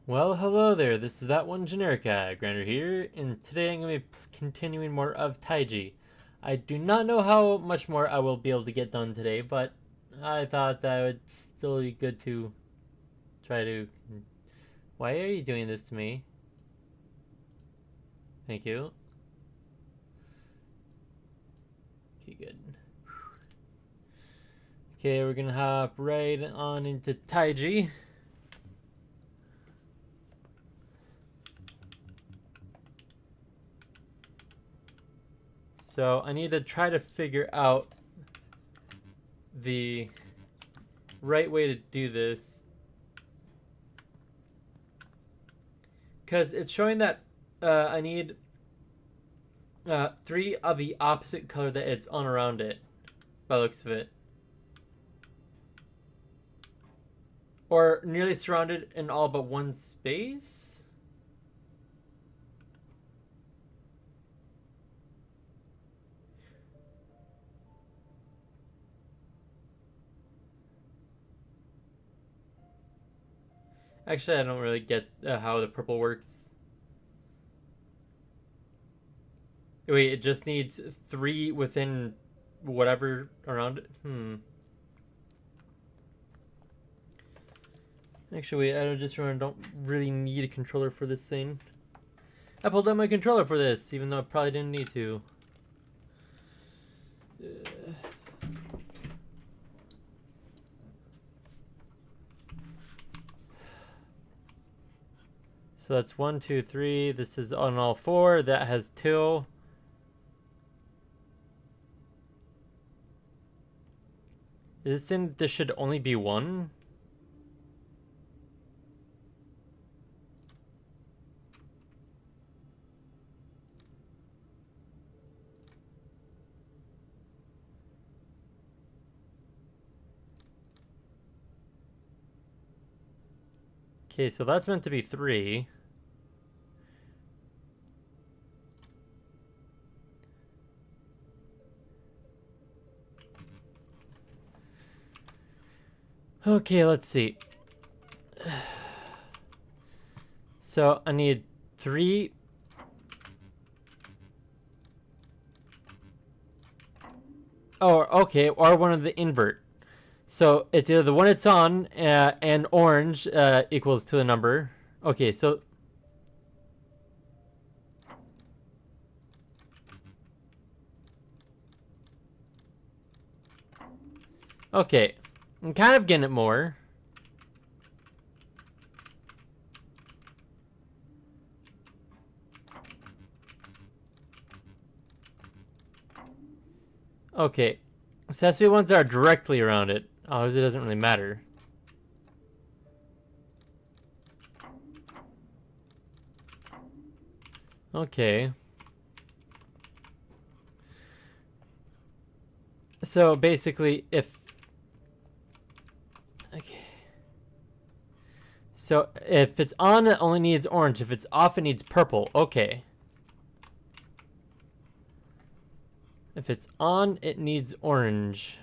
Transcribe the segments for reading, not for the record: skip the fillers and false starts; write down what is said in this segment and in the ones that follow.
Well, hello there. This is that one generic guy, Grinder here, and today I'm going to be continuing more of Taiji. I do not know how much more I will be able to get done today, but I thought that would still be good to try to. Why are you doing this to me? Thank you. Okay, good. Okay, we're gonna hop right on into Taiji. So I need to try to figure out the right way to do this, because it's showing that I need three of the opposite color that it's on around it, by the looks of it. Or nearly surrounded in all but one space? Actually, I don't really get how the purple works. Wait, it just needs three within whatever around it? Actually, wait, don't really need a controller for this thing. I pulled out my controller for this, even though I probably didn't need to. So that's 1, 2, 3. This is on all four. That has 2. Is this in? This should only be 1? Okay, so that's meant to be 3. Okay, let's see. So I need 3. Oh, okay, or one of the invert. So it's either the one it's on and orange equals to the number. Okay, so okay, I'm kind of getting it more. Okay, so that's the ones that are directly around it. Oh, it doesn't really matter. Okay. So basically, okay. So if it's on, it only needs orange. If it's off, it needs purple. Okay. If it's on, it needs orange.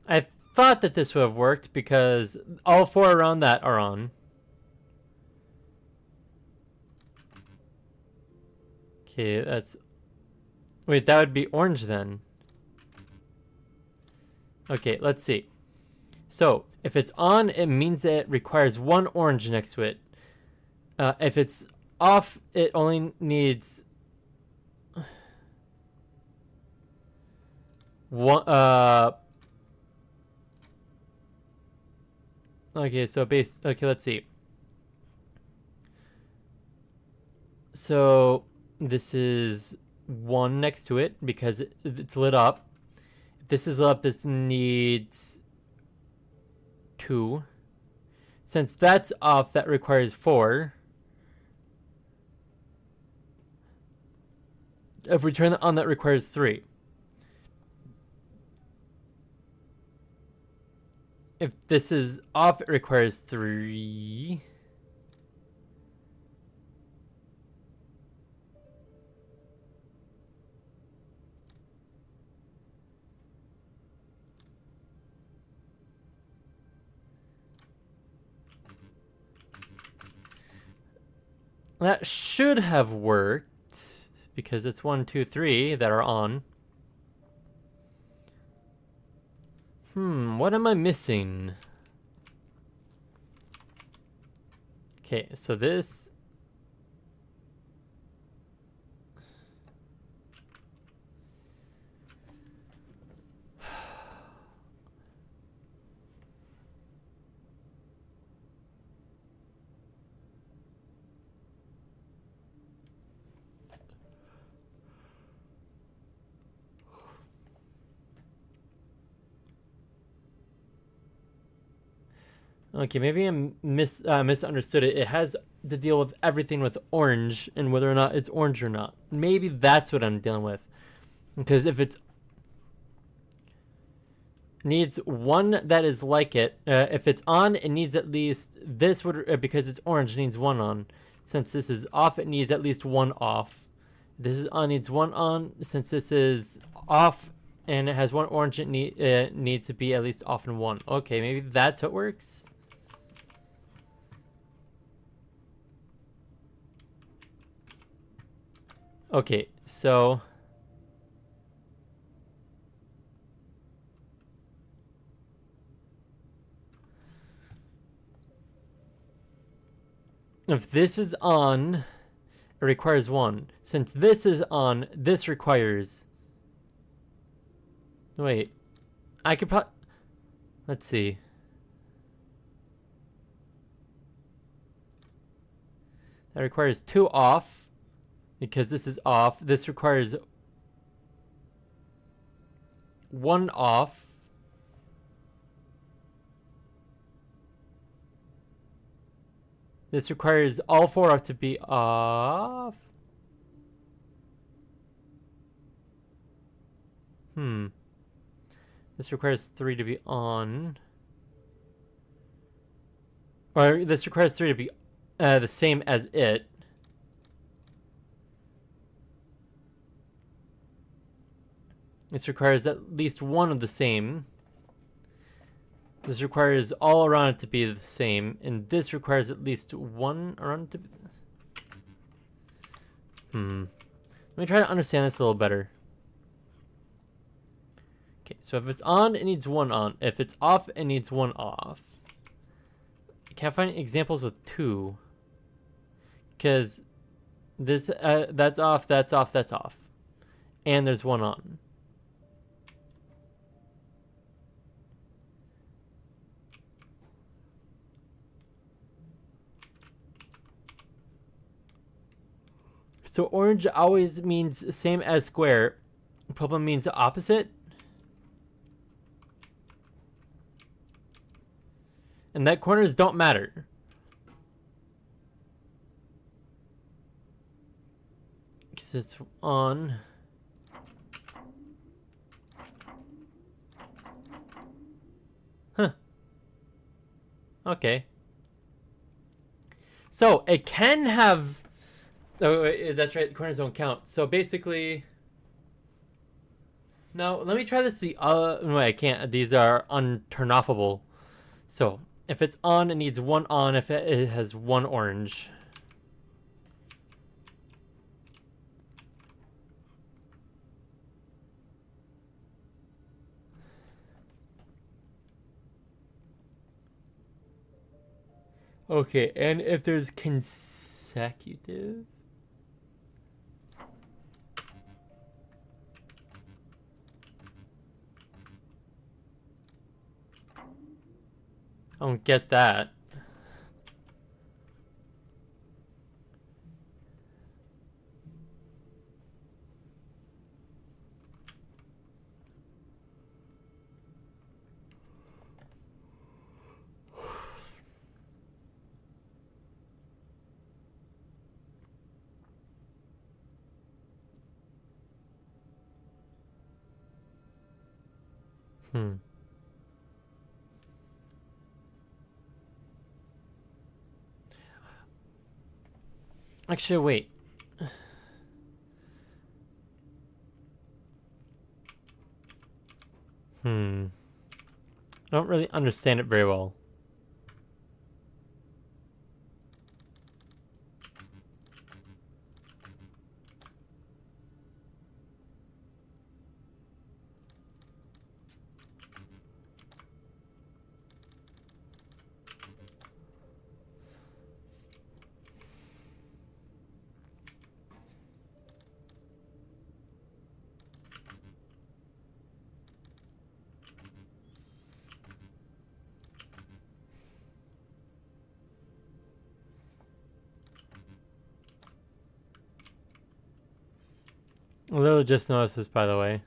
I thought that this would have worked because all 4 around that are on. Okay, that's... Wait, that would be orange then. Okay, let's see. So, if it's on, it means that it requires 1 orange next to it. If it's off, it only needs... one... Okay, so base... Okay, let's see. So, this is 1 next to it because it's lit up. If this is lit up, this needs 2. Since that's off, that requires 4. If we turn that on, that requires 3. If this is off, it requires 3. That should have worked because it's 1, 2, 3 that are on. What am I missing? Okay, so this... Okay, maybe I misunderstood it. It has to deal with everything with orange and whether or not it's orange or not. Maybe that's what I'm dealing with. Because if it's needs one that is like it, if it's on, it needs at least this would because it's orange needs 1 on. Since this is off, it needs at least 1 off. This is on, needs 1 on. Since this is off and it has 1 orange, it needs to be at least off and 1. Okay, maybe that's how it works. Okay, so if this is on, it requires 1. Since this is on, this requires... Wait, I could probably... Let's see. That requires 2 off. Because this is off. This requires 1 off. This requires all 4 to be off. This requires 3 to be on. Or this requires 3 to be the same as it. This requires at least 1 of the same. This requires all around it to be the same. And this requires at least 1 around it to be... Let me try to understand this a little better. Okay, so if it's on, it needs 1 on. If it's off, it needs 1 off. I can't find examples with 2. Because this, that's off, that's off, that's off. And there's 1 on. So orange always means same as square. Purple means the opposite. And that corners don't matter. Because it's on. Huh. Okay. So it can have... Oh, that's right. The corners don't count. So basically... No, let me try this the... no, I can't. These are unturn-offable. So... If it's on, it needs 1 on. If it has 1 orange. Okay, and if there's consecutive... I don't get that. Hmm. Actually, wait. Hmm. I don't really understand it very well. Literally just noticed this, by the way.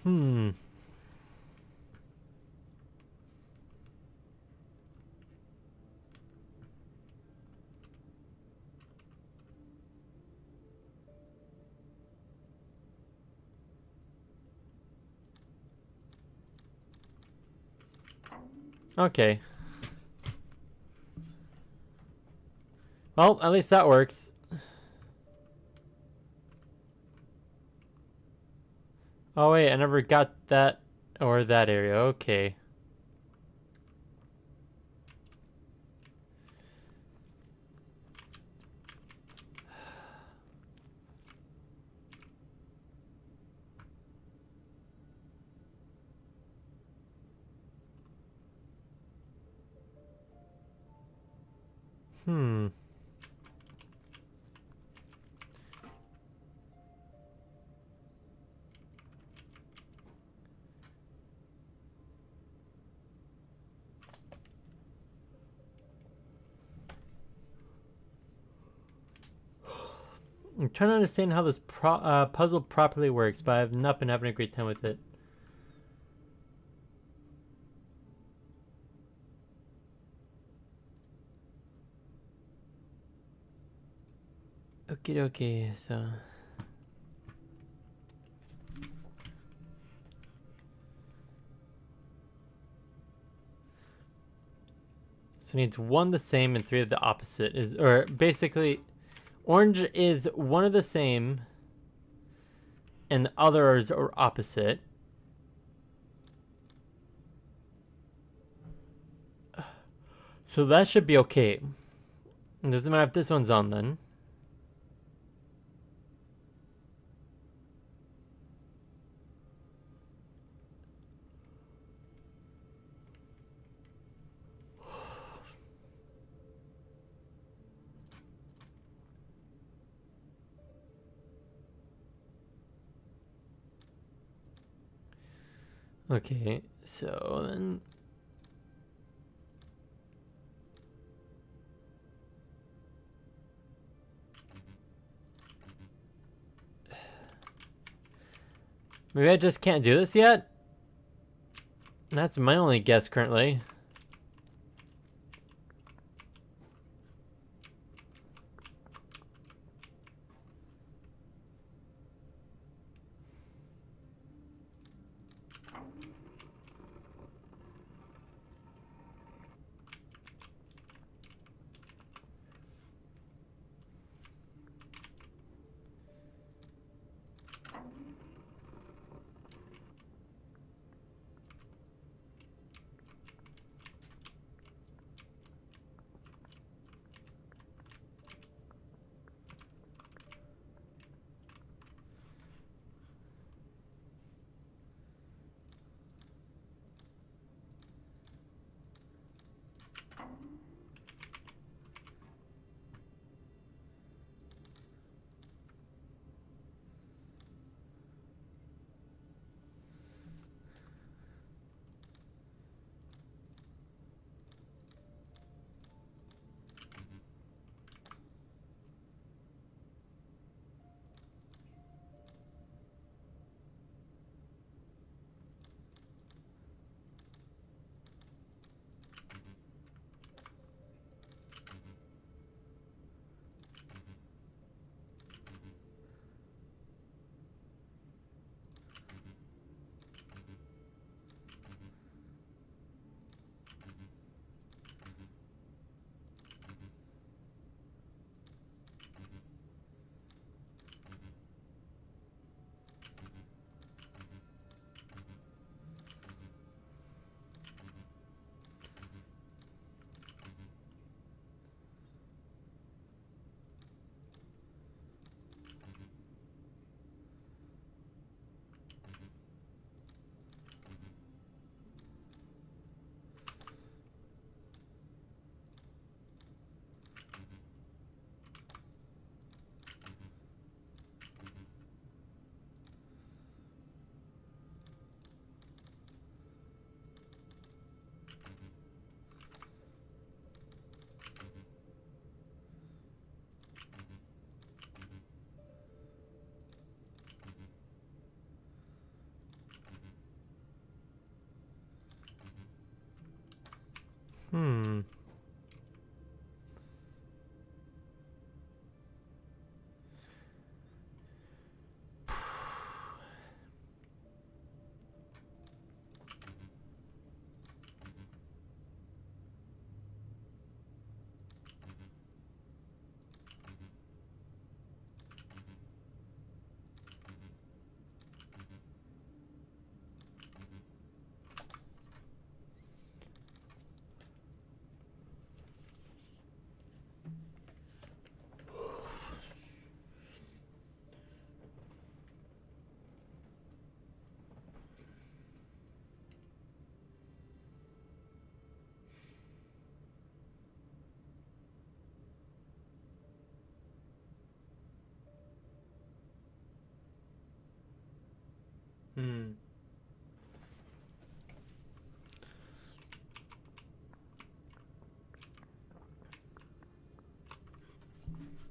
Hmm. Okay. Well, at least that works. Oh wait, I never got that or that area. Okay. Hmm. I'm trying to understand how this puzzle properly works, but I've not been having a great time with it. Okie dokie, so... So it needs one the same and three of the opposite. Or basically, orange is one of the same and the others are opposite. So that should be okay. It doesn't matter if this one's on then. Okay, so then... Maybe I just can't do this yet? That's my only guess currently. Hmm.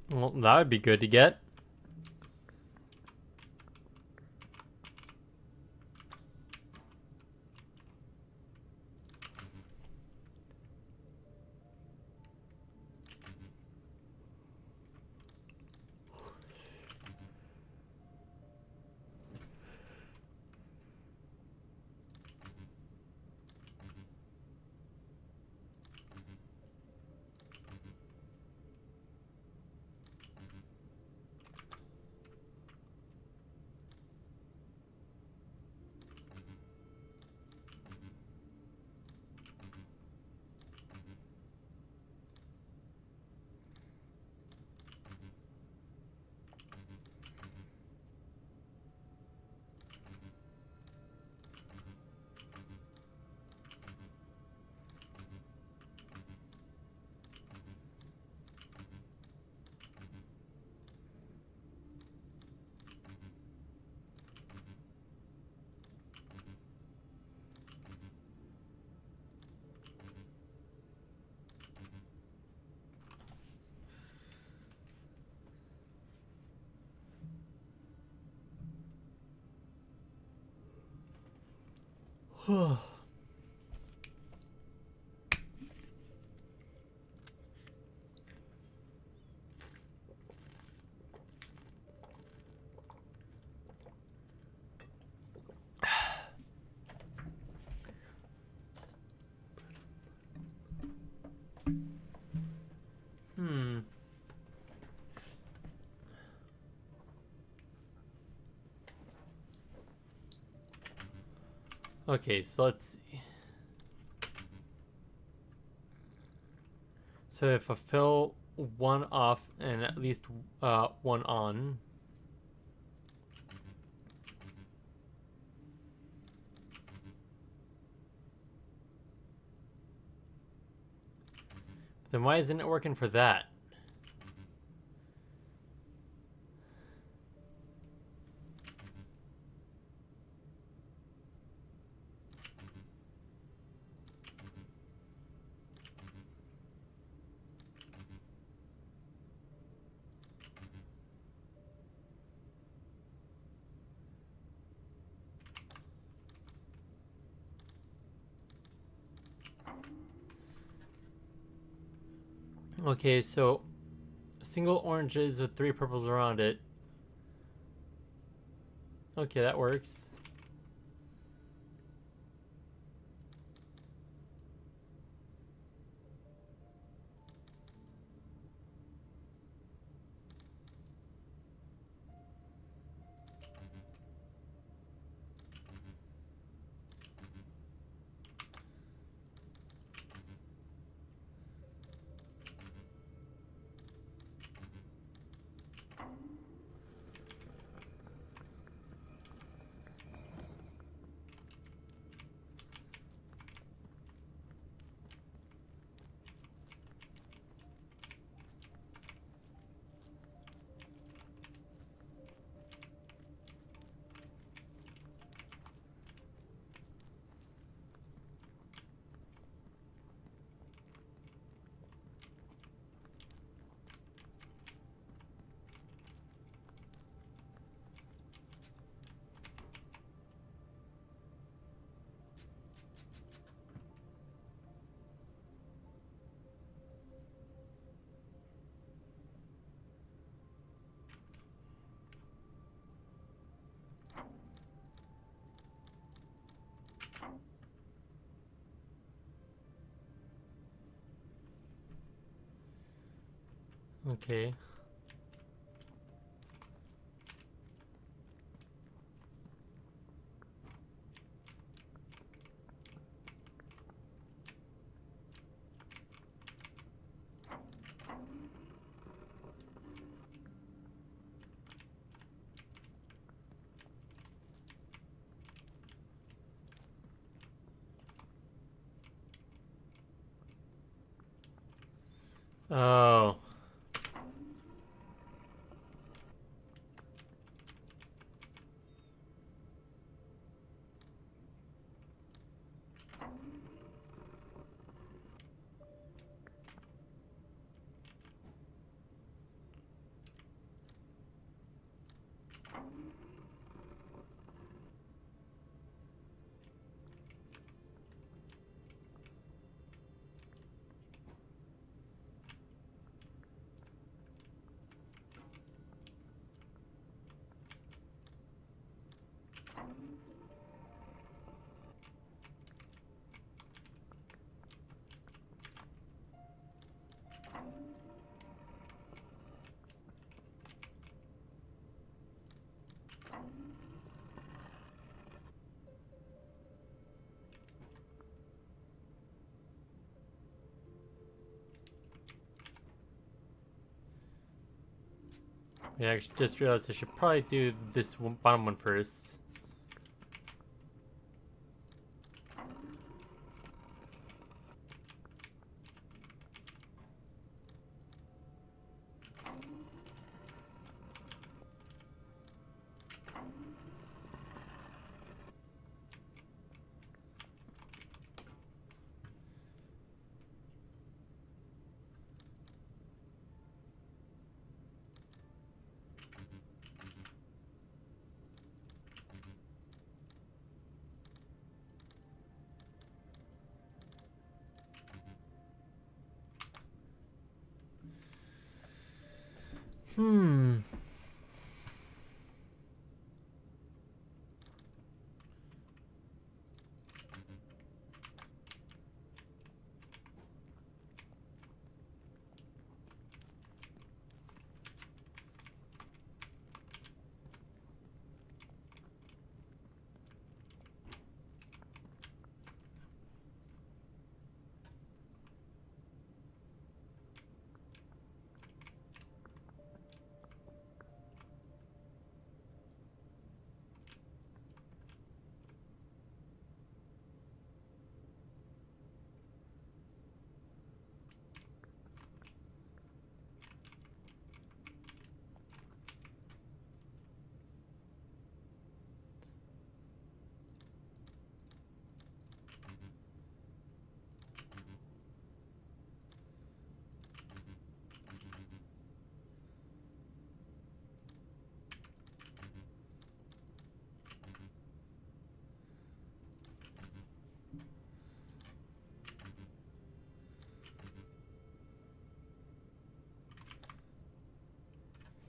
Well, that would be good to get. Hmm. Okay, so let's see. So if I fill one off and at least one on. Then why isn't it working for that? Okay, so single oranges with 3 purples around it. Okay, that works. Okay. Oh. Yeah, I just realized I should probably do this bottom one first. Hmm.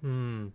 Hmm.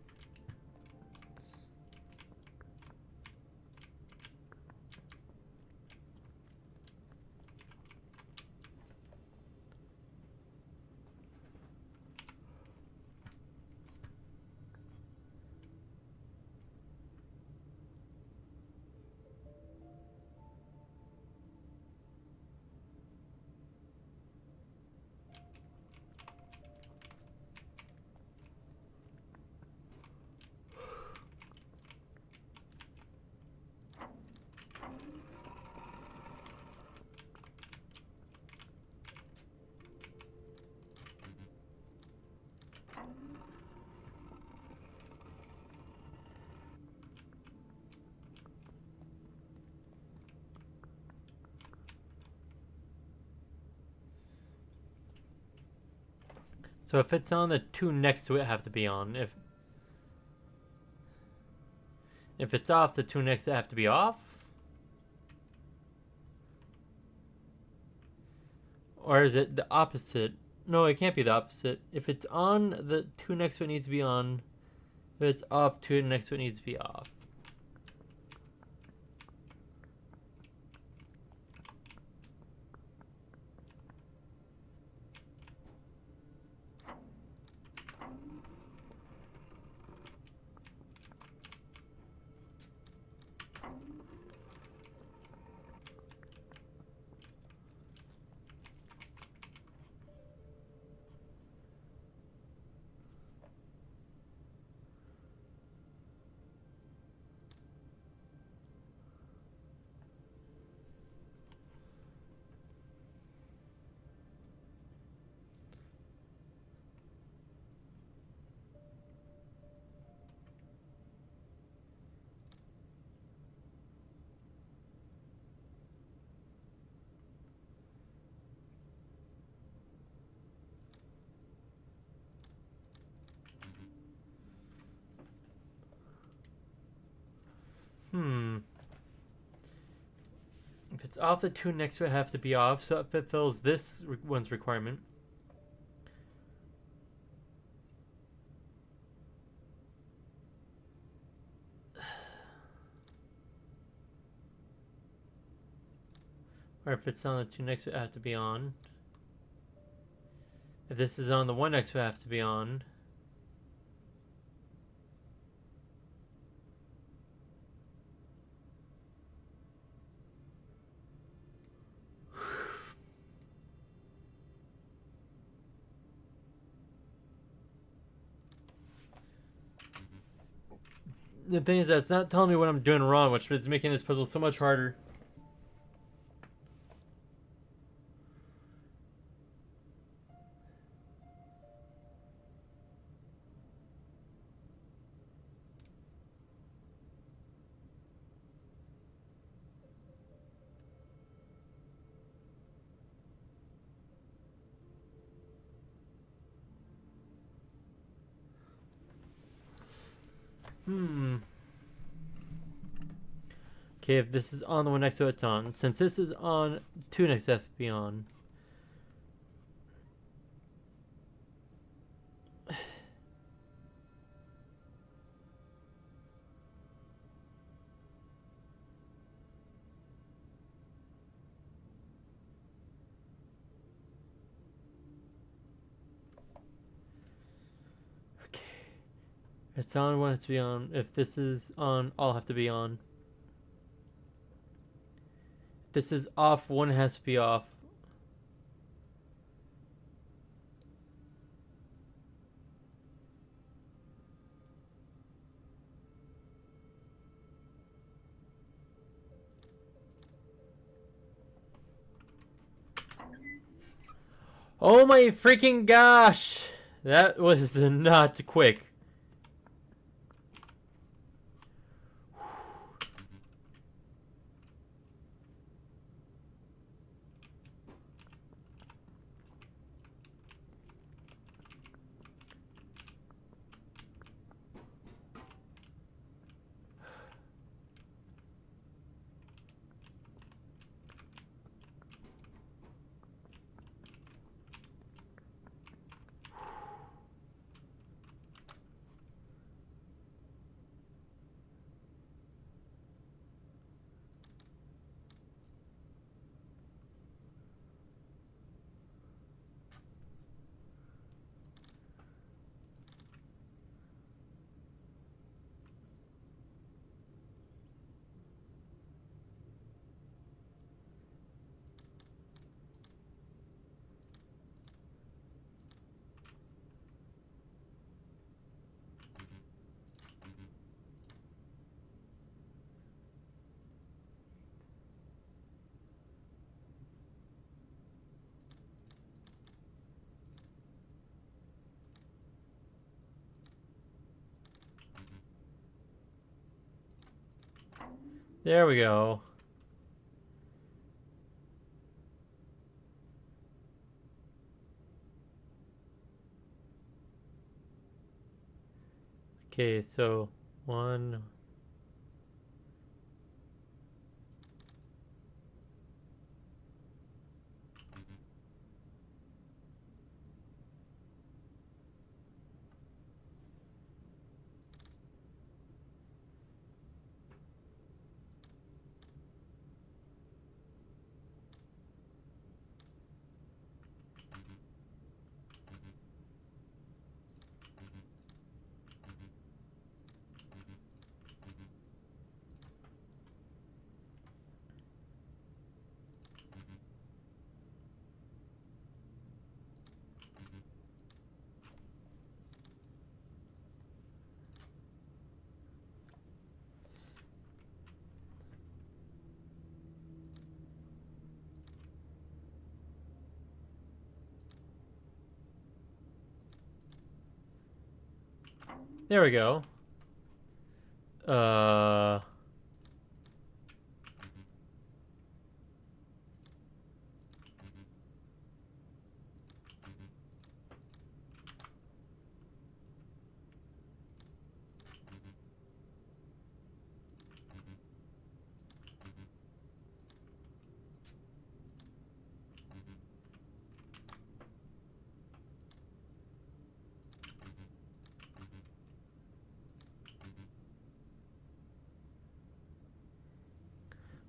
So if it's on, the two next to it have to be on. If it's off, the two next to it have to be off? Or is it the opposite? No, it can't be the opposite. If it's on, the two next to it needs to be on. If it's off, two next to it needs to be off. Hmm. If it's off, the two next to it have to be off. So if it fills this one's requirement. Or if it's on, the two next to it have to be on. If this is on, the one next to it have to be on. the thing is that it's not telling me what I'm doing wrong, which is making this puzzle so much harder. Okay, if this is on, the one next to it's on. Since this is on, two next to F be on. Okay. It's on, one has to be on. If this is on, all have to be on. If this is off, one has to be off. Oh my freaking gosh! That was not quick. There we go. Okay, so one. There we go.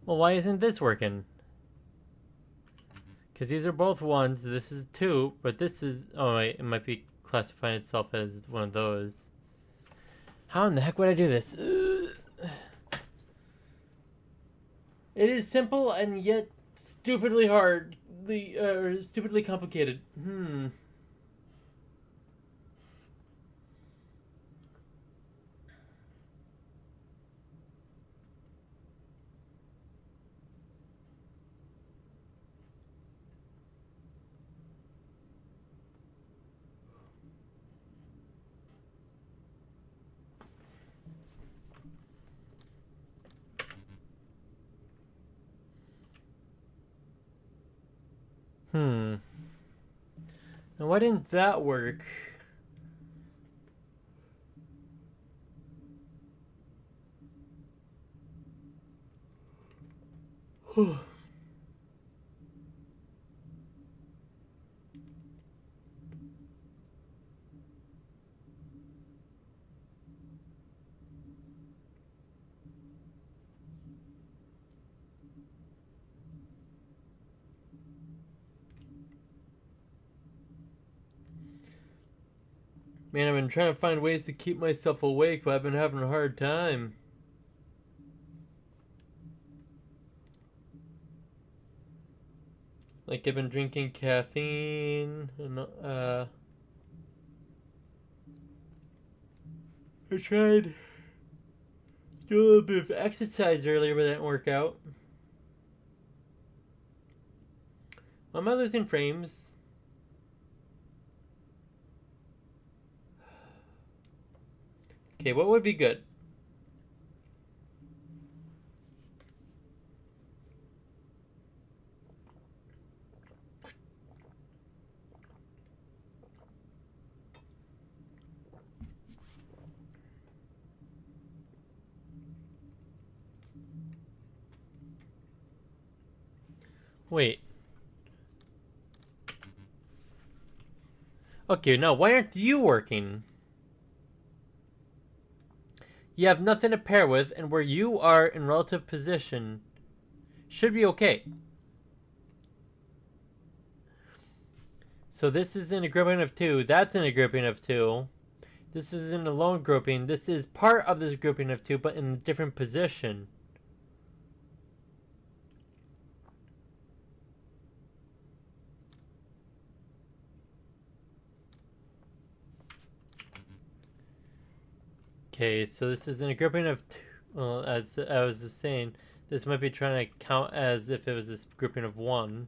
Well, why isn't this working? Because these are both ones. This is two, but this is... Oh, wait. It might be classifying itself as one of those. How in the heck would I do this? It is simple and yet stupidly hard. Stupidly complicated. Now why didn't that work? Man, I've been trying to find ways to keep myself awake, but I've been having a hard time. Like, I've been drinking caffeine, and, I tried to do a little bit of exercise earlier, but that didn't work out. Am I losing frames? Okay, what would be good? Wait. Okay, now why aren't you working? You have nothing to pair with, and where you are in relative position should be okay. So this is in a grouping of 2. That's in a grouping of 2. This is in a lone grouping. This is part of this grouping of 2, but in a different position. Okay, so this is in a grouping of 2. Well, as I was saying, this might be trying to count as if it was this grouping of 1.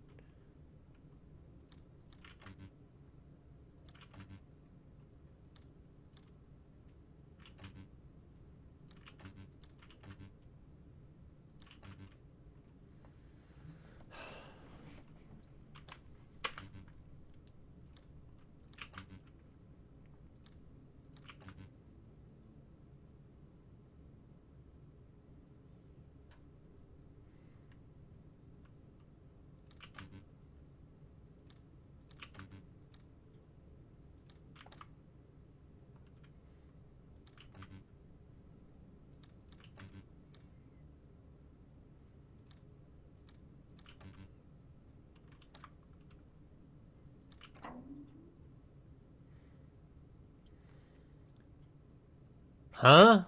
Huh?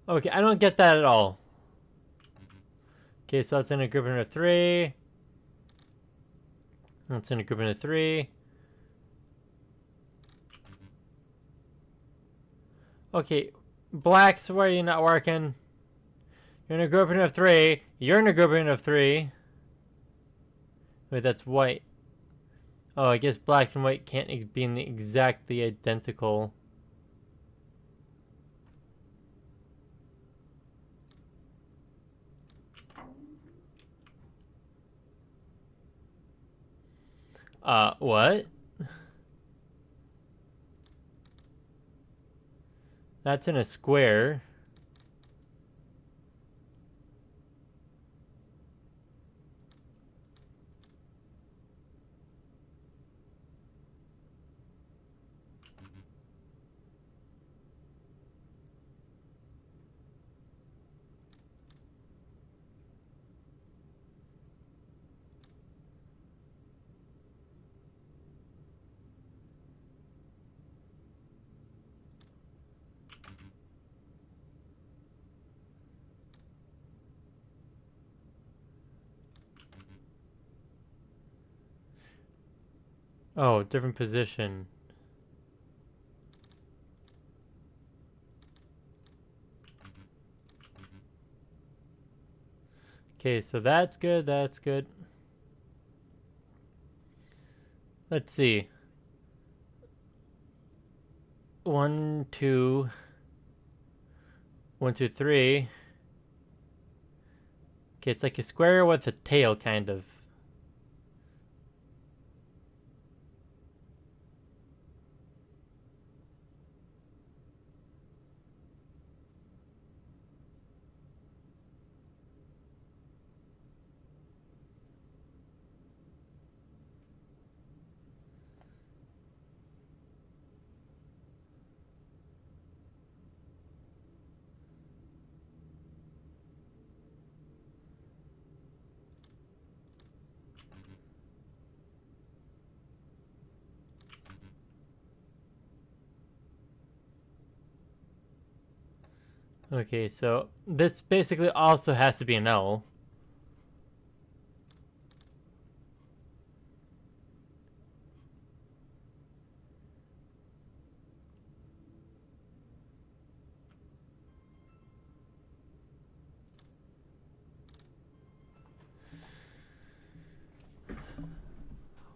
Okay, I don't get that at all. Okay, so that's in a grouping of 3. That's in a grouping of 3. Okay, blacks, why are you not working? You're in a grouping of 3. You're in a grouping of 3. Wait, that's white. Oh, I guess black and white can't be in the exactly identical. What? That's in a square. Oh, different position. Okay, so that's good, that's good. Let's see. 1, 2. 1, 2, 3. Okay, it's like a square with a tail, kind of. Okay, so this basically also has to be an L.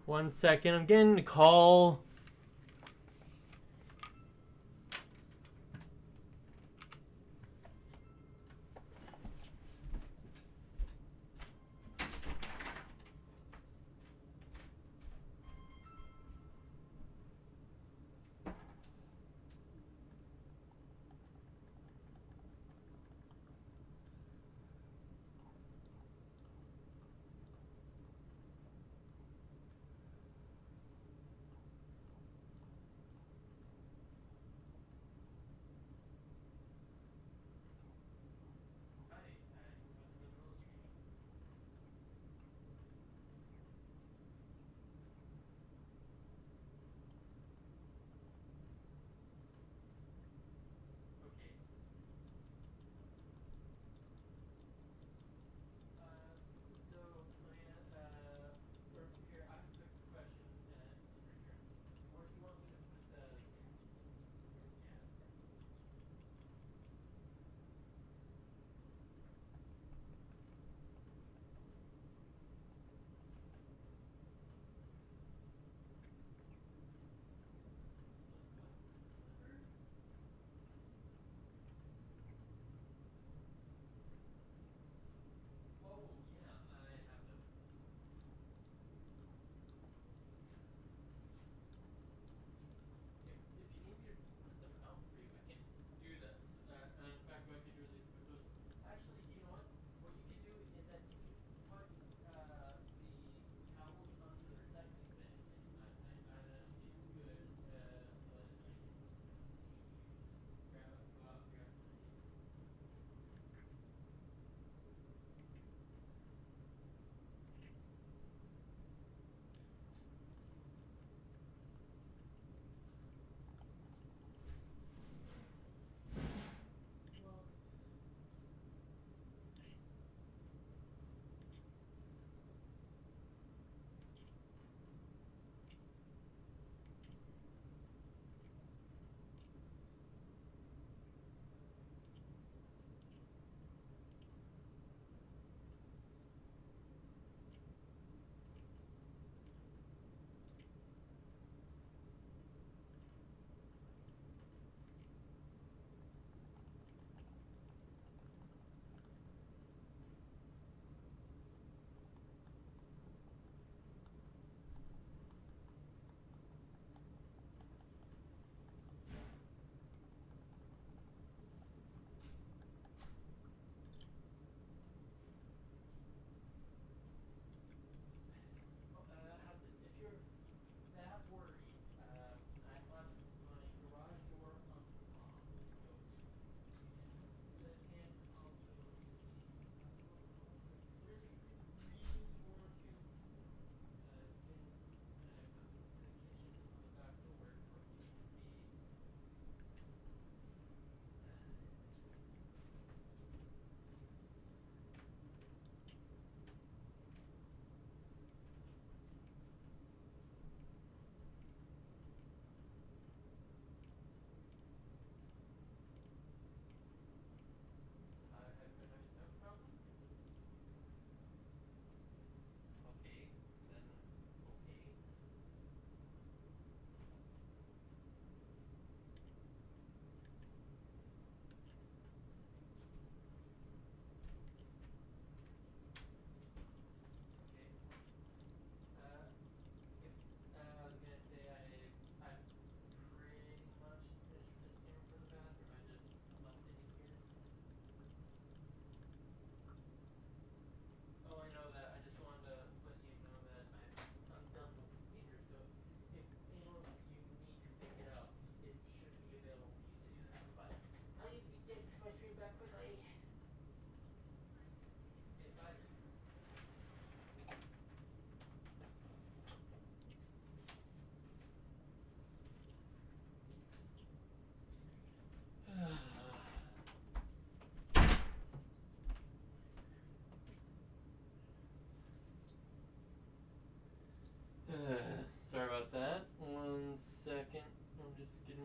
One second, I'm getting a call.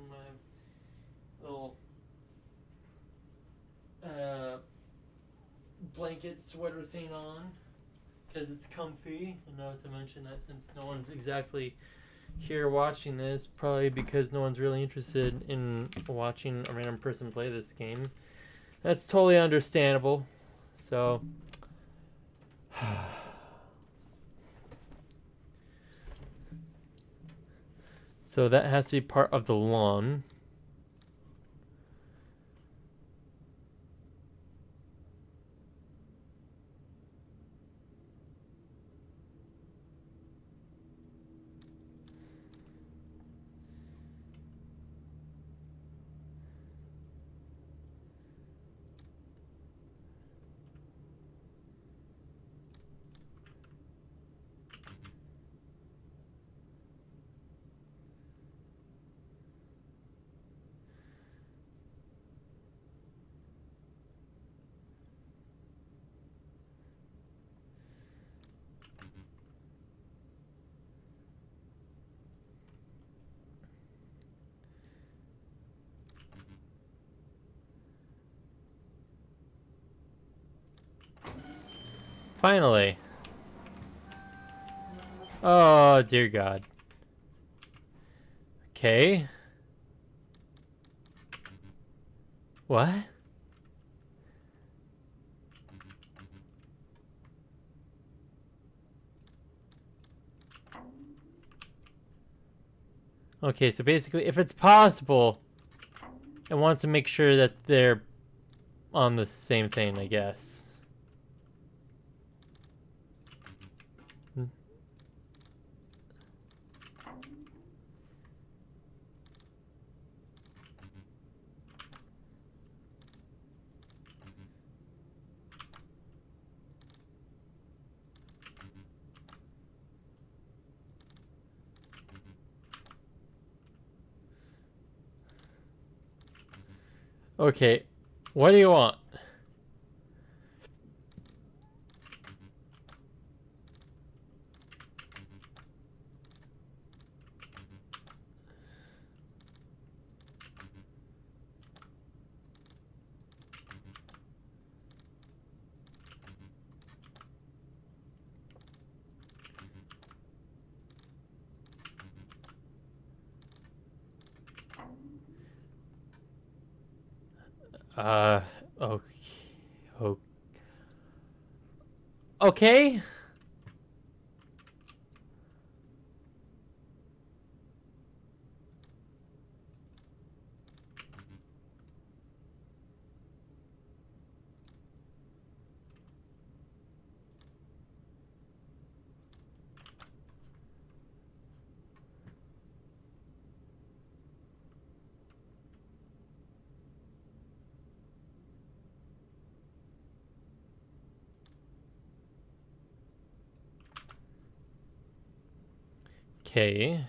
my little blanket sweater thing on because it's comfy, and not to mention that since no one's exactly here watching this, probably because no one's really interested in watching a random person play this game. That's totally understandable. So so that has to be part of the lawn. Finally. Oh, dear God. Okay. What? Okay, so basically, if it's possible, it wants to make sure that they're on the same thing, I guess. Okay, what do you want? Okay. Okay. Okay.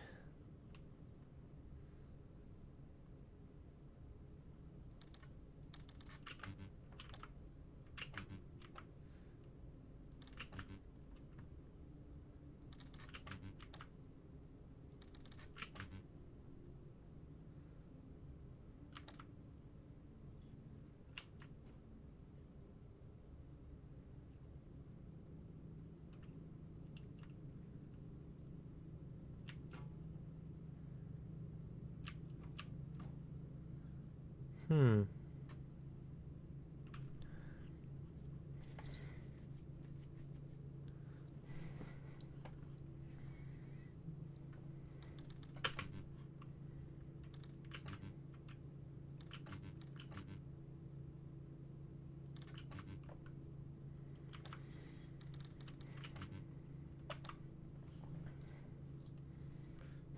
Hmm.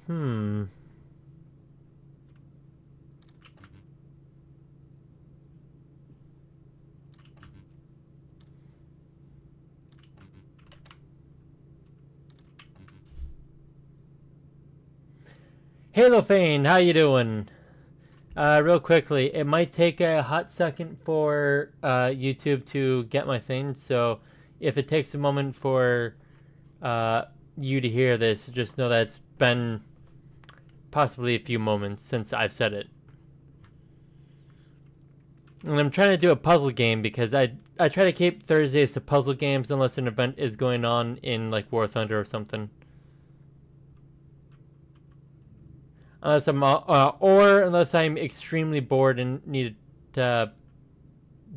Hmm. Halo Fane, how you doing? Real quickly, it might take a hot second for YouTube to get my thing, so if it takes a moment for you to hear this, just know that it's been possibly a few moments since I've said it. And I'm trying to do a puzzle game because I try to keep Thursdays to puzzle games unless an event is going on in like War Thunder or something. Unless I'm or unless I'm extremely bored and need to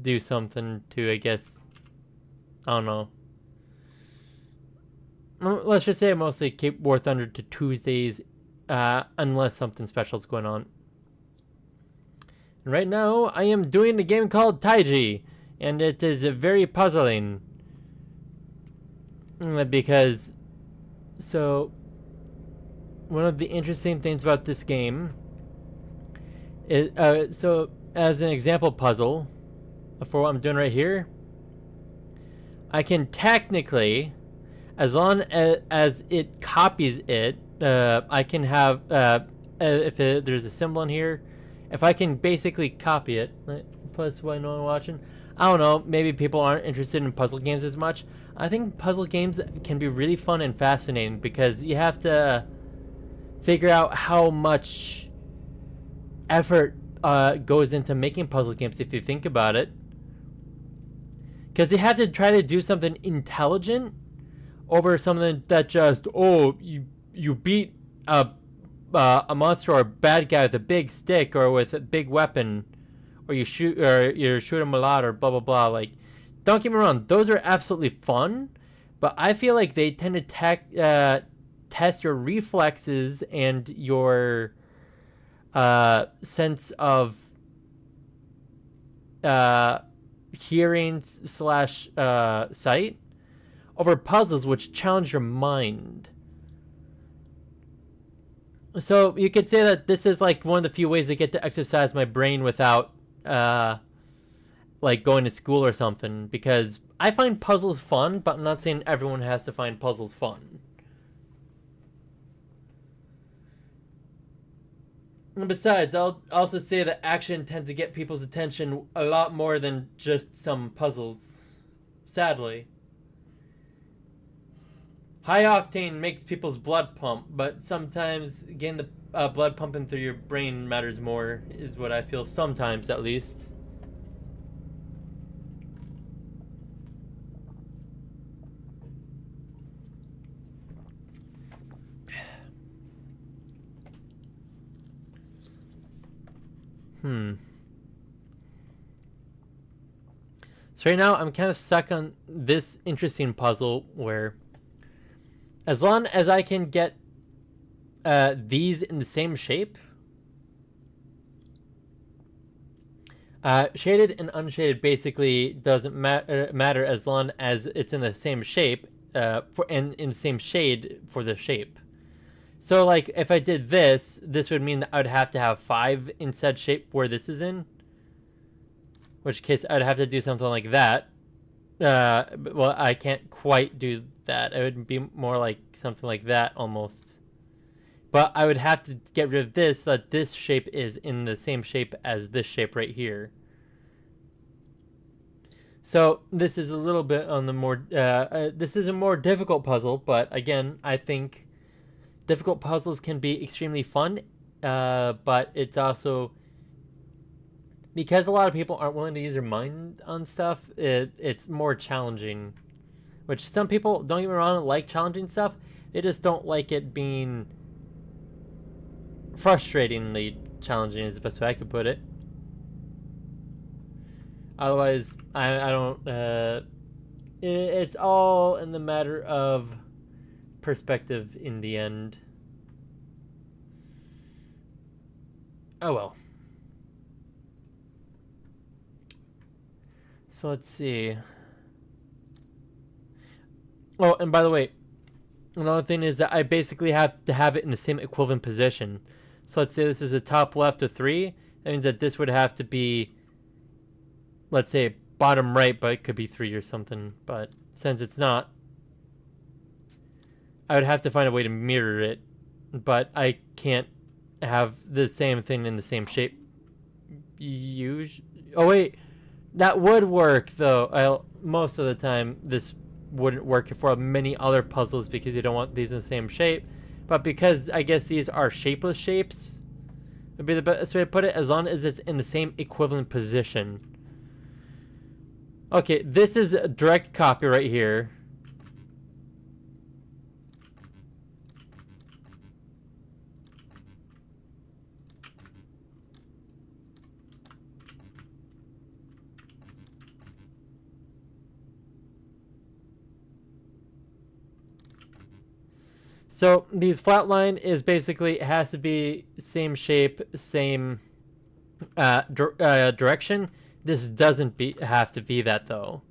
do something to, I guess, I don't know. Let's just say I mostly keep War Thunder to Tuesdays, unless something special is going on. And right now, I am doing a game called Taiji, and it is very puzzling. Because, so, one of the interesting things about this game is, so, as an example puzzle, for what I'm doing right here, I can technically, as long as it copies it, I can have, if there's a symbol in here, if I can basically copy it, plus what I know I'm watching, I don't know, maybe people aren't interested in puzzle games as much. I think puzzle games can be really fun and fascinating because you have to figure out how much effort goes into making puzzle games if you think about it. Because you have to try to do something intelligent over something that just, oh, you beat a monster or a bad guy with a big stick or with a big weapon, or you shoot him a lot, or blah blah blah. Like, don't get me wrong, those are absolutely fun, but I feel like they tend to test your reflexes and your sense of hearing / sight over puzzles which challenge your mind. So you could say that this is like one of the few ways I get to exercise my brain without like going to school or something, because I find puzzles fun, but I'm not saying everyone has to find puzzles fun. And besides, I'll also say that action tends to get people's attention a lot more than just some puzzles. Sadly. High octane makes people's blood pump, but sometimes getting the blood pumping through your brain matters more, is what I feel sometimes, at least. So right now, I'm kind of stuck on this interesting puzzle where, as long as I can get these in the same shape, shaded and unshaded basically doesn't matter as long as it's in the same shape and in the same shade for the shape. So like if I did this would mean that I would have to have 5 in said shape where this is in. Which case I'd have to do something like that. Well, I can't quite do that. It would be more like something like that almost. But I would have to get rid of this so that this shape is in the same shape as this shape right here. So this is a little bit on the more, this is a more difficult puzzle, but again, I think difficult puzzles can be extremely fun, but it's also, because a lot of people aren't willing to use their mind on stuff, it's more challenging. Which some people, don't get me wrong, like challenging stuff. They just don't like it being frustratingly challenging, is the best way I could put it. Otherwise, I don't... it's all in the matter of perspective in the end. Oh well. So let's see. Oh, and by the way, another thing is that I basically have to have it in the same equivalent position. So let's say this is a top left of 3. That means that this would have to be, let's say, bottom right, but it could be 3 or something. But since it's not, I would have to find a way to mirror it. But I can't have the same thing in the same shape. Oh wait, that would work though. Most of the time this wouldn't work for many other puzzles because you don't want these in the same shape. But because I guess these are shapeless shapes, would be the best way to put it, as long as it's in the same equivalent position. Okay, this is a direct copy right here. So these flat line is basically, it has to be same shape, same direction. This doesn't have to be that though.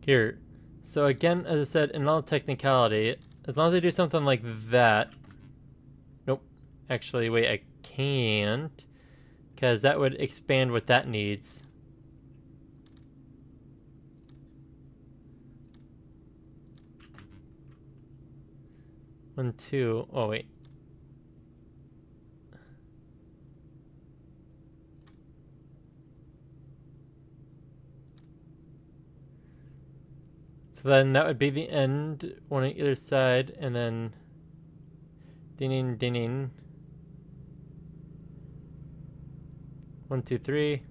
Here. So again, as I said, in all technicality, as long as I do something like that. Nope. Actually, wait, I can't. Because that would expand what that needs. One, two. Oh, wait. So then that would be the end, one on either side, and then ding ding. 1, 2, 3.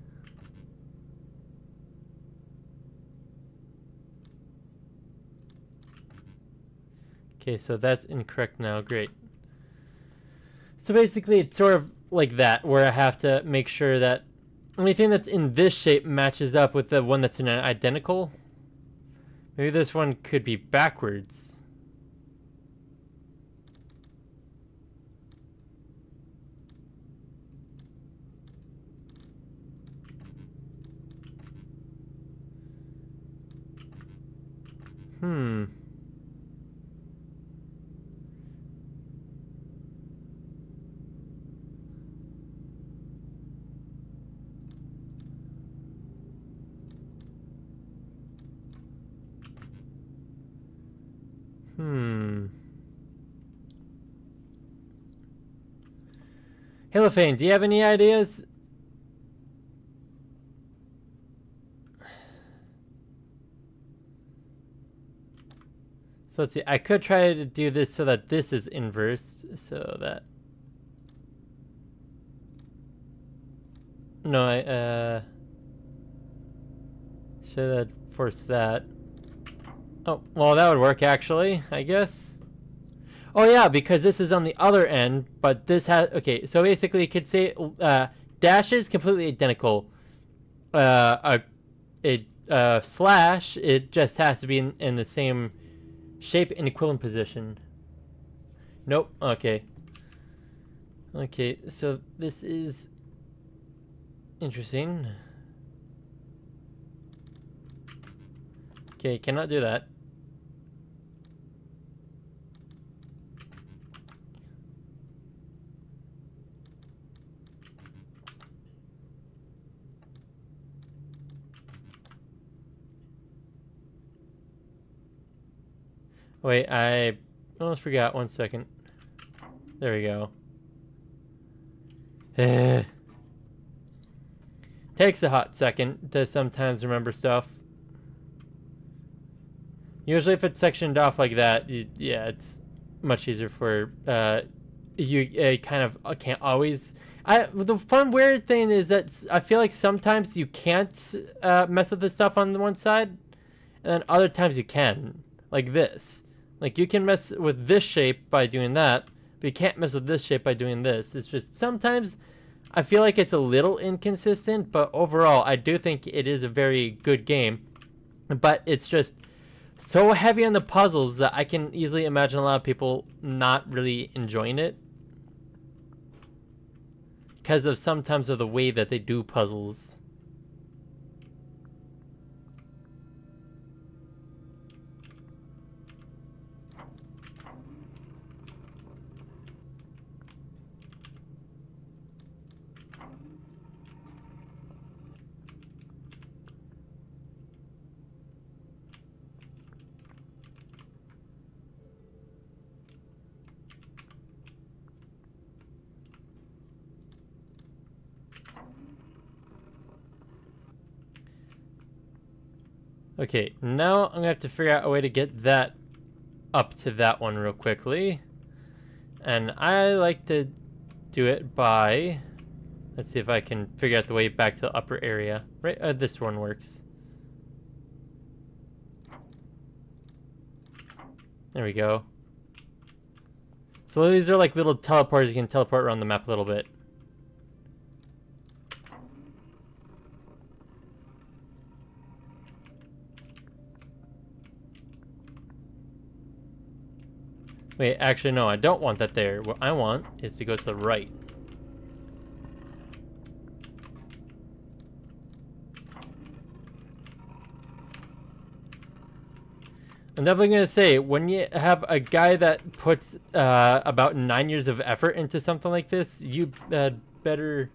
Okay, so that's incorrect now. Great. So basically, it's sort of like that, where I have to make sure that anything that's in this shape matches up with the one that's in an identical. Maybe this one could be backwards. Hmm. Halofane, do you have any ideas? So let's see. I could try to do this so that this is inversed, so that. No, I should have forced that. Oh, well, that would work actually, I guess. Oh yeah, because this is on the other end, but this has, okay, so basically you could say dash is completely identical. A slash, it just has to be in the same shape and equivalent position. Nope, okay. Okay, so this is interesting. Okay, cannot do that. Wait, I almost forgot. 1 second. There we go. Takes a hot second to sometimes remember stuff. Usually if it's sectioned off like that, yeah, it's much easier for you kind of can't always. The fun weird thing is that I feel like sometimes you can't mess with the stuff on the one side, and then other times you can, like this. Like you can mess with this shape by doing that, but you can't mess with this shape by doing this. It's just sometimes I feel like it's a little inconsistent, but overall I do think it is a very good game. But it's just so heavy on the puzzles that I can easily imagine a lot of people not really enjoying it because of sometimes of the way that they do puzzles. Okay, now I'm gonna have to figure out a way to get that up to that one real quickly. And I like to do it by... Let's see if I can figure out the way back to the upper area. Right, this one works. There we go. So these are like little teleporters. You can teleport around the map a little bit. Wait, actually no, I don't want that there. What I want is to go to the right. I'm definitely going to say, when you have a guy that puts about 9 years of effort into something like this, you better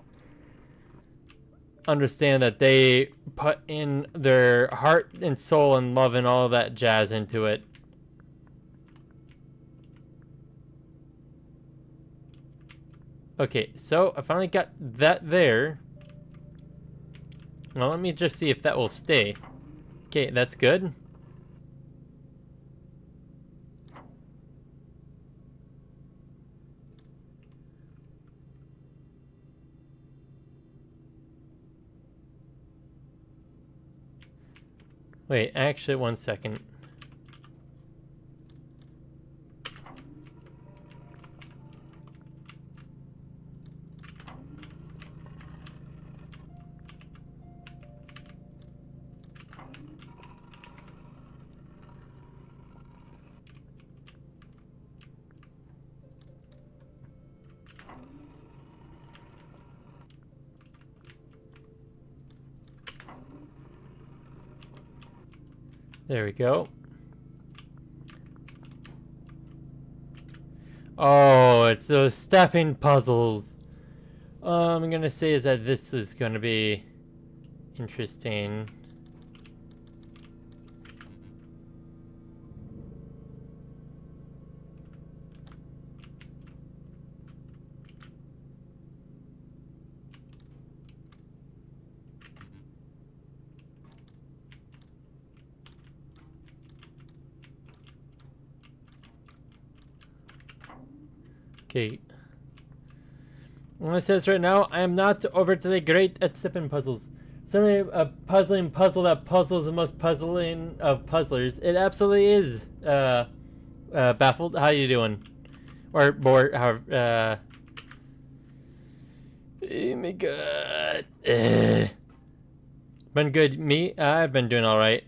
understand that they put in their heart and soul and love and all of that jazz into it. Okay, so I finally got that there. Well, let me just see if that will stay. Okay, that's good. Wait, actually, one second. There we go. Oh, it's those stepping puzzles. I'm gonna say is that this is gonna be interesting. Okay. Well, it says right now, I am not overly great at stepping puzzles. Certainly a puzzling puzzle that puzzles the most puzzling of puzzlers. It absolutely is. Baffled. How you doing? Or bored? However. Oh my god. Been good. Me? I've been doing all right.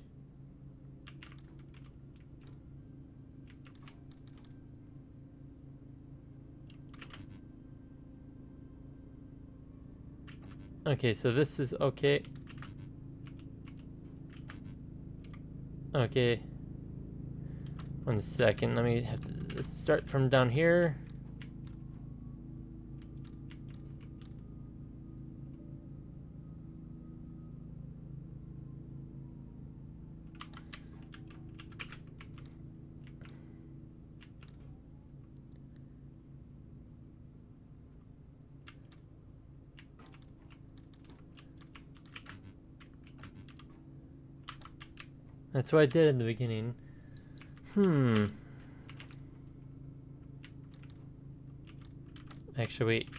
Okay, so this is okay. Okay. 1 second, let me have to start from down here. That's what I did in the beginning. Actually, wait.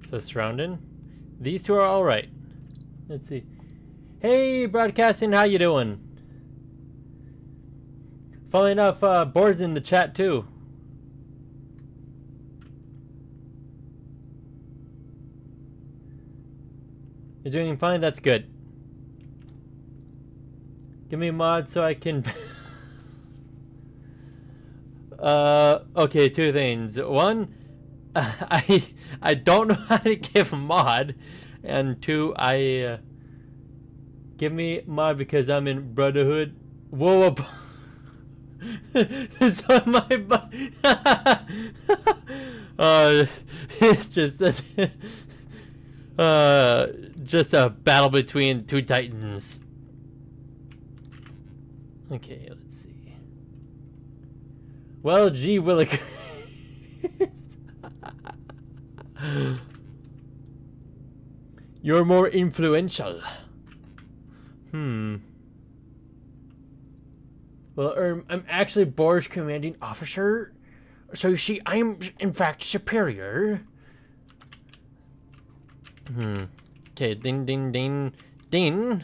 So surrounding. These two are all right. Let's see. Hey, broadcasting, how you doing? Funnily enough, Board's in the chat too. You're doing fine. That's good. Give me a mod so I can. Okay, two things. One, I don't know how to give a mod, and two, give me mod because I'm in Brotherhood. Whoa, It's on my butt. It's just a battle between two titans. Okay, let's see. Well, gee willikers. You're more influential. Well, I'm actually Boar's commanding officer. So you see, I am in fact superior. Okay, ding, ding, ding, ding.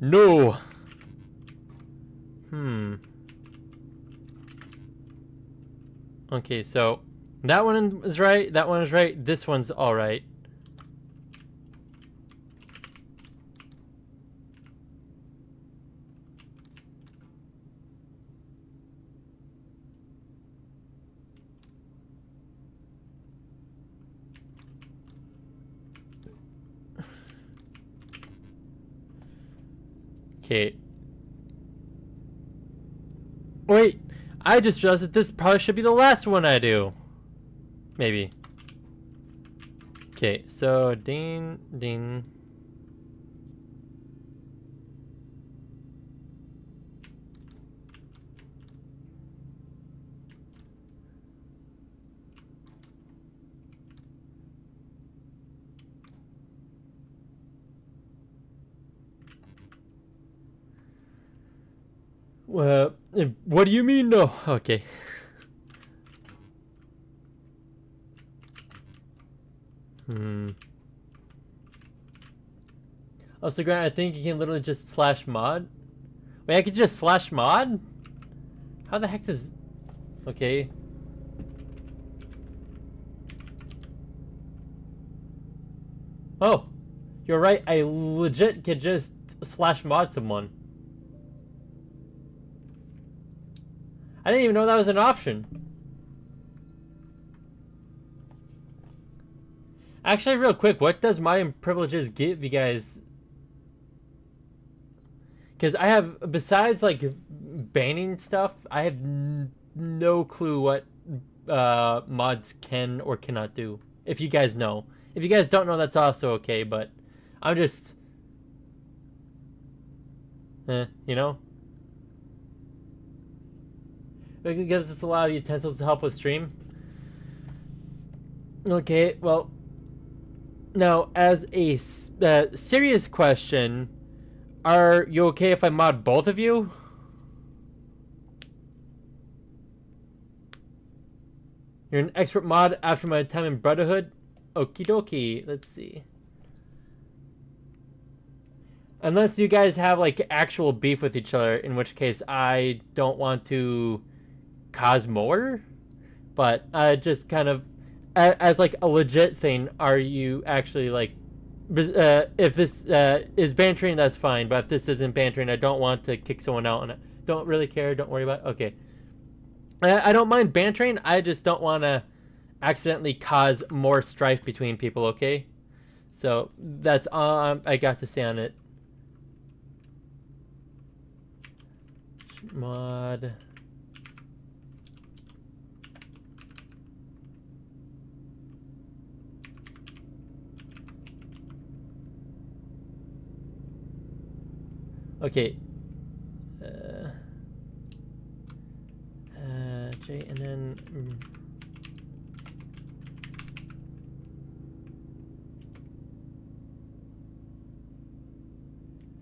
No. Okay, so that one is right. That one is right. This one's all right. Okay. Wait, I just realized that this probably should be the last one I do. Maybe. Okay, so ding, ding. What do you mean no? Okay. Also, Grant, I think you can literally just slash mod. Wait, I could just slash mod? How the heck does... Okay. Oh, you're right. I legit could just slash mod someone. I didn't even know that was an option. Actually, real quick, what does my privileges give you guys? Because I have, besides like banning stuff, I have no clue what mods can or cannot do. If you guys know. If you guys don't know, that's also okay, but I'm just... you know? It gives us a lot of utensils to help with stream. Okay, well... Now, as a serious question, are you okay if I mod both of you? You're an expert mod after my time in Brotherhood? Okie dokie, let's see. Unless you guys have like actual beef with each other, in which case I don't want to cause more. But just kind of, as like a legit thing, are you actually like, if this is bantering, that's fine. But if this isn't bantering, I don't want to kick someone out, and I don't really care. Don't worry about it. Okay. I don't mind bantering. I just don't want to accidentally cause more strife between people. Okay. So that's all I got to say on it. Mod. Okay. J and then.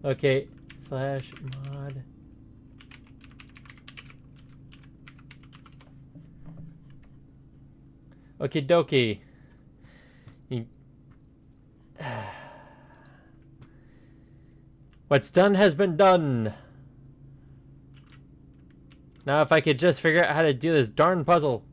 Okay. Slash mod. Okie dokie. What's done has been done. Now if I could just figure out how to do this darn puzzle.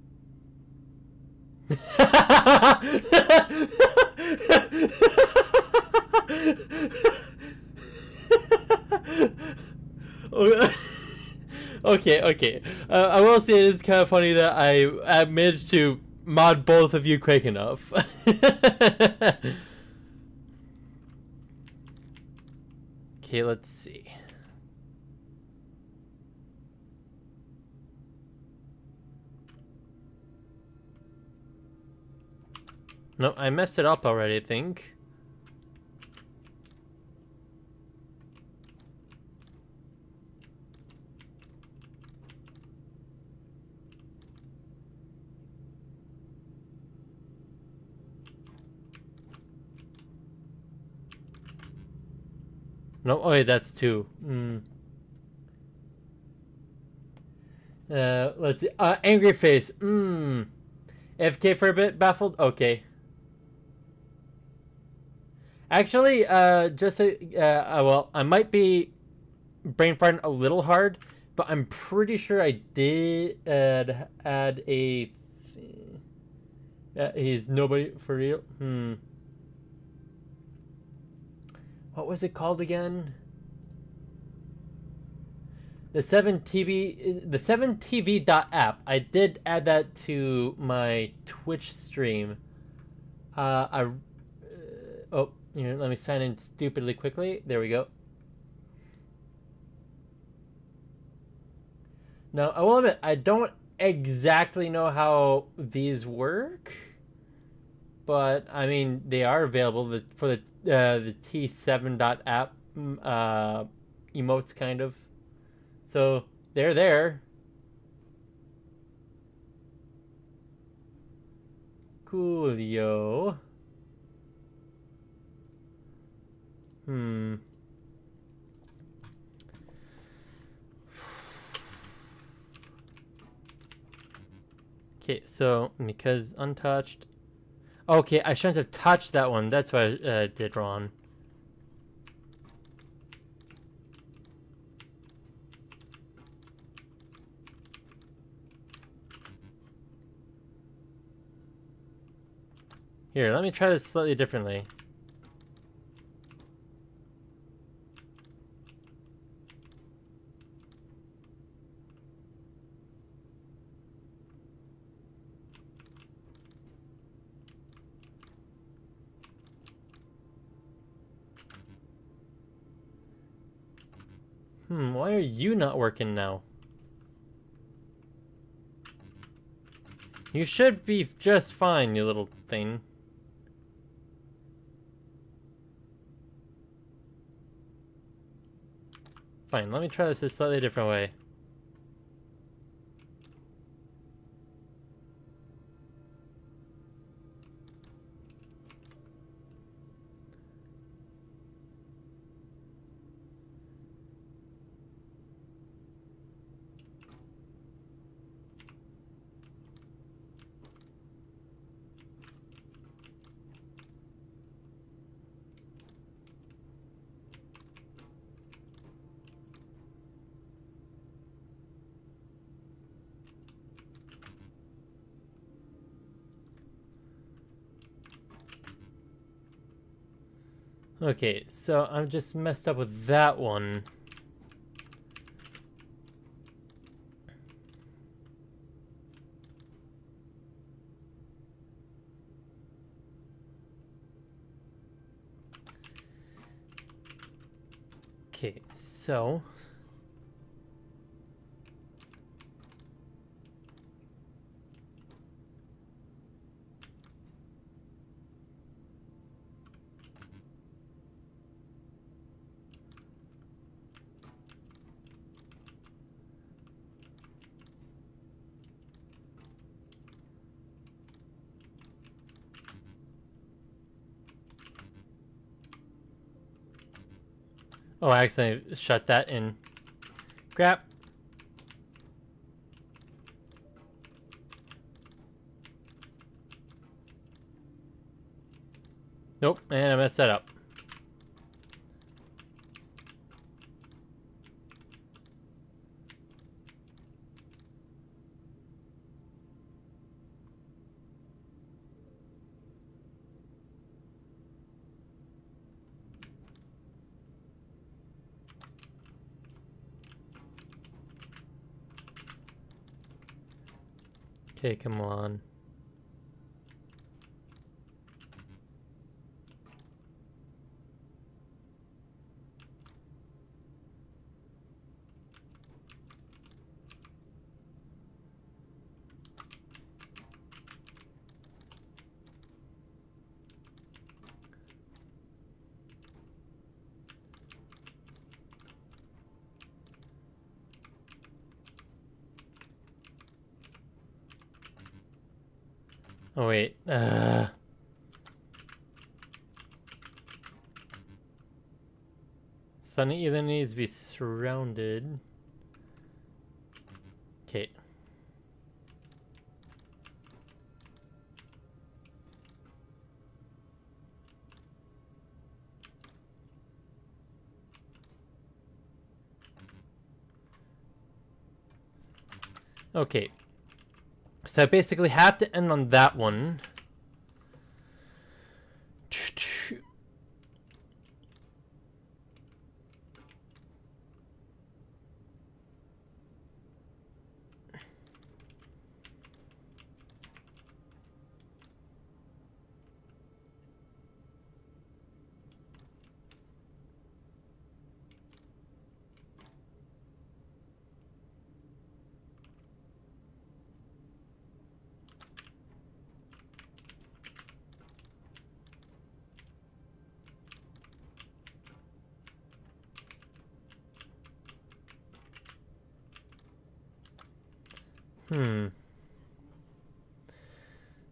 Okay, okay. I will say it is kind of funny that I managed to mod both of you quick enough. Okay, let's see. No, I messed it up already, I think. No, oh wait, that's two. Let's see. Angry face. FK for a bit, baffled? Okay. Actually, just so, well, I might be brain farting a little hard, but I'm pretty sure I did add a. He's nobody for real. What was it called again? The 7TV app. I did add that to my Twitch stream. Oh, let me sign in stupidly quickly. There we go. Now, I will admit, I don't exactly know how these work, but I mean, they are available for the T7.app emotes, kind of. So they're there. Coolio. Okay, so because untouched. Okay, I shouldn't have touched that one. That's what I did wrong. Here, let me try this slightly differently. Why are you not working now? You should be just fine, you little thing. Fine, let me try this a slightly different way. Okay, so I've just messed up with that one. Okay, so oh, I accidentally shut that in. Crap. Nope, and I messed that up. Okay, come on. Oh wait, Sunny either needs to be surrounded. Okay. Okay. So I basically have to end on that one.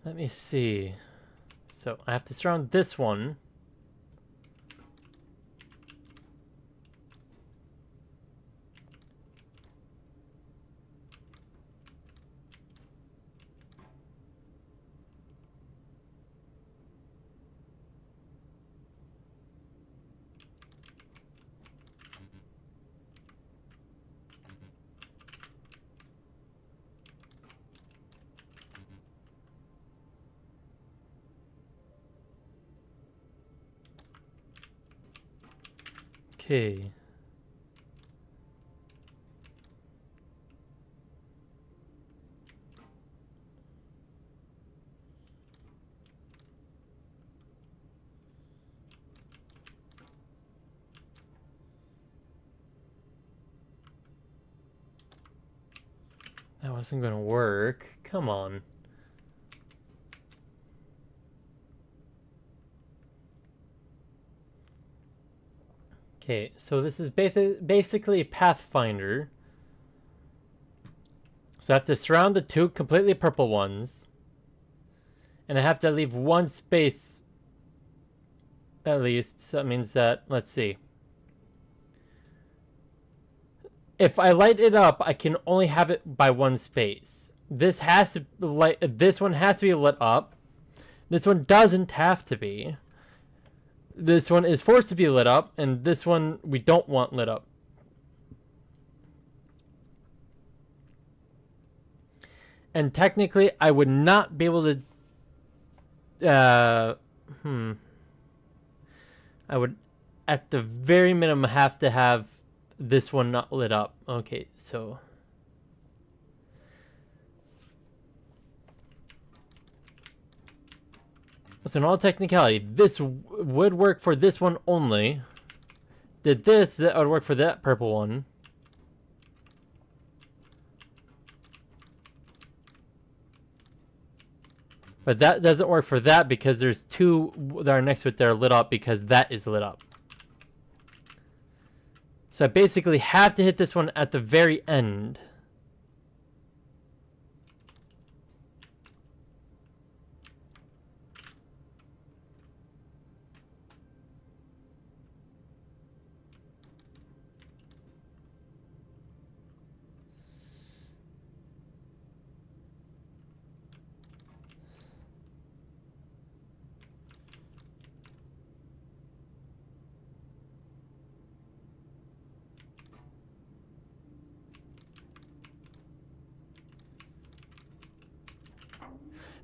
Let me see. So I have to surround this one. Okay. That wasn't gonna work. Come on. Okay, so this is basically Pathfinder. So I have to surround the two completely purple ones. And I have to leave one space at least. So that means that, let's see. If I light it up, I can only have it by one space. This has to this one has to be lit up. This one doesn't have to be. This one is forced to be lit up, and this one we don't want lit up. And technically, I would not be able to. I would, at the very minimum, have to have this one not lit up. Okay, so. So in all technicality, this would work for this one only. Did this, that would work for that purple one. But that doesn't work for that because there's two that are next to it that are lit up because that is lit up. So I basically have to hit this one at the very end.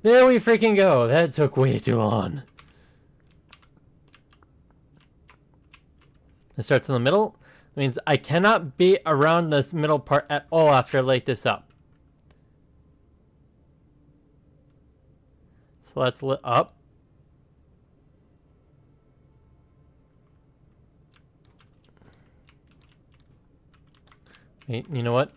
There we freaking go. That took way too long. It starts in the middle. Means I cannot be around this middle part at all after I light this up. So let's lit up. Wait, you know what?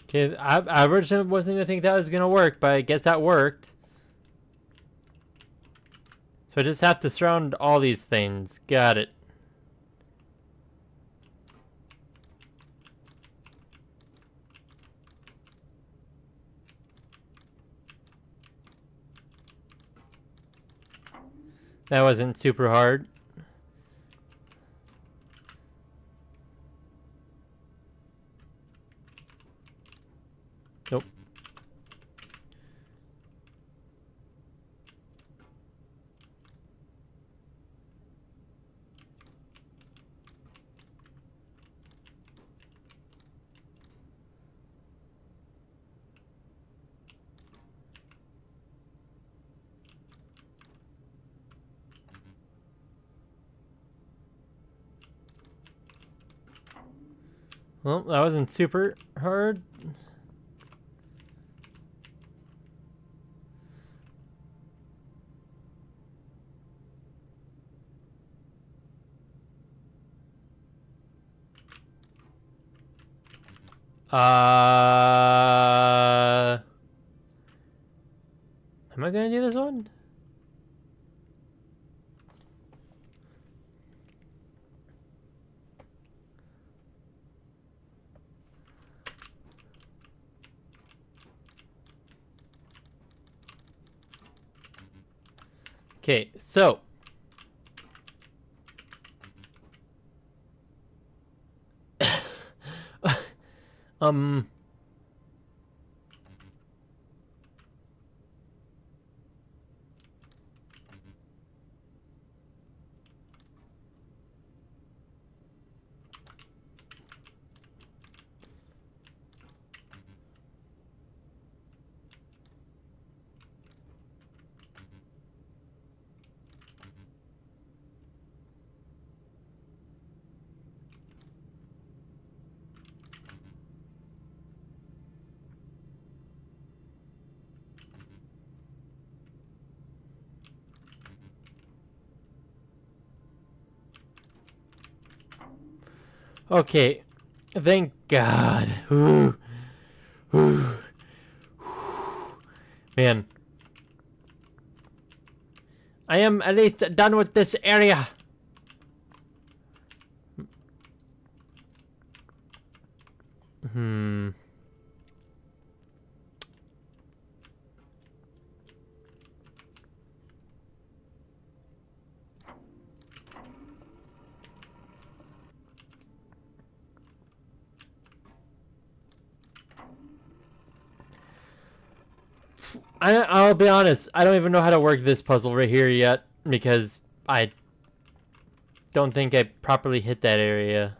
Okay, I originally wasn't gonna think that was gonna work, but I guess that worked. So I just have to surround all these things. Got it. That wasn't super hard. Nope. Well, that wasn't super hard. Am I gonna do this one? Okay, so um okay. Thank God. Ooh. Ooh. Man. I am at least done with this area. I'll be honest, I don't even know how to work this puzzle right here yet because I don't think I properly hit that area.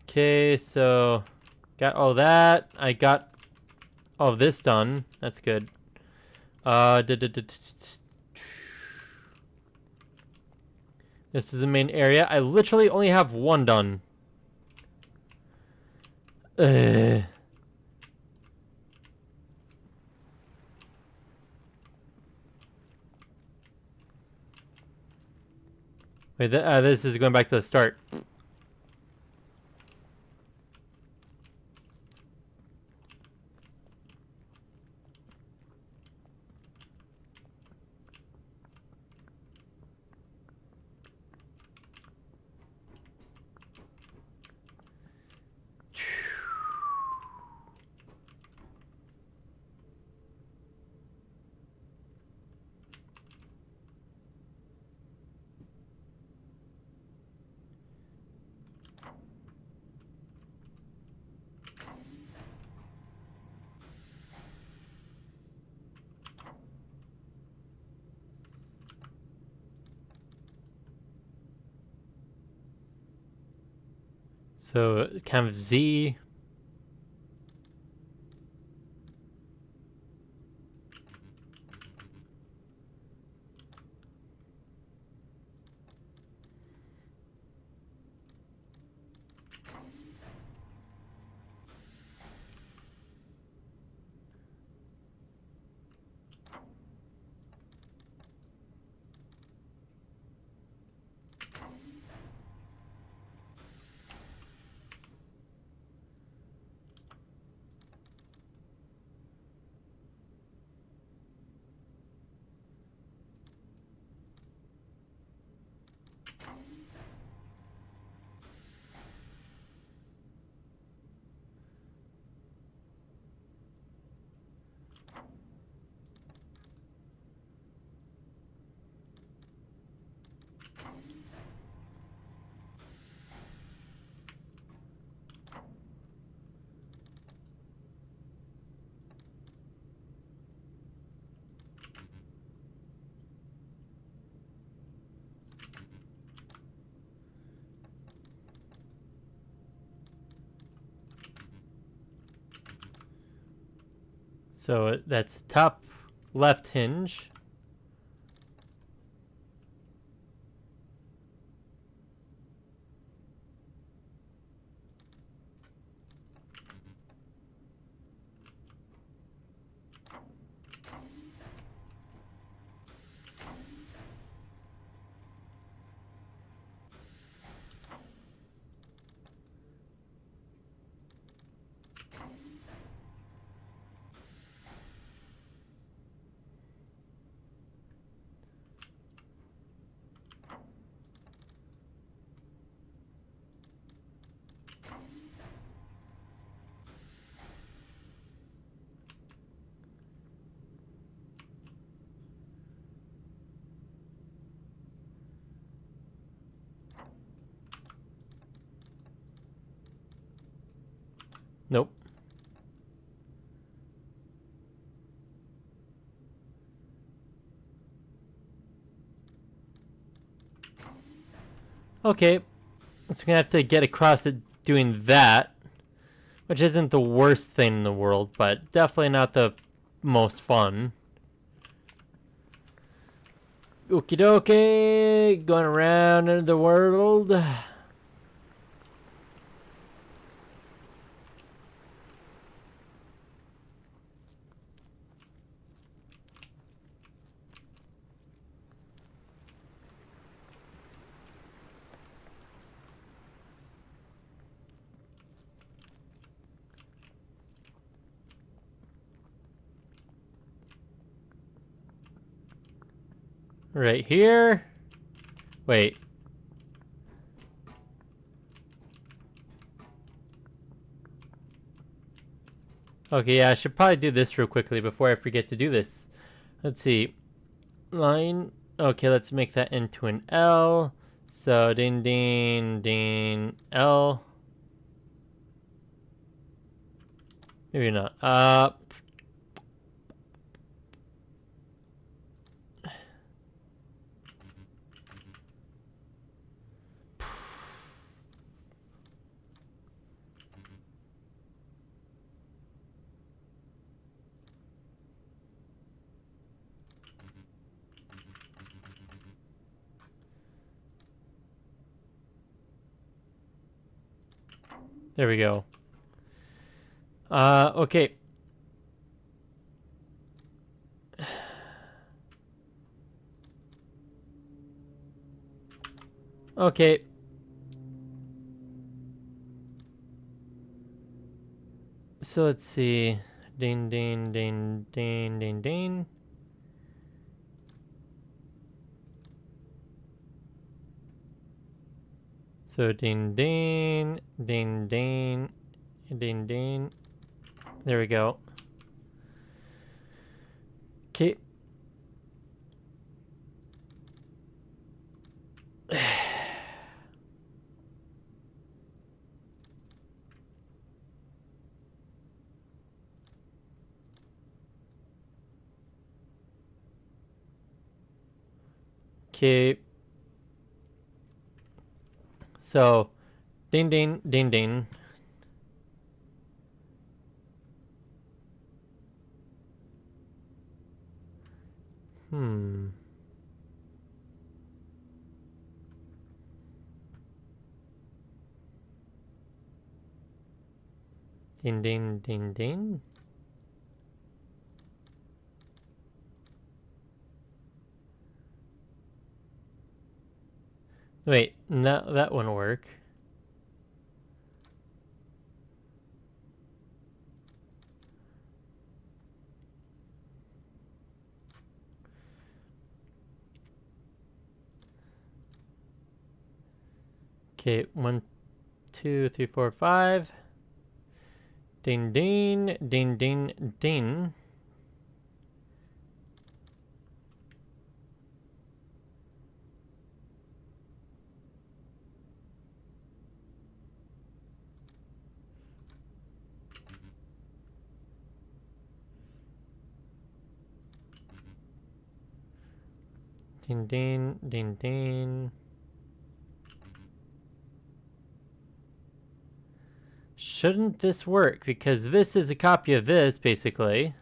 Okay, so got all that. I got all this done. That's good. This is the main area. I literally only have one done. Wait, this is going back to the start. So kind of Z. So that's top left hinge. Nope. Okay, so we're gonna have to get across it doing that, which isn't the worst thing in the world, but definitely not the most fun. Okie dokie, going around into the world. Right here. Wait. Okay, yeah, I should probably do this real quickly before I forget to do this. Let's see. Line. Okay, let's make that into an L. So, ding, ding, ding, L. Maybe not. There we go. Okay. Okay. So let's see. Ding, ding, ding, ding, ding, ding. So ding, ding, ding, ding, ding, ding. There we go. Okay. Okay. So Ding, ding, ding, ding. Hmm. Ding, ding, ding, ding. Wait, that wouldn't work. Okay, 1, 2, 3, 4, 5. Ding, ding, ding, ding, ding. Ding, ding, ding, ding. Shouldn't this work? Because this is a copy of this, basically.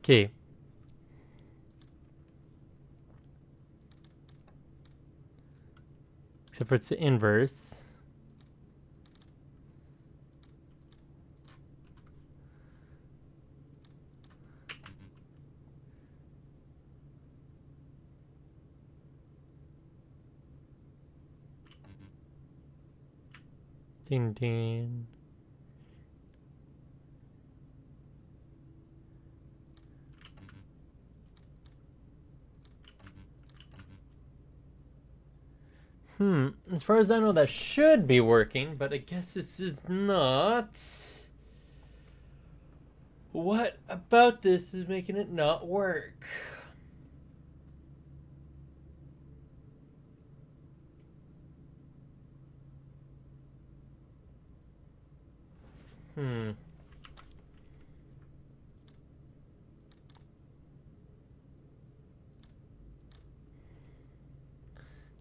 Okay. Except for it's the inverse. Ding, ding. As far as I know, that should be working, but I guess this is not. What about this is making it not work?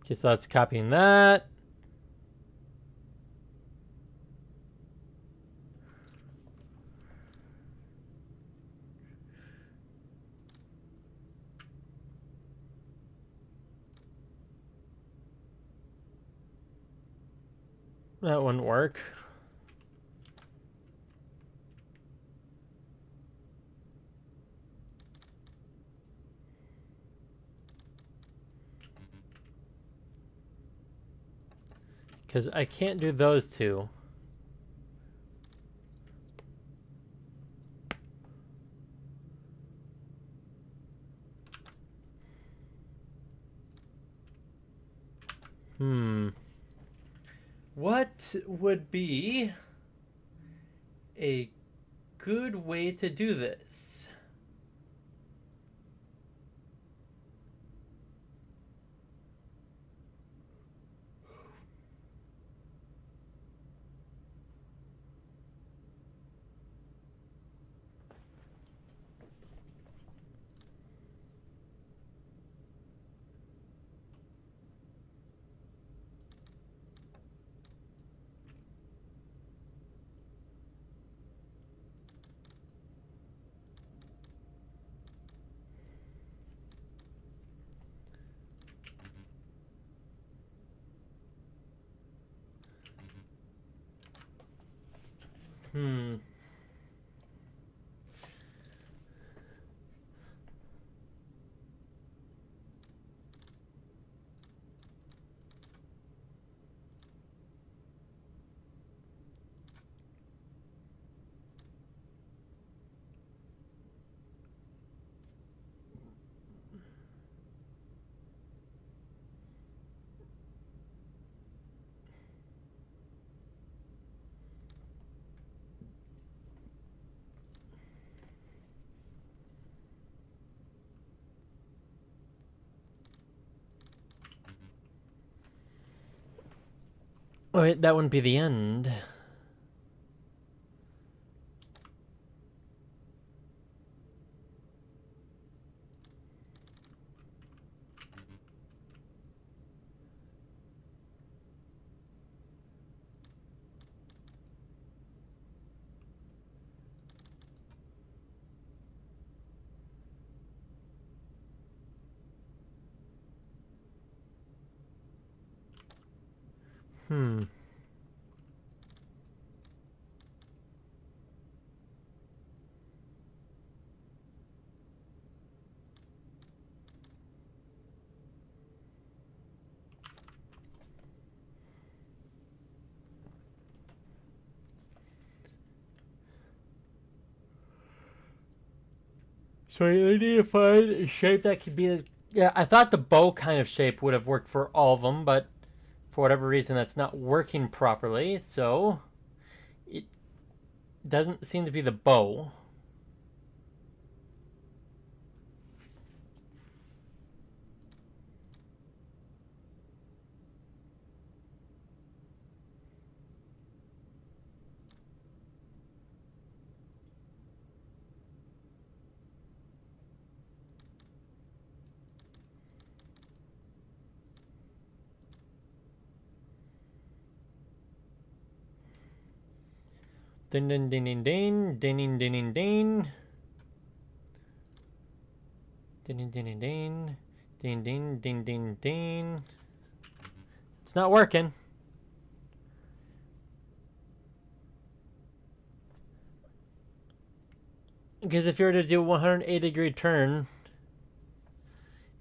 Okay, so that's copying that. That wouldn't work. Because I can't do those two. What would be a good way to do this? Oh, wait, that wouldn't be the end. Hmm. So you need to find a shape that could be. Yeah, I thought the bow kind of shape would have worked for all of them, but for whatever reason, that's not working properly. So it doesn't seem to be the bow. Din din din din din din din din din din din din din din din din din din din. It's not working. Because if you were to do a 180-degree turn,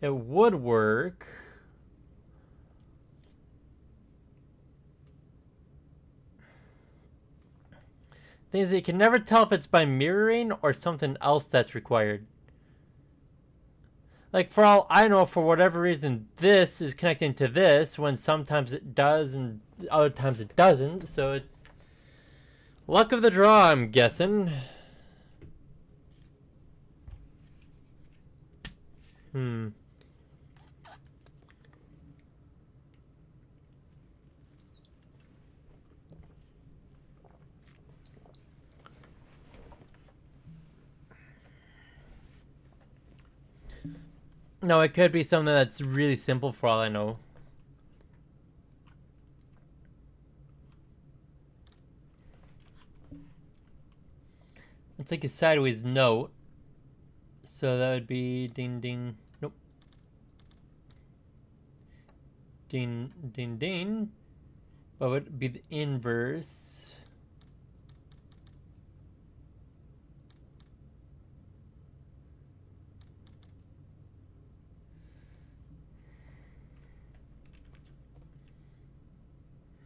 it would work. Thing is, you can never tell if it's by mirroring or something else that's required. Like, for all I know, for whatever reason, this is connecting to this when sometimes it does and other times it doesn't. So it's luck of the draw, I'm guessing. Hmm. No, it could be something that's really simple for all I know. It's like a sideways note. So that would be ding ding. Nope. Ding ding ding. What would be the inverse?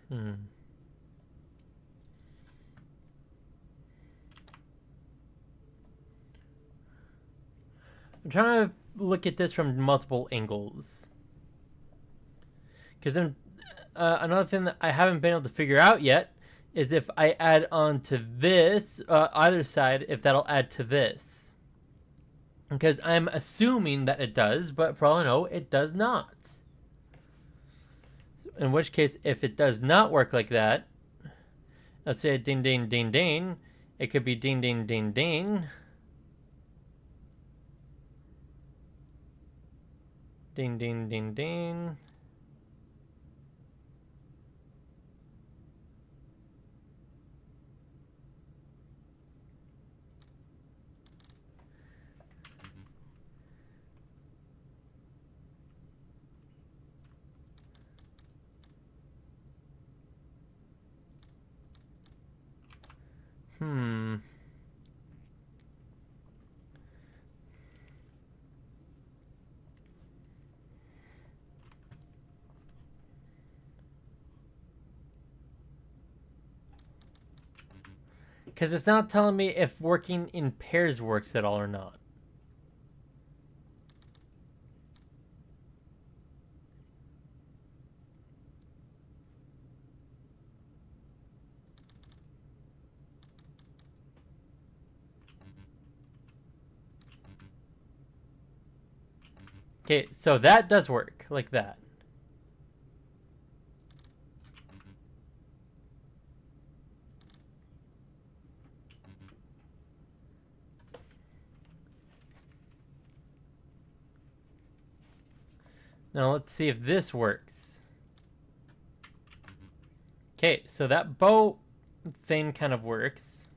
Hmm. I'm trying to look at this from multiple angles. Because then another thing that I haven't been able to figure out yet is if I add on to this, either side, if that'll add to this. Because I'm assuming that it does, but for all I know, it does not. In which case, if it does not work like that, let's say ding ding ding ding, it could be ding ding ding ding. Ding ding ding ding. Hmm. Because it's not telling me if working in pairs works at all or not. Okay, so that does work, like that. Now let's see if this works. Okay, so that bow thing kind of works.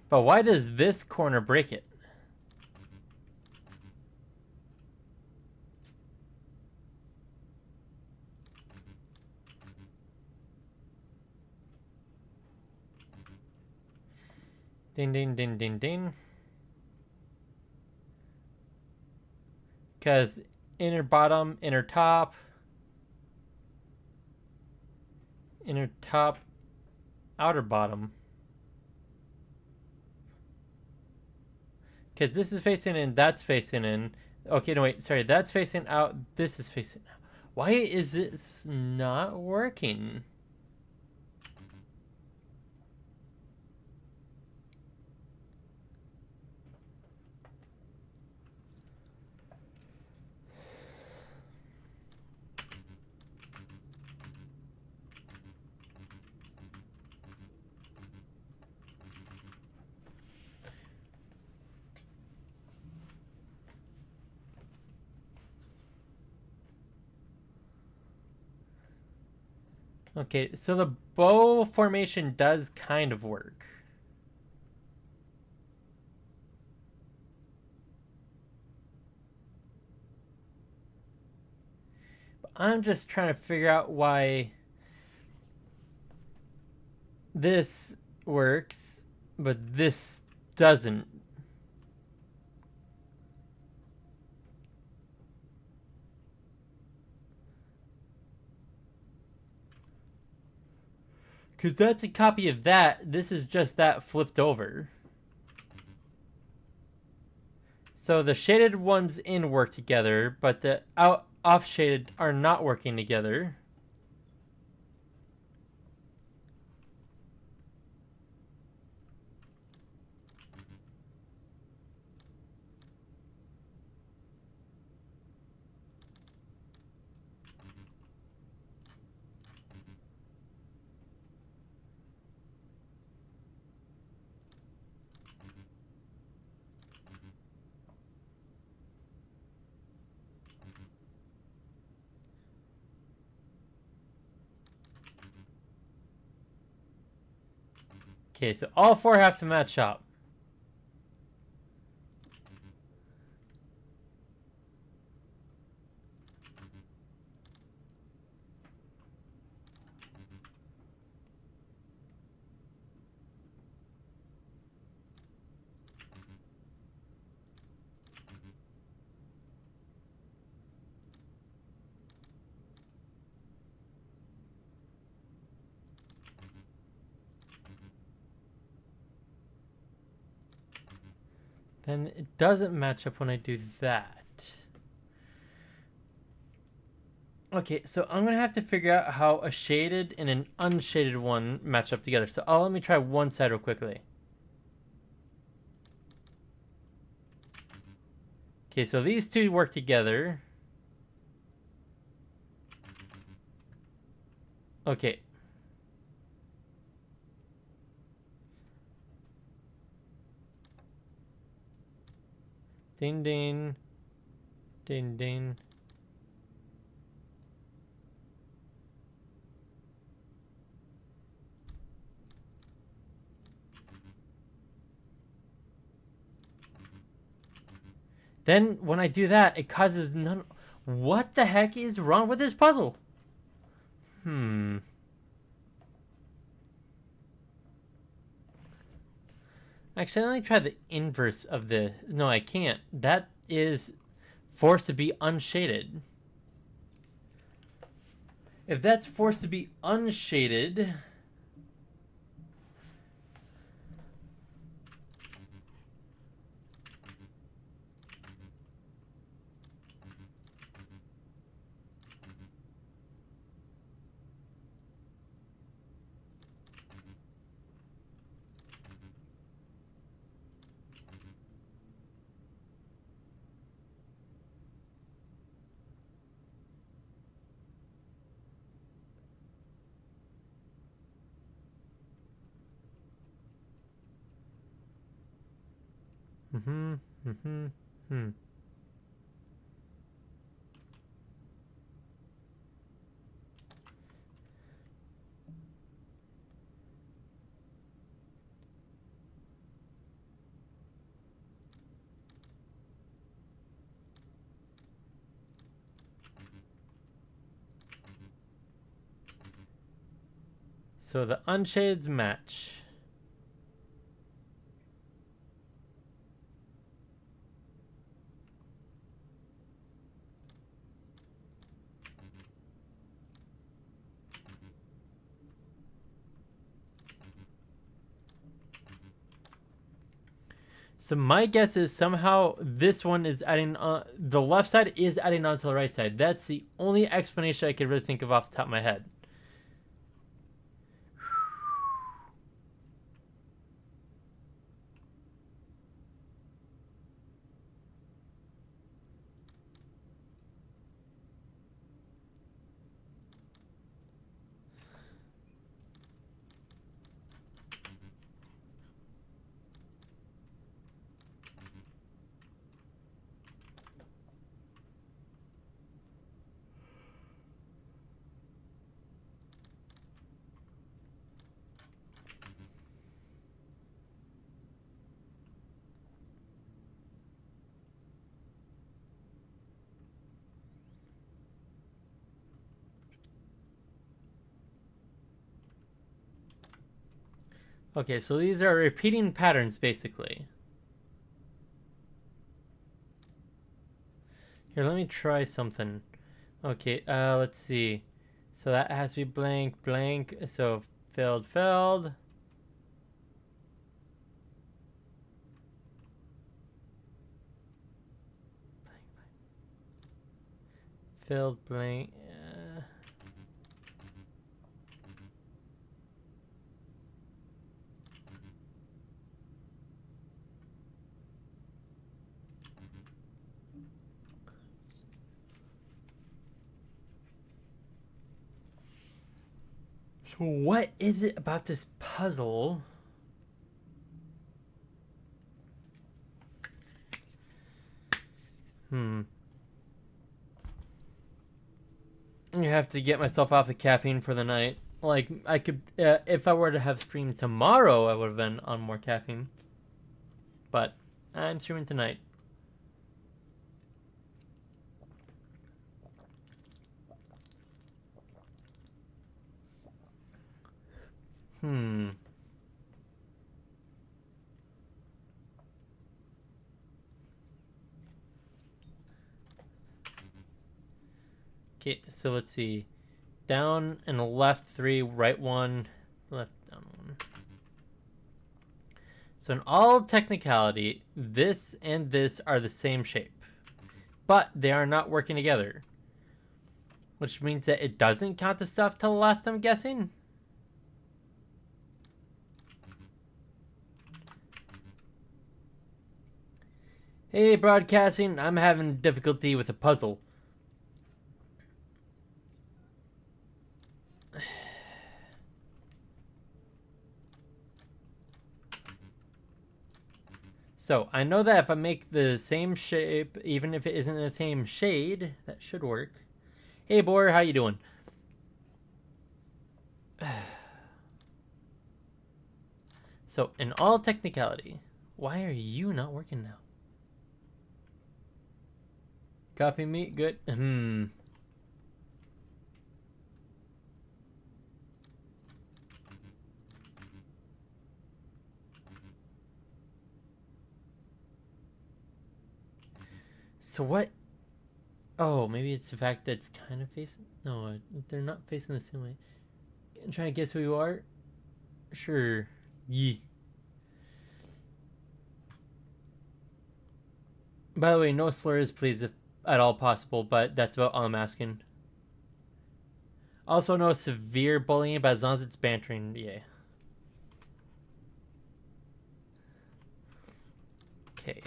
But why does this corner break it? Ding, ding, ding, ding, ding. Because inner bottom, inner top, outer bottom. Because this is facing in, that's facing in. Okay, no, wait, sorry, that's facing out, this is facing out. Why is this not working? Okay, so the bow formation does kind of work. But I'm just trying to figure out why this works, but this doesn't. Because that's a copy of that. This is just that flipped over. So the shaded ones in work together, but the off shaded are not working together. Okay, so all four have to match up. Then it doesn't match up when I do that. Okay, so I'm going to have to figure out how a shaded and an unshaded one match up together. So let me try one side real quickly. Okay, so these two work together. Okay. Ding, ding. Ding, ding. Then when I do that, it causes none. What the heck is wrong with this puzzle? Actually, let me try the inverse of the. No, I can't. That is forced to be unshaded. If that's forced to be unshaded. Mm-hmm. Mm-hmm. Hmm. So the unshades match. So my guess is somehow this one is adding the left side is adding on to the right side. That's the only explanation I could really think of off the top of my head. Okay, so these are repeating patterns basically. Here, let me try something. Okay, let's see. So that has to be blank, blank. So filled, filled. Filled, blank. So what is it about this puzzle? I have to get myself off the caffeine for the night. Like, I could, if I were to have streamed tomorrow, I would have been on more caffeine. But I'm streaming tonight. Hmm. Okay, so let's see. Down and left 3, right 1, left down 1. So in all technicality, this and this are the same shape. But they are not working together. Which means that it doesn't count the stuff to the left, I'm guessing? Hey, broadcasting, I'm having difficulty with a puzzle. So, I know that if I make the same shape, even if it isn't the same shade, that should work. Hey, Boar, how you doing? So, in all technicality, why are you not working now? Copy me? Good. So what? Oh, maybe it's the fact that it's kind of facing... No, they're not facing the same way. I'm trying to guess who you are? Sure. Yee. By the way, no slurs, please, if at all possible, but that's about all I'm asking. Also, no severe bullying, but as long as it's bantering, yeah. Okay.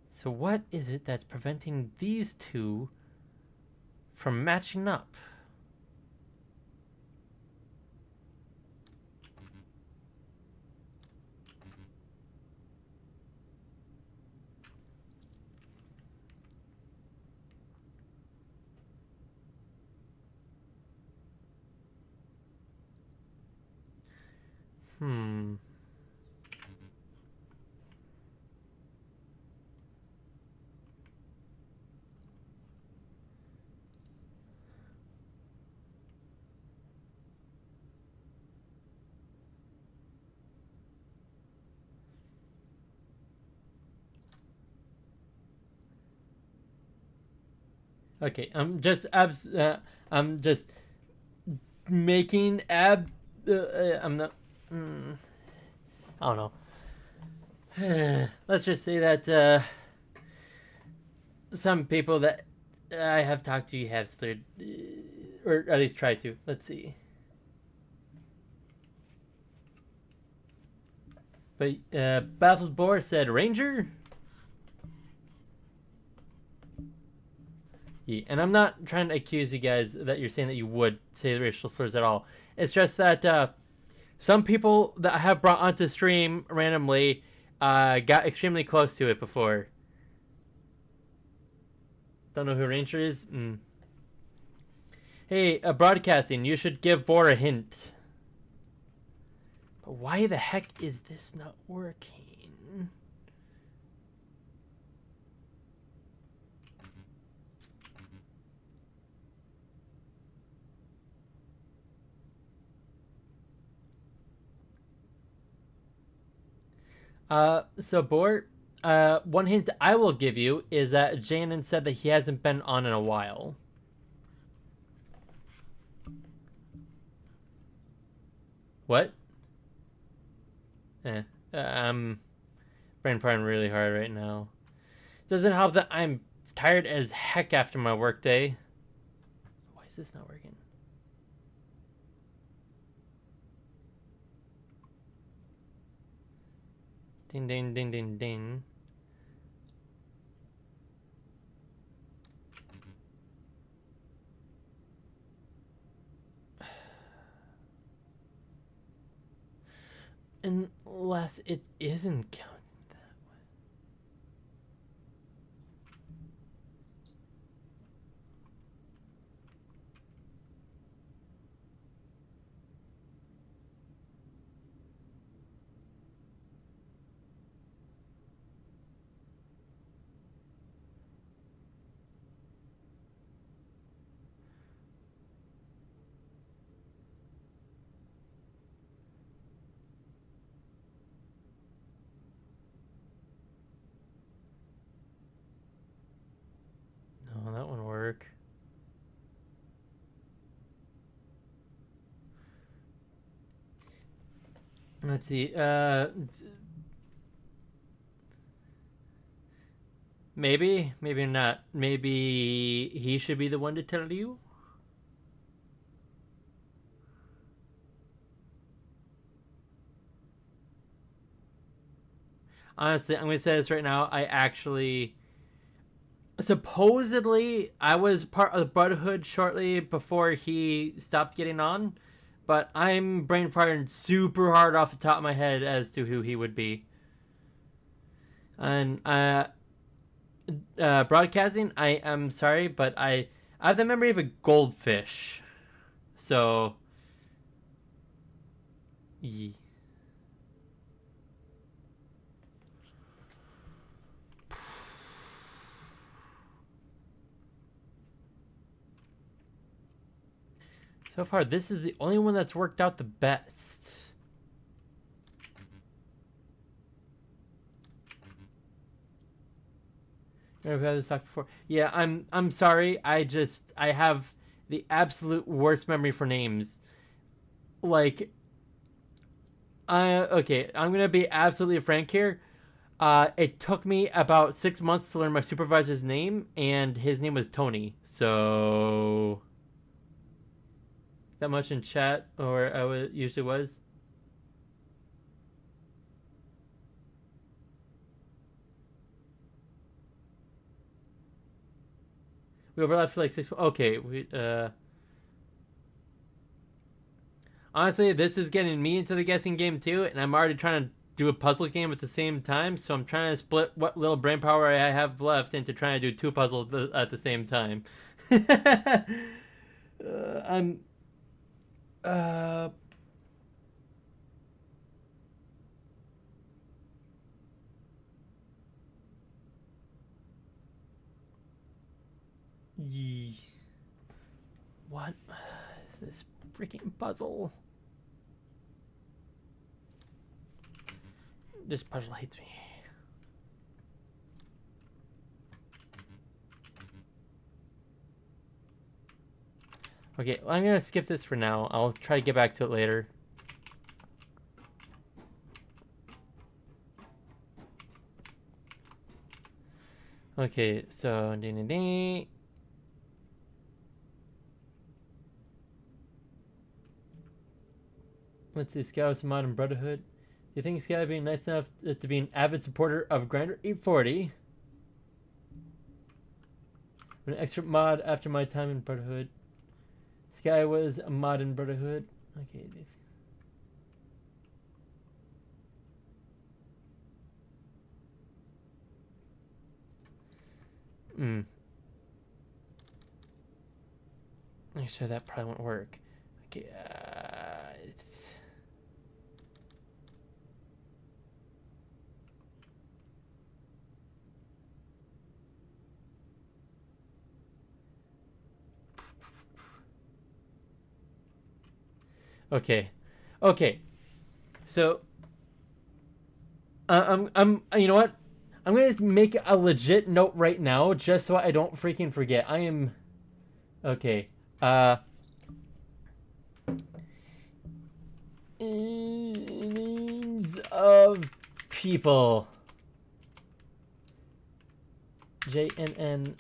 So what is it that's preventing these two from matching up? Hmm. Okay, I'm just making I'm not. Mm, I don't know. Let's just say that some people that I have talked to have slurred, or at least tried to. Let's see. But Baffled Boar said Ranger. Yeah, and I'm not trying to accuse you guys that you're saying that you would say racial slurs at all. It's just that some people that I have brought onto stream randomly got extremely close to it before. Don't know who Ranger is? Hey, broadcasting, you should give Boar a hint. But why the heck is this not working? So Boar, one hint I will give you is that Janon said that he hasn't been on in a while. What? I'm brain farting really hard right now. Doesn't help that I'm tired as heck after my workday. Why is this not working? Ding, ding, ding, ding, ding. Unless it isn't counting that way. No, that won't work. Let's see. Maybe, maybe not. Maybe he should be the one to tell you. Honestly, I'm gonna say this right now. I actually supposedly I was part of the Brotherhood shortly before he stopped getting on, but I'm brain firing super hard off the top of my head as to who he would be. And broadcasting, I am sorry, but I have the memory of a goldfish. So, yeah. So far, this is the only one that's worked out the best. I've had this talk before. Yeah, I'm sorry. I have the absolute worst memory for names. Like, okay, I'm gonna be absolutely frank here. It took me about 6 months to learn my supervisor's name, and his name was Tony. So that much in chat, or usually was. We overlapped for like 6. Okay, honestly, this is getting me into the guessing game too, and I'm already trying to do a puzzle game at the same time. So I'm trying to split what little brain power I have left into trying to do two puzzles at the same time. I'm. Uh, Yee. What is this freaking puzzle? This puzzle hates me. Okay, well, I'm gonna skip this for now. I'll try to get back to it later. Okay, so ding ding ding. Let's see, Scouts Modern Brotherhood. Do you think Scout being nice enough to be an avid supporter of Grinder 840? An extra mod after my time in Brotherhood. Sky was a mod in Brotherhood. Okay. I'm sure that probably won't work. Okay. Okay. Okay. So you know what? I'm going to make a legit note right now just so I don't freaking forget. I am okay. Names of people. JNN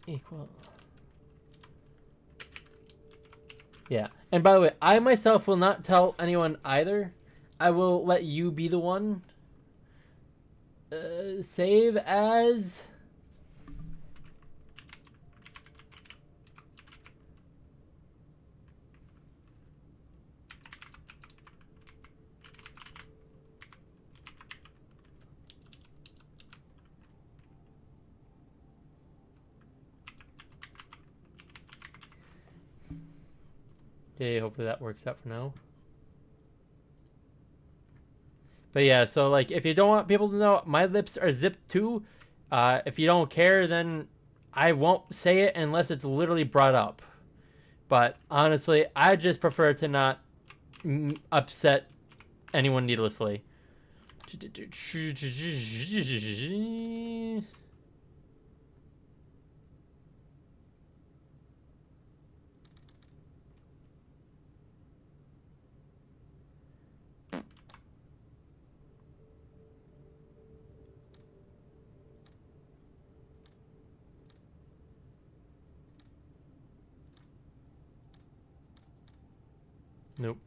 equal. Yeah. And by the way, I myself will not tell anyone either. I will let you be the one. Save as. Okay, hopefully that works out for now. But yeah, so like if you don't want people to know, my lips are zipped too. If you don't care, then I won't say it unless it's literally brought up. But honestly, I just prefer to not upset anyone needlessly. Nope.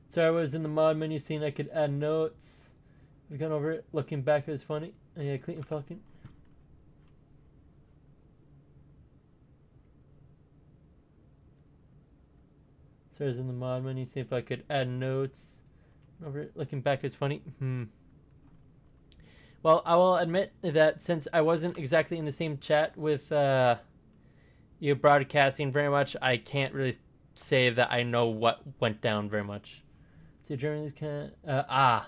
So I was in the mod menu scene. I could add notes. We've gone over it. Looking back, it was funny. Oh, yeah, Clayton Falcon. So I was in the mod menu. See if I could add notes. Over it. Looking back, it's funny. Well, I will admit that since I wasn't exactly in the same chat with you broadcasting very much, I can't really say that I know what went down very much. So Germany's kind of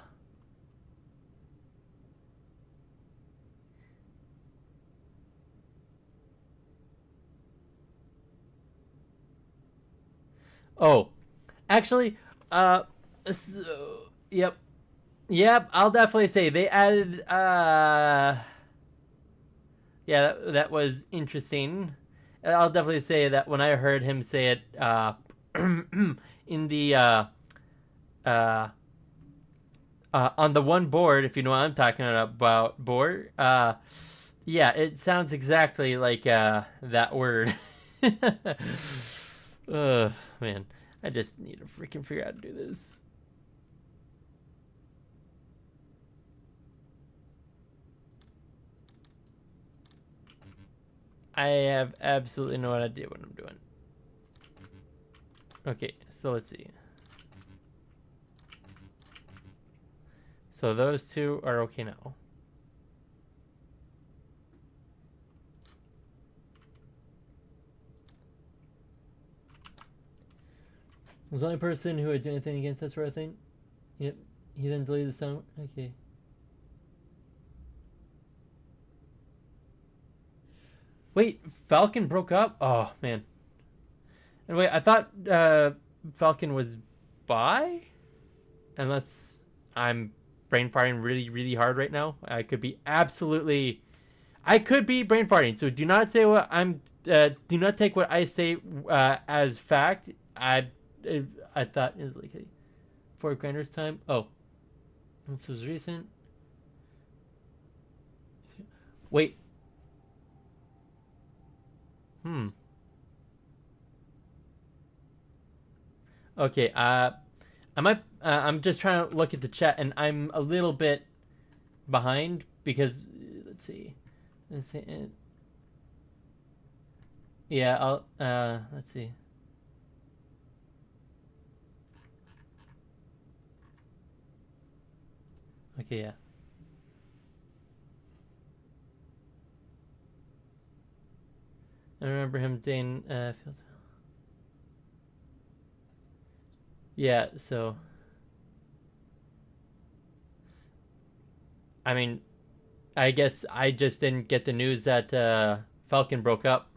Oh, actually, so, yep, I'll definitely say they added. Yeah, that was interesting. I'll definitely say that when I heard him say it, in the on the one board, if you know what I'm talking about, board. Yeah, it sounds exactly like that word. Man, I just need to freaking figure out how to do this. I have absolutely no idea what I'm doing. Okay, so let's see. So those two are okay now. Was the only person who would do anything against that sort of thing? Yep. He then deleted the sound. Okay. Wait, Falcon broke up? Oh, man. And wait, I thought Falcon was bi? Unless I'm brain farting really, really hard right now. I could be absolutely. I could be brain farting. So do not say what I'm. Do not take what I say as fact. I thought it was like for Grinder's time. Oh, this was recent. Wait. Okay. I'm just trying to look at the chat, and I'm a little bit behind because let's see. Let's see. Yeah. Let's see. Okay. Yeah. I remember him saying. Yeah. So. I mean, I guess I just didn't get the news that Falcon broke up.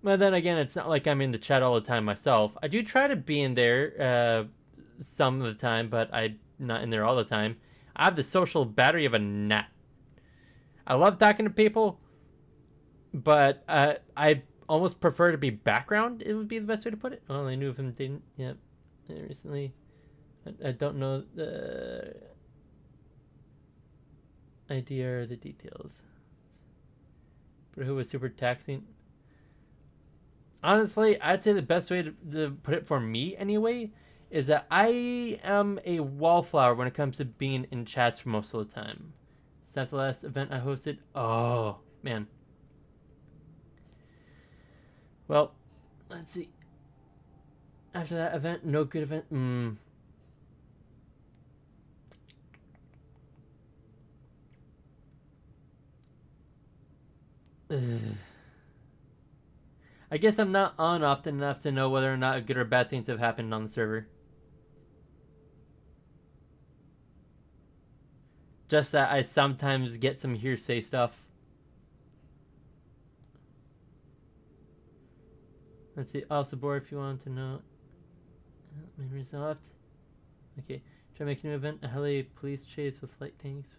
But then again, it's not like I'm in the chat all the time myself. I do try to be in there some of the time, but I'm not in there all the time. I have the social battery of a gnat. I love talking to people, but I almost prefer to be background. It would be the best way to put it. Well, I knew of him didn't. Yeah, recently. I don't know the idea or the details. But who was super taxing? Honestly, I'd say the best way to put it for me anyway is that I am a wallflower when it comes to being in chats for most of the time. Is that the last event I hosted? Oh, man. Well, let's see. After that event, no good event. I guess I'm not on often enough to know whether or not good or bad things have happened on the server. Just that I sometimes get some hearsay stuff. Let's see. Also, board if you want to know. Main reason I left. Okay. Try making an event. A heli police chase with flight tanks.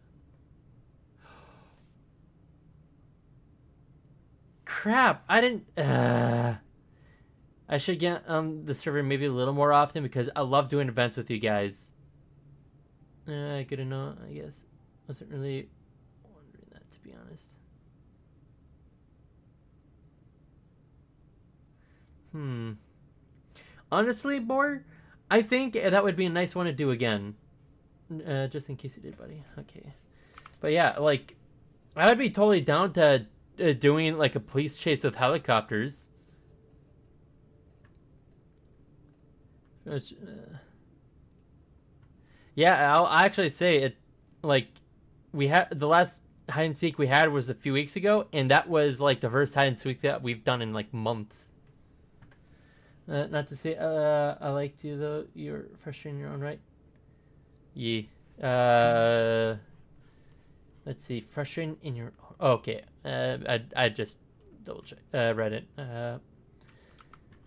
Crap! I didn't. I should get on the server maybe a little more often because I love doing events with you guys. Good to know, I guess. Wasn't really wondering that, to be honest. Honestly, Boar, I think that would be a nice one to do again. Just in case you did, buddy. Okay. But yeah, like, I would be totally down to doing like a police chase with helicopters. Which, yeah, I'll actually say it. Like, we had the last hide and seek we had was a few weeks ago, and that was like the first hide and seek that we've done in like months. Not to say I like you though. You're frustrating in your own right. Yeah. Let's see. Frustrating in your. Oh, okay. I just double check. Read it.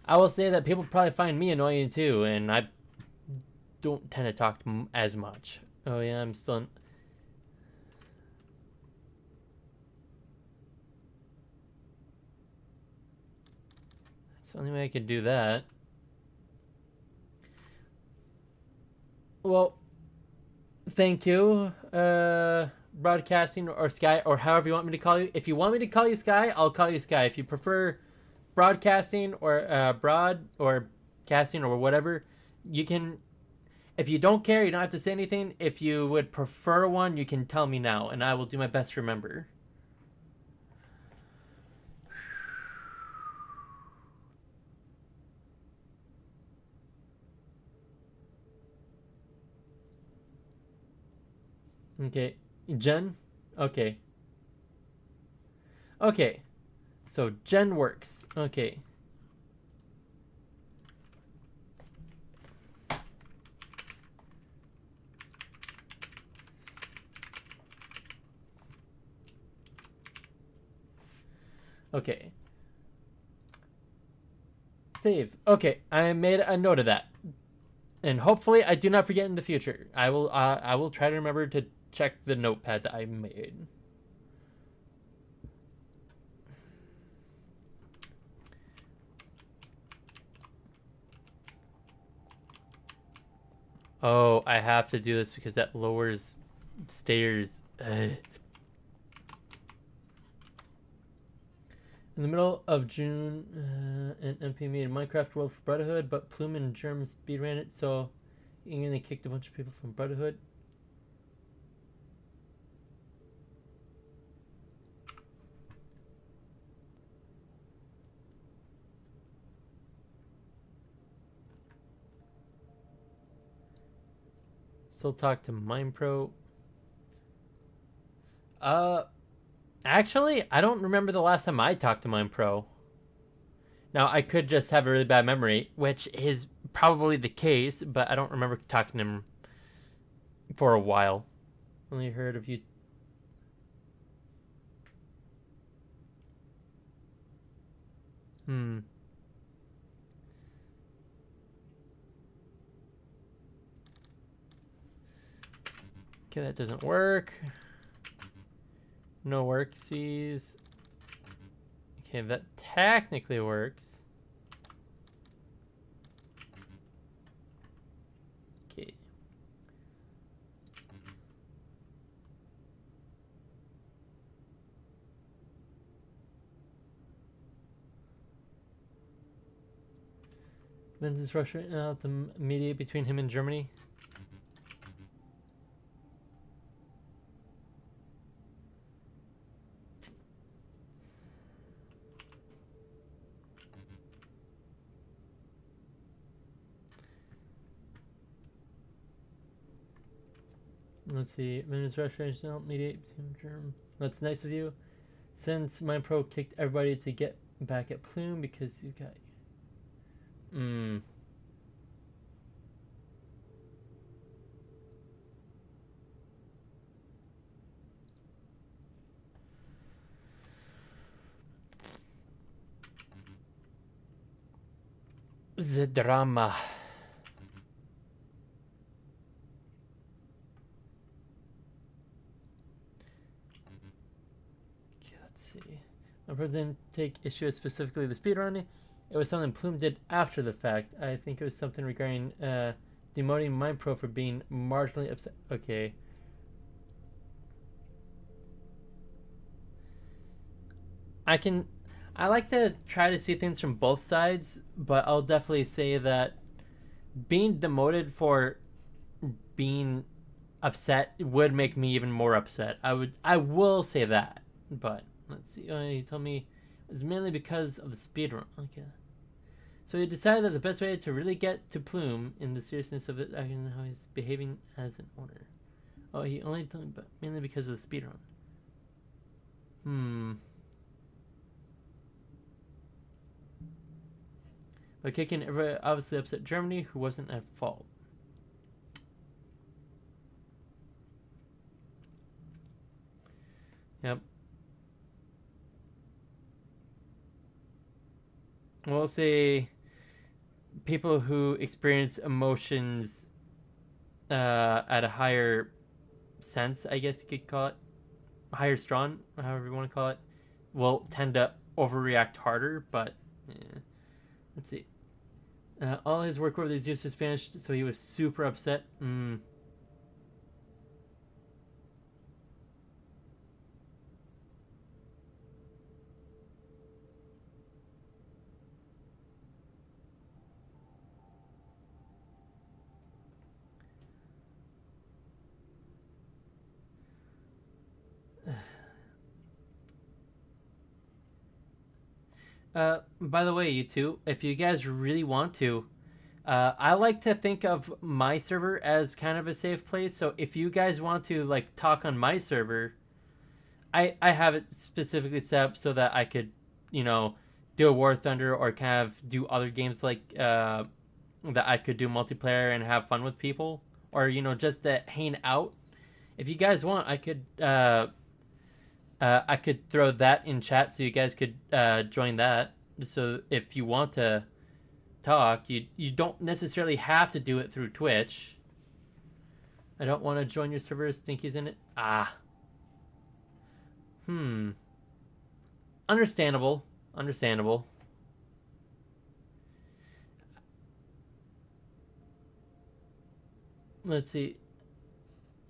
I will say that people probably find me annoying too, and I don't tend to talk as much. Oh yeah, I'm still. That's the only way I could do that. Well, thank you, broadcasting or Sky or however you want me to call you. If you want me to call you Sky, I'll call you Sky. If you prefer broadcasting or broad or casting or whatever, you can. If you don't care, you don't have to say anything. If you would prefer one, you can tell me now, and I will do my best to remember. Okay, Jen. Okay. Okay. So Jen works. Okay. Okay. Save. Okay, I made a note of that, and hopefully I do not forget in the future. I will try to remember to check the notepad that I made. Oh, I have to do this because that lowers stairs. Ugh. In the middle of June, an MP made a Minecraft world for Brotherhood, but Plume and Germ speedran it, so they kicked a bunch of people from Brotherhood. Still talk to MinePro. Uh, Actually, I don't remember the last time I talked to MinePro. Now, I could just have a really bad memory, which is probably the case, but I don't remember talking to him for a while. Only heard of you. Hmm. Okay, that doesn't work. No worksies. Okay, that technically works. Okay. Vince's rush right now to mediate between him and Germany. Let's see. Vince's rush right now mediate between Germany. That's nice of you. Since MinePro kicked everybody to get back at Plume because you got. Hmm. The drama. Okay, let's see. My brother didn't take issue with specifically the speedrunning. It was something Plume did after the fact. I think it was something regarding demoting MinePro for being marginally upset. Okay. I like to try to see things from both sides, but I'll definitely say that being demoted for being upset would make me even more upset. I will say that. But let's see. He told me it was mainly because of the speedrun. Okay. So he decided that the best way to really get to Plume in the seriousness of it, and how he's behaving as an owner. Oh, he only told me, but mainly because of the speedrun. But kicking obviously upset Germany, who wasn't at fault. Yep. We'll say people who experience emotions at a higher sense, I guess you could call it, higher strong, however you want to call it, will tend to overreact harder. But let's see. All his work over these years was finished, so he was super upset. By the way, you two, if you guys really want to, I like to think of my server as kind of a safe place. So if you guys want to like talk on my server, I have it specifically set up so that I could, you know, do a War Thunder or kind of do other games like that I could do multiplayer and have fun with people, or just to hang out. If you guys want, I could I could throw that in chat so you guys could join that. So if you want to talk, you don't necessarily have to do it through Twitch. I don't want to join your servers. Think he's in it. Understandable. Understandable. Let's see.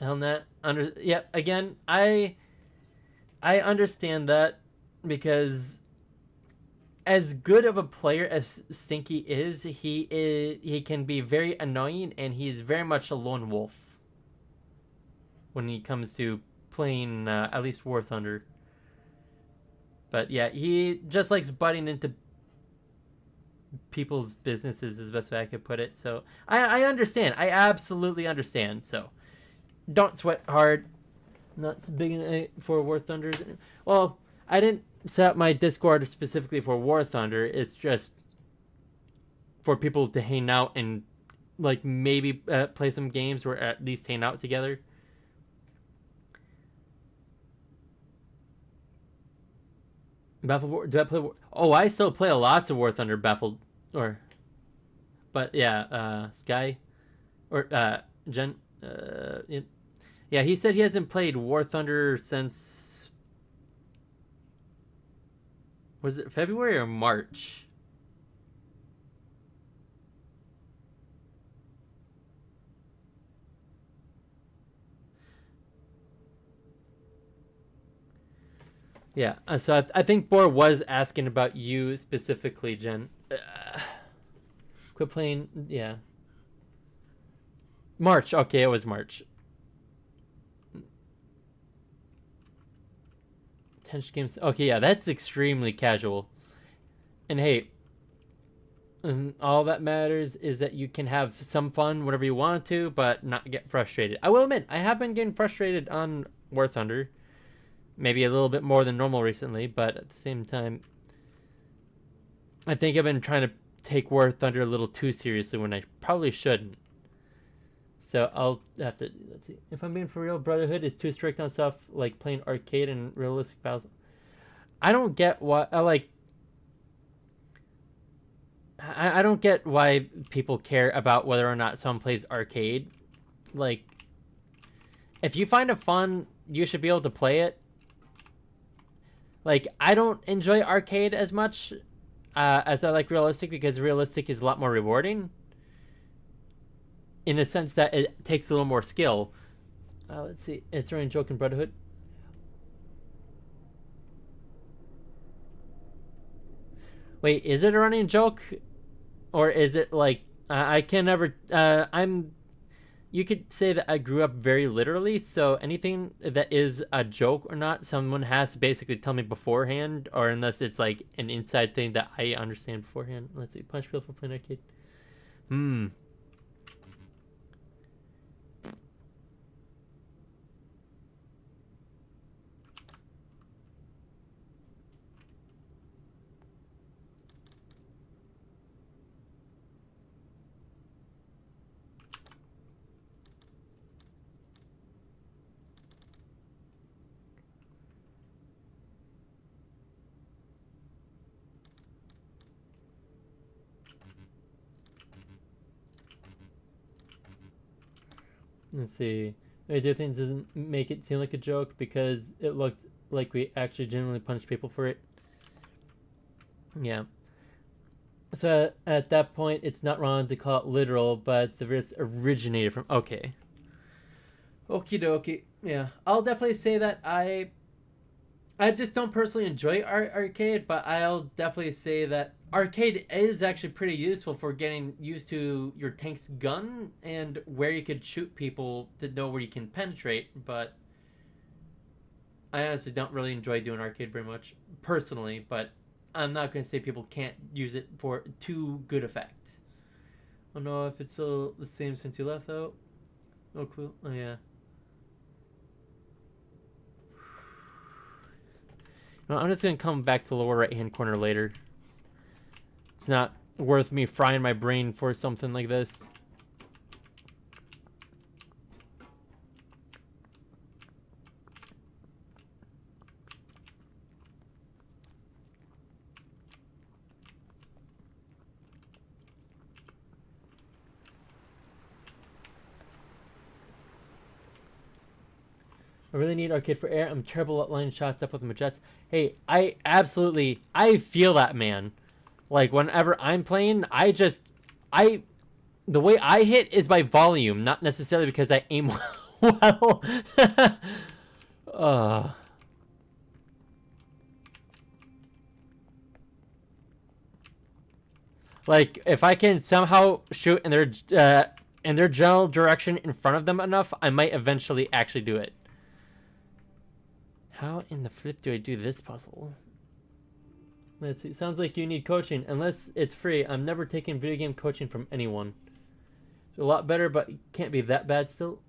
Hellnet. Yep. Again, I understand that because as good of a player as Stinky is, he can be very annoying, and he's very much a lone wolf when he comes to playing at least War Thunder. But yeah, he just likes butting into people's businesses, is the best way I could put it. So I understand. I absolutely understand. So don't sweat hard. Not big for War Thunders. Well, I didn't set up my Discord specifically for War Thunder. It's just for people to hang out and like maybe play some games or at least hang out together. Baffled War. Do I play War? Oh, I still play lots of War Thunder Baffled or. But yeah, Sky or Jen. Yeah, he said he hasn't played War Thunder since. Was it February or March? Yeah, so I think Boar was asking about you specifically, Jen. Quit playing, yeah. March, okay, it was March. Tension games, okay, yeah, that's extremely casual. And hey, all that matters is that you can have some fun whenever you want to, but not get frustrated. I will admit, I have been getting frustrated on War Thunder. Maybe a little bit more than normal recently, but at the same time, I think I've been trying to take War Thunder a little too seriously when I probably shouldn't. So I'll have to, let's see. If I'm being for real, Brotherhood is too strict on stuff like playing arcade and realistic battles. I don't get what, I don't get why people care about whether or not someone plays arcade. Like, if you find it fun, you should be able to play it. Like, I don't enjoy arcade as much as I like realistic because realistic is a lot more rewarding. In the sense that it takes a little more skill. Let's see. It's running joke in Brotherhood. Wait, is it a running joke? Or is it like... I can never... You could say that I grew up very literally, so anything that is a joke or not, someone has to basically tell me beforehand, or unless it's like an inside thing that I understand beforehand. Let's see, punch people for playing arcade. Let's see. I do things doesn't make it seem like a joke because it looked like we actually genuinely punched people for it. Yeah. So at that point, it's not wrong to call it literal, but the words originated from. Okay. Okie dokie. Yeah, I'll definitely say that I just don't personally enjoy arcade, but I'll definitely say that arcade is actually pretty useful for getting used to your tank's gun and where you could shoot people to know where you can penetrate. But I honestly don't really enjoy doing arcade very much personally, but I'm not going to say people can't use it for too good effect. I don't know if it's still the same since you left though. Oh, cool. Oh, yeah. No, I'm just going to come back to the lower right-hand corner later. It's not worth me frying my brain for something like this. I really need arcade for air. I'm terrible at lining shots up with my jets. Hey, I feel that, man. Like, whenever I'm playing, the way I hit is by volume, not necessarily because I aim well. uh. Like, if I can somehow shoot in their general direction in front of them enough, I might eventually actually do it. How in the flip do I do this puzzle? Let's see. Sounds like you need coaching. Unless it's free. I'm never taking video game coaching from anyone. It's a lot better, but it can't be that bad still.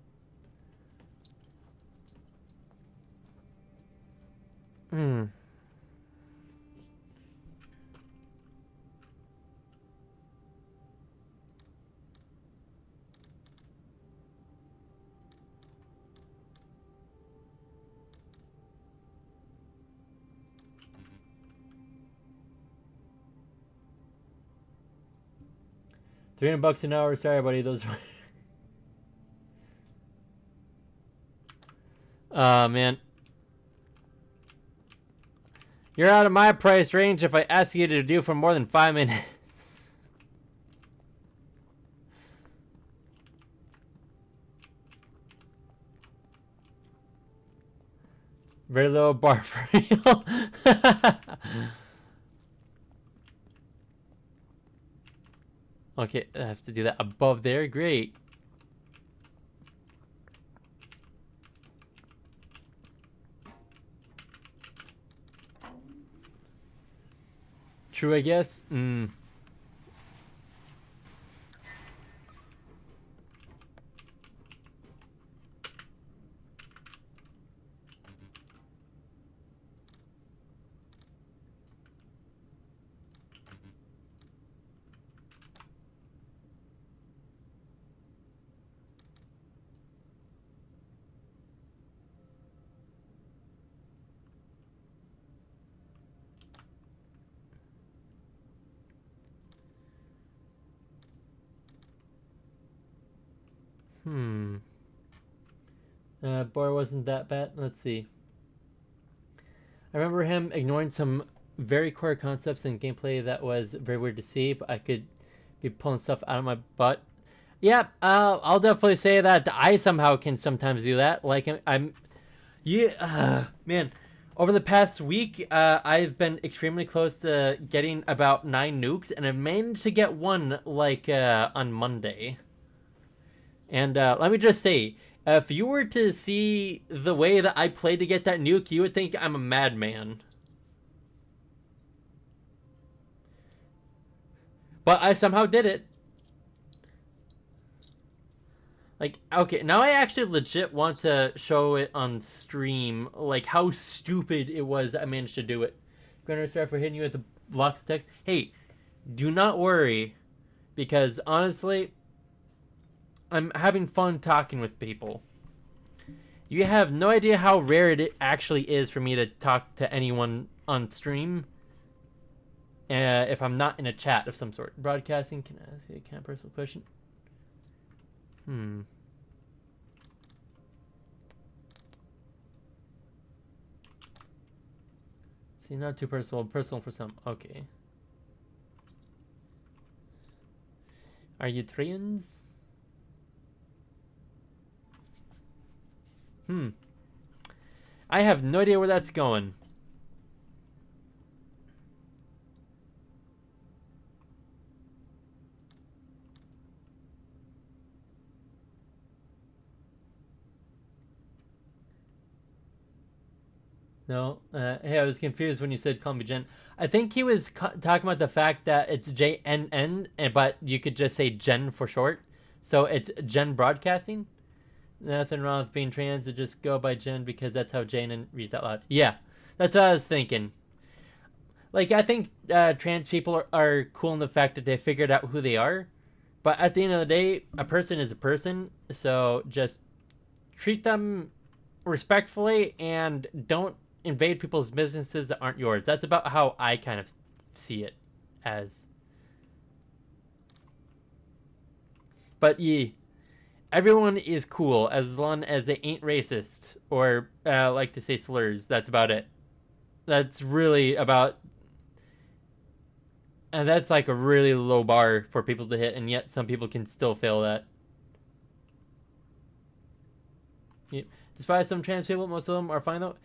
Hmm. $300 an hour. Sorry, buddy. Those. Man. You're out of my price range if I ask you to do for more than 5 minutes. Very low bar for real. Okay, I have to do that above there. Great. True, I guess. Bar wasn't that bad. Let's see. I remember him ignoring some very core concepts in gameplay that was very weird to see, but I could be pulling stuff out of my butt. Yeah, I'll definitely say that I somehow can sometimes do that. Like, man, over the past week, I've been extremely close to getting about 9 nukes, and I've managed to get one, like, on Monday. And let me just say, if you were to see the way that I played to get that nuke, you would think I'm a madman. But I somehow did it. Like, okay, now I actually legit want to show it on stream, like, how stupid it was that I managed to do it. Gonna start for hitting you with the blocks of text. Hey, do not worry, because honestly, I'm having fun talking with people. You have no idea how rare it actually is for me to talk to anyone on stream if I'm not in a chat of some sort. Broadcasting, can I ask you a personal question? See, not too personal. Personal for some. Okay. Are you Trians? I have no idea where that's going. No. Hey, I was confused when you said call me Jen. I think he was talking about the fact that it's JNN, but you could just say Jen for short. So it's Jen Broadcasting. Nothing wrong with being trans, to just go by Jen because that's how JNN reads out loud. Yeah, that's what I was thinking. Like, I think trans people are cool in the fact that they figured out who they are. But at the end of the day, a person is a person. So just treat them respectfully and don't invade people's businesses that aren't yours. That's about how I kind of see it as. But everyone is cool as long as they ain't racist or like to say slurs. That's about it. That's really about, and that's like a really low bar for people to hit, and yet some people can still fail that. Yeah. Despite some trans people, most of them are fine though.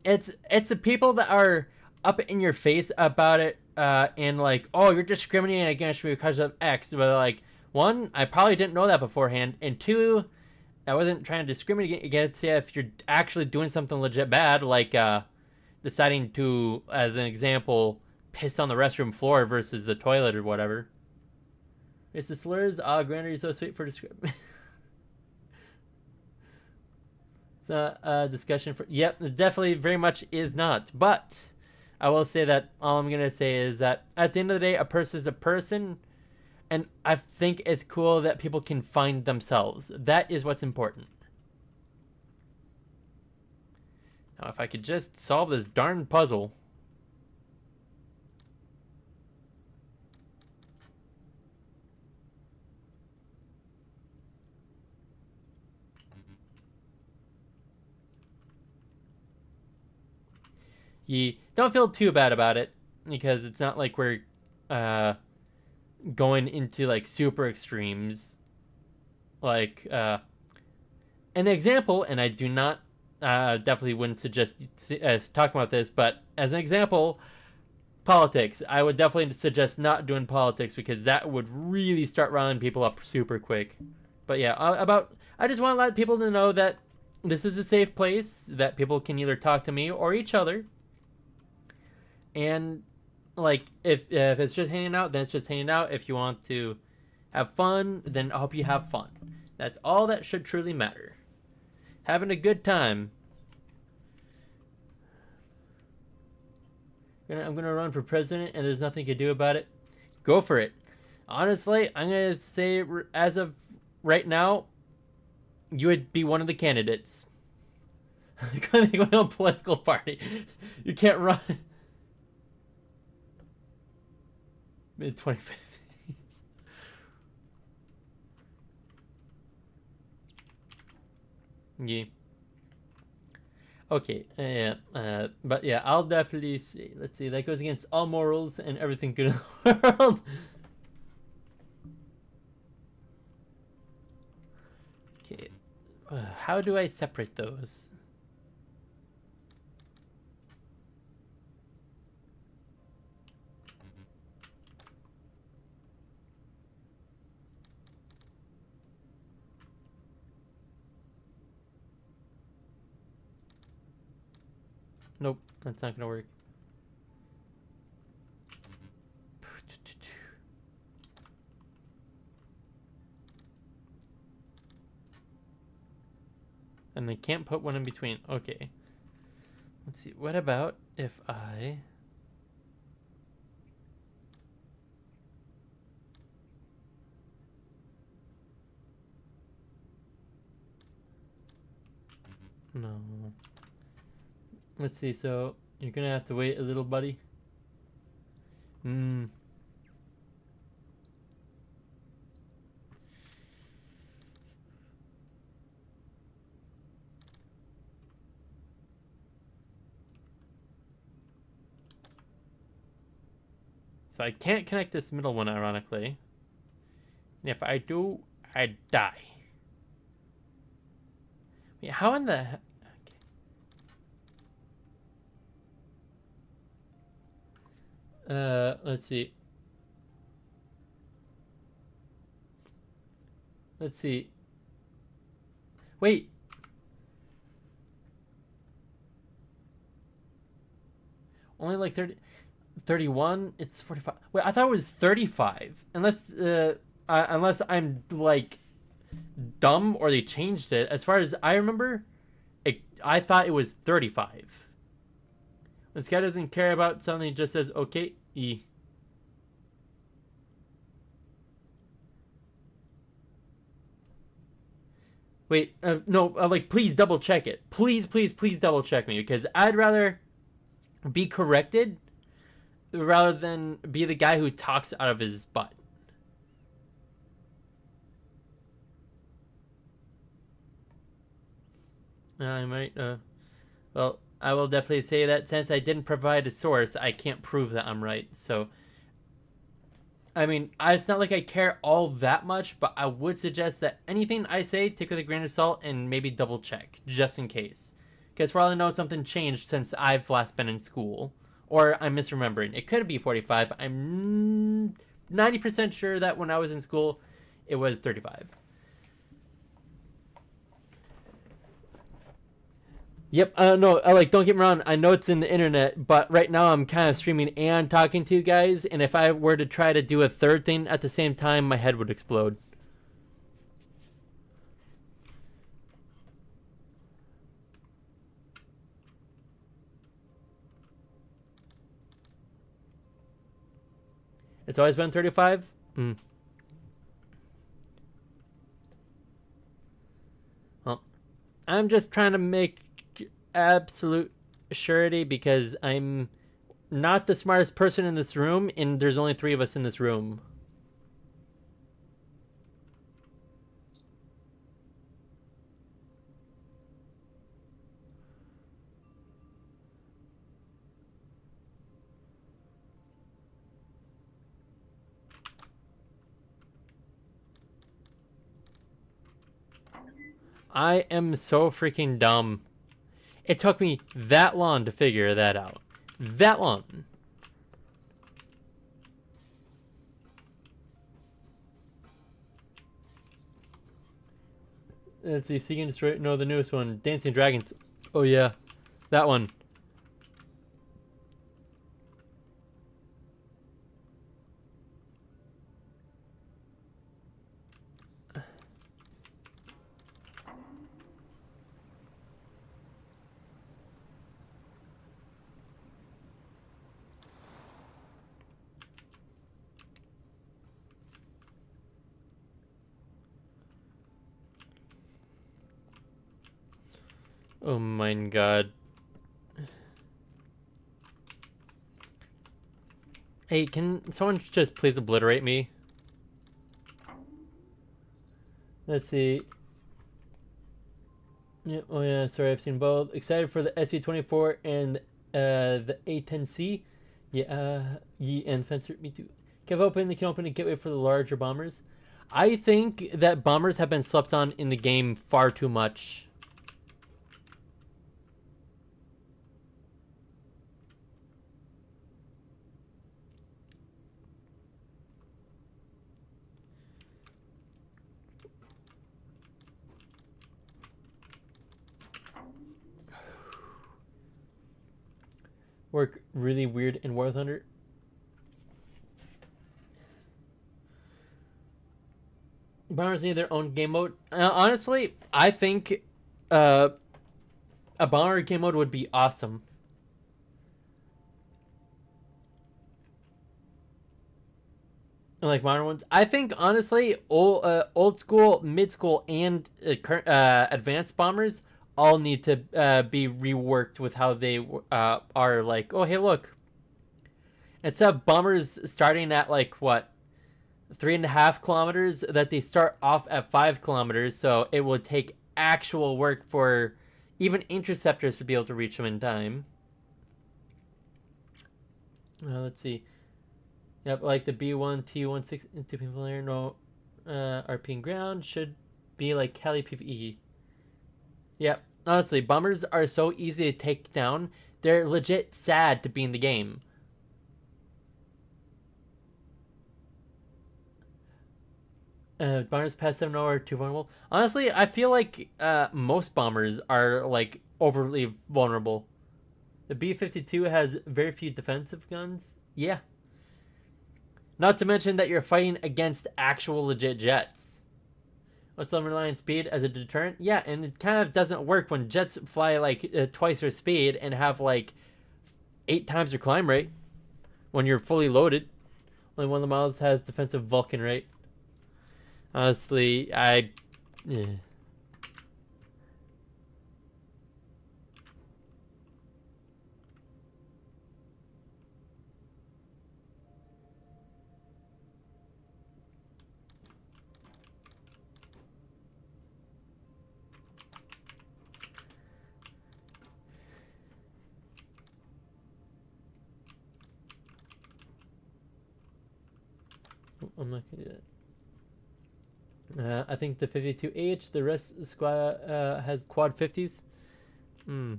It's the people that are up in your face about it, and like, oh, you're discriminating against me because of X. But like, one, I probably didn't know that beforehand, and two, I wasn't trying to discriminate against you if you're actually doing something legit bad, like deciding to, as an example, piss on the restroom floor versus the toilet or whatever. It's the slurs. Ah, Grander, you're so sweet for describing. It's not a discussion for. Yep, it definitely very much is not. But I will say that all I'm gonna say is that at the end of the day, a person is a person, and I think it's cool that people can find themselves. That is what's important. Now, if I could just solve this darn puzzle. You don't feel too bad about it because it's not like we're uh, going into like super extremes. Like an example, and I do not definitely wouldn't suggest talking about this, but as an example, politics. I would definitely suggest not doing politics because that would really start riling people up super quick. But yeah, I just want to let people to know that this is a safe place that people can either talk to me or each other. And like if it's just hanging out, then it's just hanging out. If you want to have fun, then I hope you have fun. That's all that should truly matter. Having a good time. I'm gonna run for president, and there's nothing you can do about it. Go for it. Honestly, I'm gonna say as of right now, you would be one of the candidates. Going to a political party. You can't run. Mid 2050s. Yeah. Okay. Yeah. But yeah, I'll definitely see. Let's see. That goes against all morals and everything good in the world. Okay. How do I separate those? Nope, that's not gonna work. And I can't put one in between. Okay. Let's see. What about if I... No. Let's see. So you're gonna have to wait a little, buddy. So I can't connect this middle one, ironically. And if I do, I die. Wait, how in the... let's see. Let's see. Wait. Only like 31? It's 45. Wait, I thought it was 35. Unless I'm like dumb or they changed it. As far as I remember, I thought it was 35. This guy doesn't care about something, he just says, okay, E. Wait, no, like, please double check it. Please, please, please double check me, because I'd rather be corrected rather than be the guy who talks out of his butt. I might. Well, I will definitely say that since I didn't provide a source, I can't prove that I'm right. So, I mean, it's not like I care all that much, but I would suggest that anything I say, take with a grain of salt and maybe double check, just in case. Because for all I know, something changed since I've last been in school. Or I'm misremembering. It could be 45, but I'm 90% sure that when I was in school, it was 35. Yep. No. Like, don't get me wrong. I know it's in the internet, but right now I'm kind of streaming and talking to you guys. And if I were to try to do a third thing at the same time, my head would explode. It's always been 35. Well, I'm just trying to make absolute surety because I'm not the smartest person in this room, and there's only 3 of us in this room. I am so freaking dumb. It took me that long to figure that out. That long. Let's see. Seek and Destroy. No, the newest one. Dancing Dragons. Oh, yeah. That one. Oh my god. Hey, can someone just please obliterate me? Let's see. Yeah, oh yeah, sorry, I've seen both. Excited for the SU-24 and the A-10C. Yeah, and Fencer, me too. Kev open the can open a gateway for the larger bombers. I think that bombers have been slept on in the game far too much. Work really weird in War Thunder. Bombers need their own game mode. Honestly, I think uh, a bomber game mode would be awesome. Like modern ones, I think honestly, old school, mid school, and advanced bombers all need to be reworked with how they are. Like, oh hey, look, instead of bombers starting at like what 3.5 kilometers, that they start off at 5 kilometers, so it would take actual work for even interceptors to be able to reach them in time. Let's see. Yep, like the B1 T16 two people there. No, RP and ground should be like Cali PVE. Yep, honestly, bombers are so easy to take down. They're legit sad to be in the game. Bombers past 7 are too vulnerable. Honestly, I feel like most bombers are like overly vulnerable. The B-52 has very few defensive guns. Yeah. Not to mention that you're fighting against actual legit jets. What's the rely on speed as a deterrent? Yeah, and it kind of doesn't work when jets fly like twice their speed and have like 8 times your climb rate when you're fully loaded. Only one of the models has defensive Vulcan rate. Honestly, yeah. I'm not gonna do that. I think the 52H, the rest squad has quad 50s. Hmm.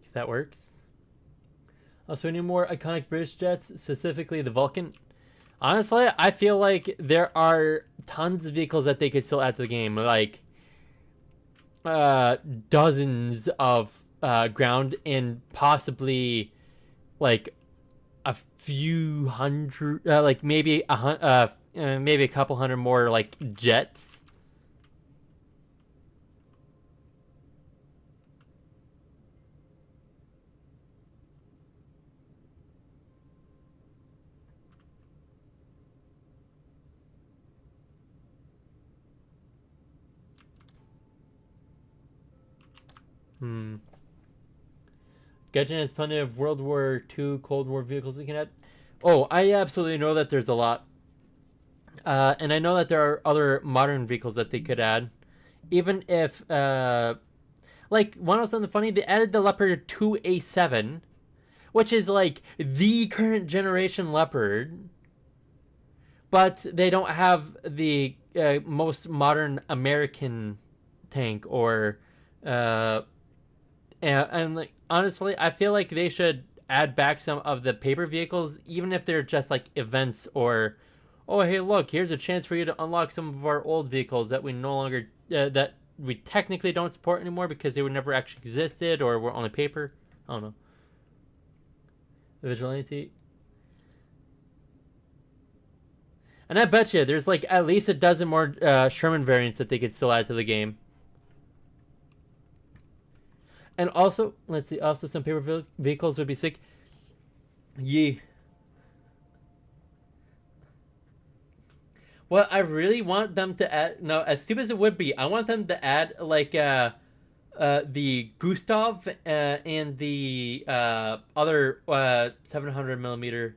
If that works. Also, we need more iconic British jets, specifically the Vulcan. Honestly, I feel like there are tons of vehicles that they could still add to the game, like dozens of ground and possibly like a few hundred, like maybe maybe a couple hundred more like jets. Hmm. Gudgeon has plenty of World War II, Cold War vehicles you can add. Oh, I absolutely know that there's a lot. And I know that there are other modern vehicles that they could add. Even if, like, one of something funny, they added the Leopard 2A7, which is like the current generation Leopard, but they don't have the most modern American tank or and like honestly, I feel like they should add back some of the paper vehicles, even if they're just like events or, oh hey look, here's a chance for you to unlock some of our old vehicles that we no longer that we technically don't support anymore because they were never actually existed or were only paper. I don't know. The vigilante. And I bet you there's like at least a dozen more Sherman variants that they could still add to the game. And also, let's see, also some paper vehicles would be sick. Yeah. Well, I really want them to add. No, as stupid as it would be, I want them to add like the Gustav and the other 700 millimeter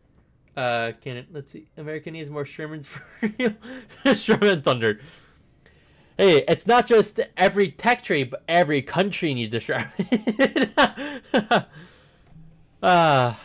cannon. Let's see, America needs more Shermans for real. Sherman Thunder. Hey, it's not just every tech tree, but every country needs a Sherman. Ah.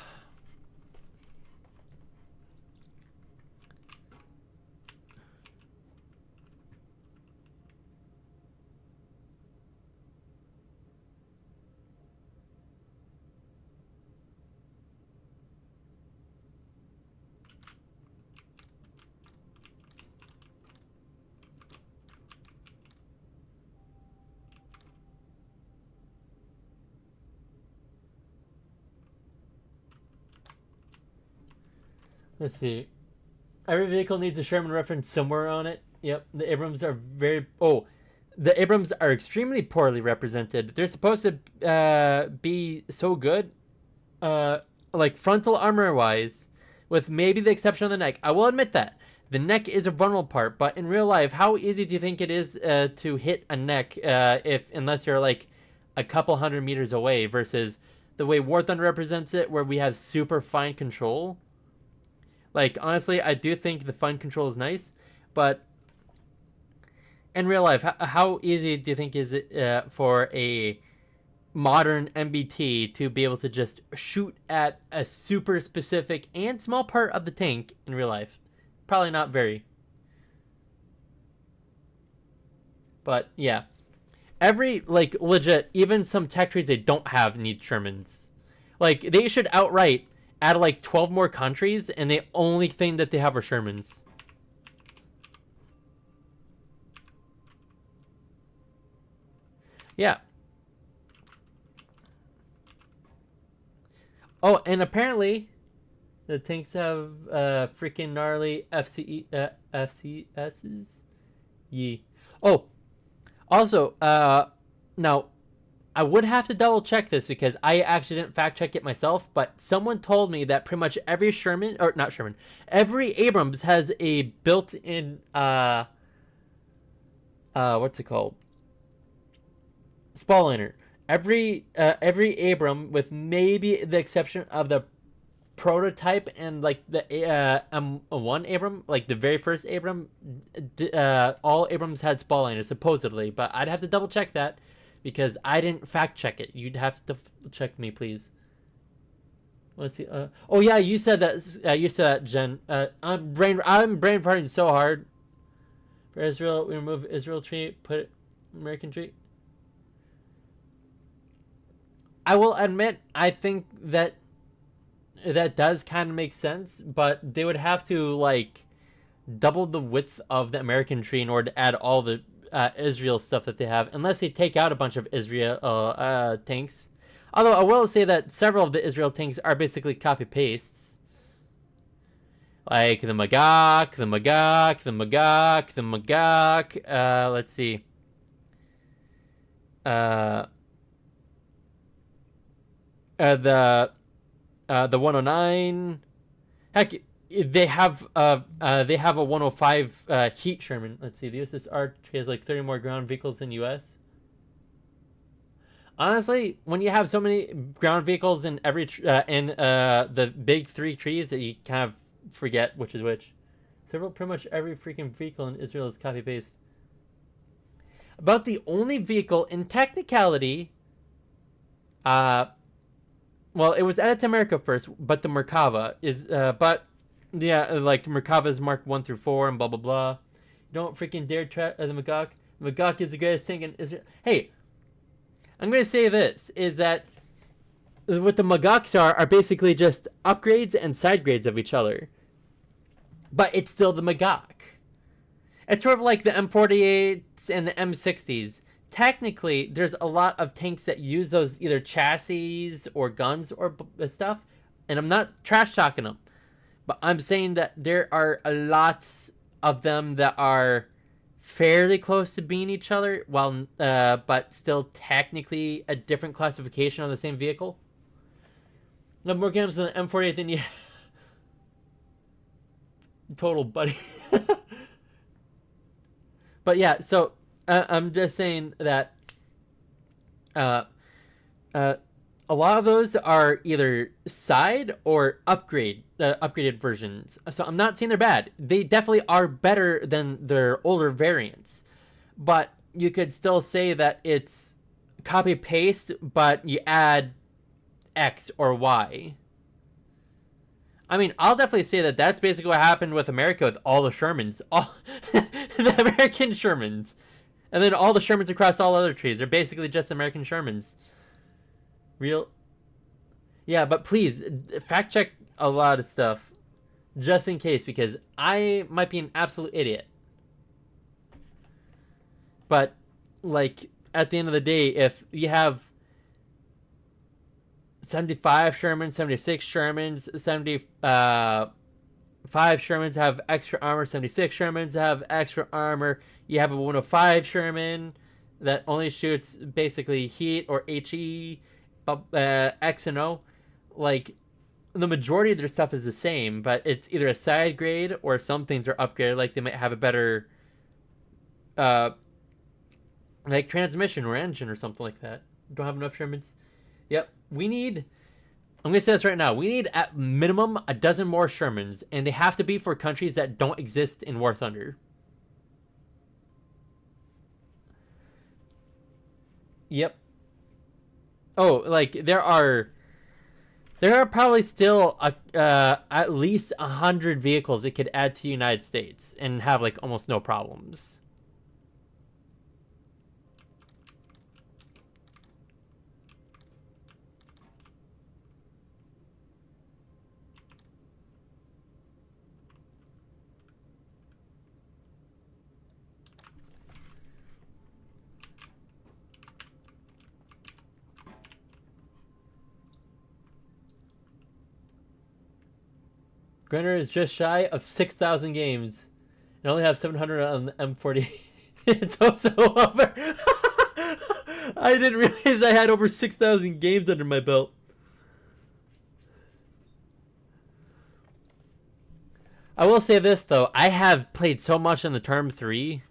Let's see. Every vehicle needs a Sherman reference somewhere on it. Yep, the Abrams are very. Oh, the Abrams are extremely poorly represented. They're supposed to be so good, uh, like frontal armor wise, with maybe the exception of the neck. I will admit that the neck is a vulnerable part, but in real life, how easy do you think it is to hit a neck if unless you're like a couple hundred meters away versus the way War Thunder represents it, where we have super fine control. Like honestly, I do think the fine control is nice, but in real life, how easy do you think is it for a modern MBT to be able to just shoot at a super specific and small part of the tank in real life? Probably not very. But yeah, every like legit, even some tech trees they don't have need Shermans. Like they should outright add like 12 more countries, and the only thing that they have are Shermans. Yeah. Oh, and apparently the tanks have freaking gnarly FCSs. Yee. Oh, also, now I would have to double check this because I actually didn't fact check it myself, but someone told me that pretty much every Sherman, or not Sherman, every Abrams has a built-in what's it called? Spall liner. every Abram, with maybe the exception of the prototype and like the M1 Abram, like the very first Abram, all Abrams had spallliners supposedly, but I'd have to double check that because I didn't fact check it. You'd have to check me, please. Let's see. Oh yeah, you said that. You said that, Jen. I'm brain farting so hard. For Israel, we remove Israel tree, put American tree. I will admit, I think that does kind of make sense, but they would have to like double the width of the American tree in order to add all the Israel stuff that they have, unless they take out a bunch of Israel tanks. Although I will say that several of the Israel tanks are basically copy pastes, like the Magak, the Magak, the Magak, the Magak. Let's see. The 109. Heck, they have a 105 Heat Sherman. Let's see. The USSR has like 30 more ground vehicles than US. Honestly, when you have so many ground vehicles in every the big three trees, that you kind of forget which is which. Pretty much every freaking vehicle in Israel is copy paste. About the only vehicle in technicality, well, it was added to America first, but the Merkava is, but yeah, like the Merkava is marked 1 through 4 and blah blah blah. Don't freaking dare try the Magak. Magak is the greatest thing in Israel. Hey, I'm going to say this, is that what the Magaks are basically just upgrades and side grades of each other. But it's still the Magak. It's sort of like the M48s and the M60s. Technically, there's a lot of tanks that use those either chassis or guns or stuff. And I'm not trash talking them. But I'm saying that there are a lots of them that are fairly close to being each other, while but still technically a different classification on the same vehicle. No more games than the M48 than you. Total buddy. But yeah, so I'm just saying that a lot of those are either side or upgraded versions. So I'm not saying they're bad. They definitely are better than their older variants. But you could still say that it's copy paste, but you add X or Y. I mean, I'll definitely say that that's basically what happened with America with all the Shermans. All the American Shermans. And then all the Shermans across all other trees. They're basically just American Shermans. Real. Yeah, but please, fact check a lot of stuff. Just in case, because I might be an absolute idiot. But, like, at the end of the day, if you have 75 Shermans, 76 Shermans, 75 Shermans have extra armor, 76 Shermans have extra armor, you have a 105 Sherman that only shoots basically heat or HE, X and O. Like, the majority of their stuff is the same, but it's either a side grade or some things are upgraded. Like, they might have a better like transmission or engine or something like that. Don't have enough Shermans. Yep, we need, I'm going to say this right now, we need at minimum a dozen more Shermans, and they have to be for countries that don't exist in War Thunder. Yep. Oh, like, there are probably still at least 100 vehicles it could add to the United States and have, like, almost no problems. Grinder is just shy of 6,000 games and only have 700 on the M40. It's also over. I didn't realize I had over 6,000 games under my belt. I will say this, though. I have played so much in the Term 3.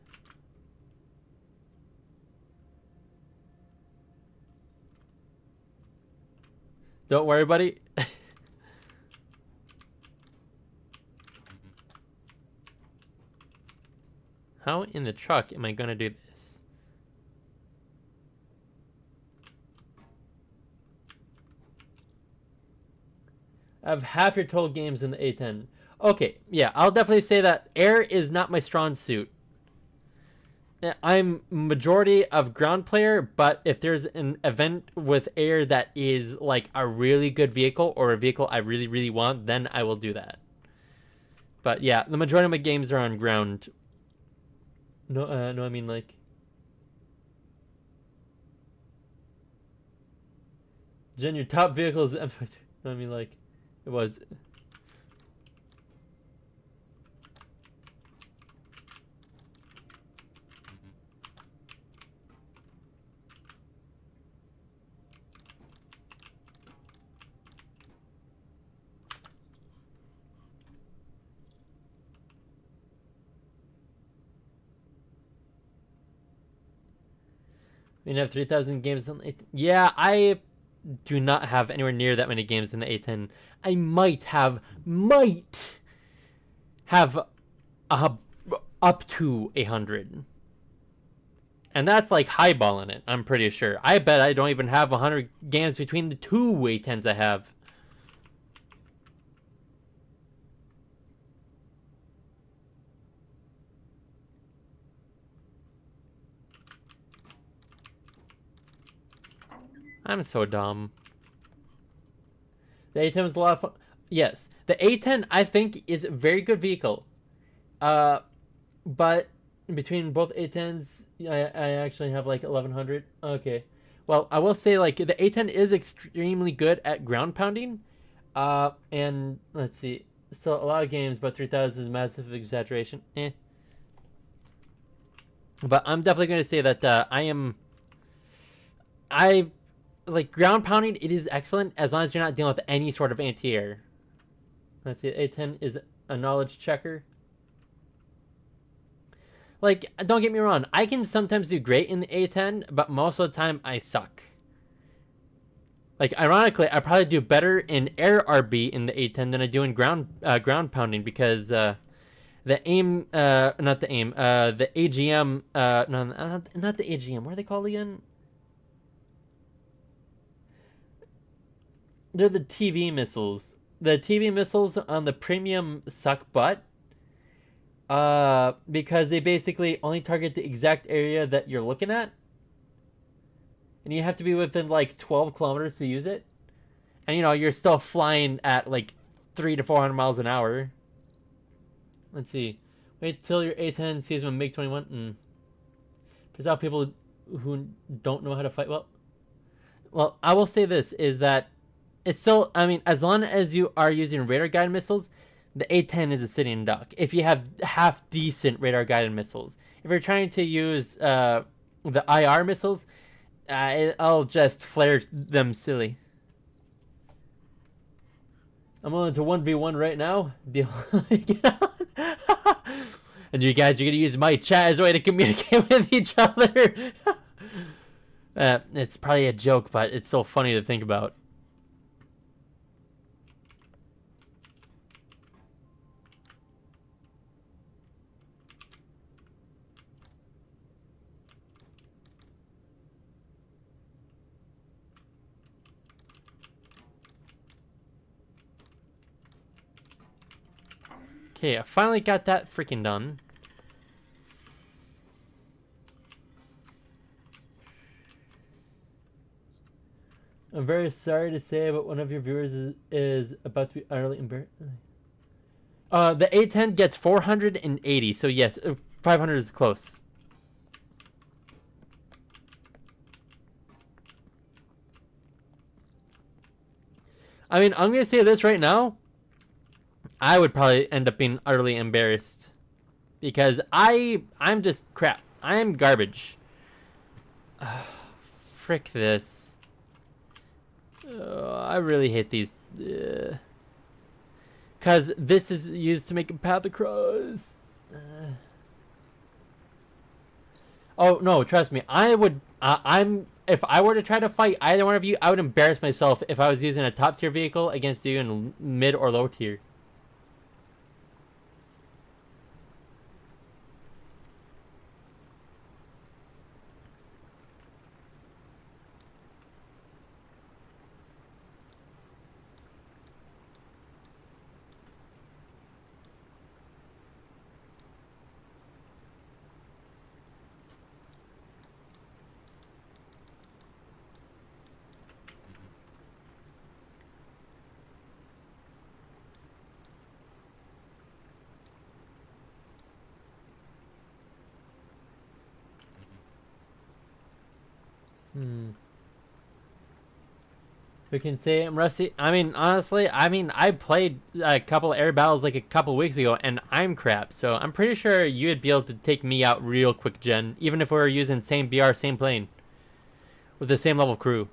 Don't worry, buddy. How in the truck am I gonna do this? I have half your total games in the A10. Okay, yeah, I'll definitely say that air is not my strong suit. I'm majority of ground player, but if there's an event with air that is like a really good vehicle or a vehicle I really, really want, then I will do that. But yeah, the majority of my games are on ground. No, I mean like. Jen, your top vehicle is no, I mean like, it was. We have 3,000 games on the A10. Yeah, I do not have anywhere near that many games in the A10. I might have uh, up to 100. And that's like highballing it, I'm pretty sure. I bet I don't even have 100 games between the two A10s I have. I'm so dumb. The A10 was a lot of fun. Yes, the A10 I think is a very good vehicle. But between both A10s, I actually have like 1100. Okay. Well, I will say like the A10 is extremely good at ground pounding. And let's see, still a lot of games, but 3,000 is massive exaggeration. But I'm definitely going to say that I like ground pounding. It is excellent as long as you're not dealing with any sort of anti-air. Let's see, A10 is a knowledge checker. Like, don't get me wrong, I can sometimes do great in the A10, but most of the time I suck. Like, ironically, I probably do better in air RB in the A10 than I do in ground pounding because the aim, not the aim, the AGM, no, not the AGM. What are they called again? They're the TV missiles. The TV missiles on the premium suck butt. Because they basically only target the exact area that you're looking at. And you have to be within like 12 kilometers to use it. And you know, you're still flying at like 300 to 400 miles an hour. Let's see. Wait till your A10 sees when MiG-21. There's out people who don't know how to fight. Well, I will say this is that it's still, I mean, as long as you are using radar guided missiles, the A10 is a sitting duck. If you have half decent radar guided missiles, if you're trying to use the IR missiles, I'll just flare them silly. I'm on to 1v1 right now. Deal. And you guys are gonna use my chat as a way to communicate with each other. It's probably a joke, but it's so funny to think about. Okay, I finally got that freaking done. I'm very sorry to say, but one of your viewers is about to be utterly embarrassed. The A10 gets 480, so yes, 500 is close. I mean, I'm gonna say this right now. I would probably end up being utterly embarrassed because I'm just crap. I'm garbage. Frick this. I really hate these. Because this is used to make a path across. Oh no, trust me. I'm if I were to try to fight either one of you, I would embarrass myself if I was using a top tier vehicle against you in mid or low tier. We can say I'm rusty. I mean, honestly, I played a couple air battles like a couple weeks ago, and I'm crap. So I'm pretty sure you'd be able to take me out real quick, Jen. Even if we were using same BR, same plane, with the same level crew.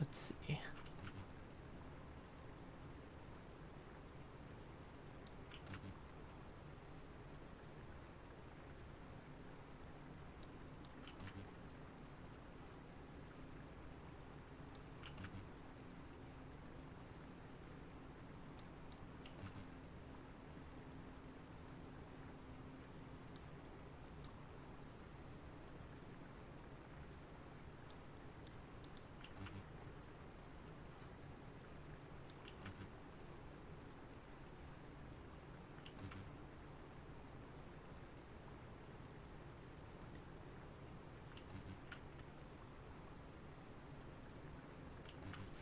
Let's see.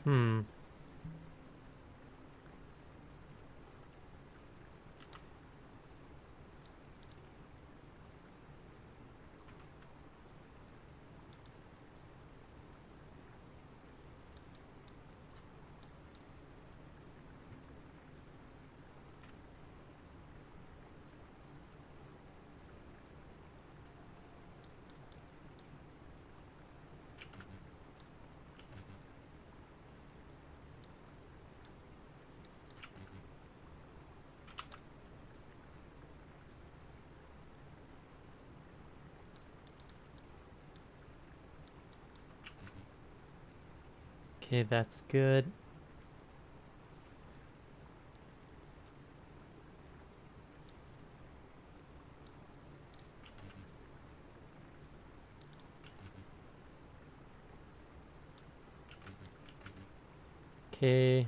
Hmm. Okay, that's good. Okay.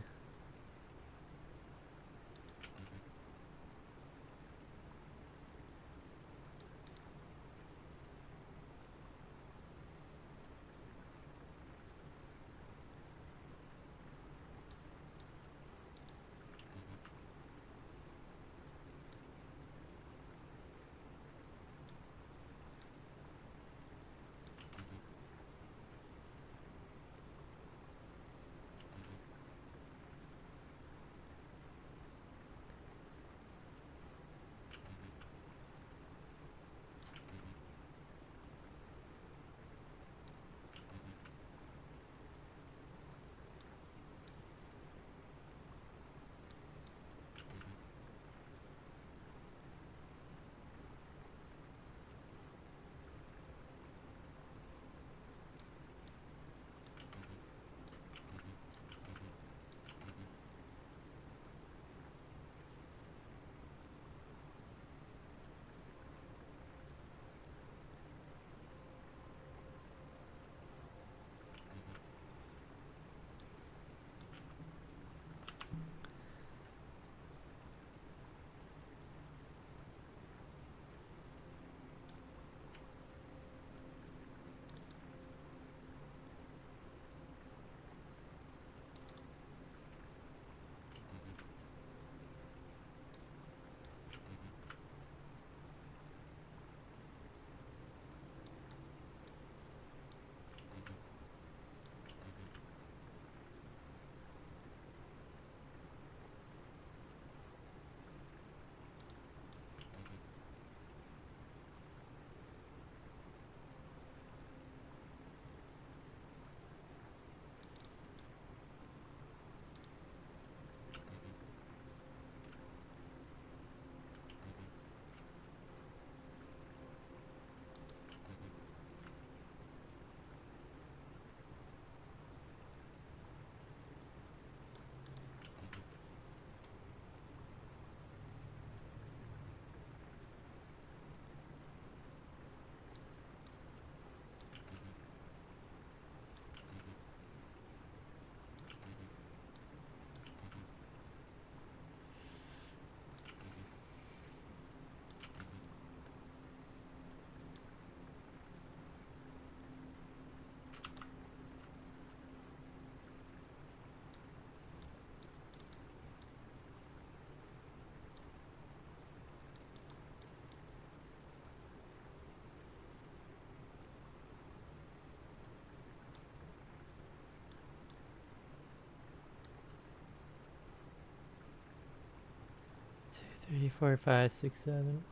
3, 4, 5, 6, 7.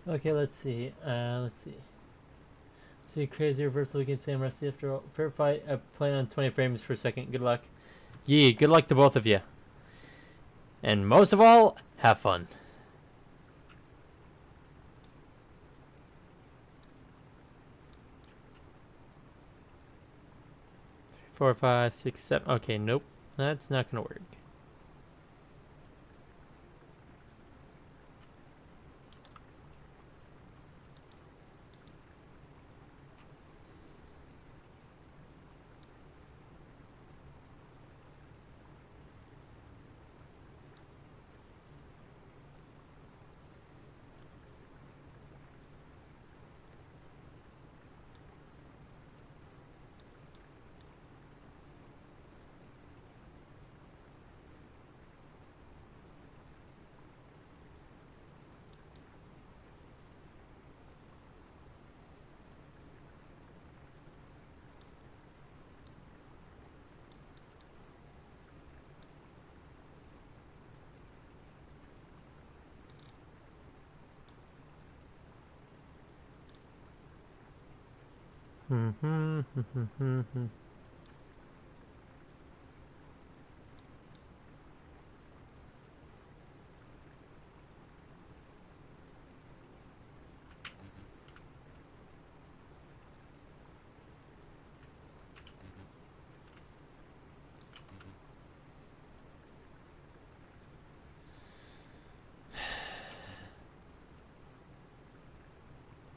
Okay, let's see. Let's see. See, crazy reversal against Sam Rusty after all. Fair fight. Playing on 20 frames per second. Good luck. Yee, good luck to both of you. And most of all, have fun. 4, 5, 6, 7. Okay, nope. That's not gonna work.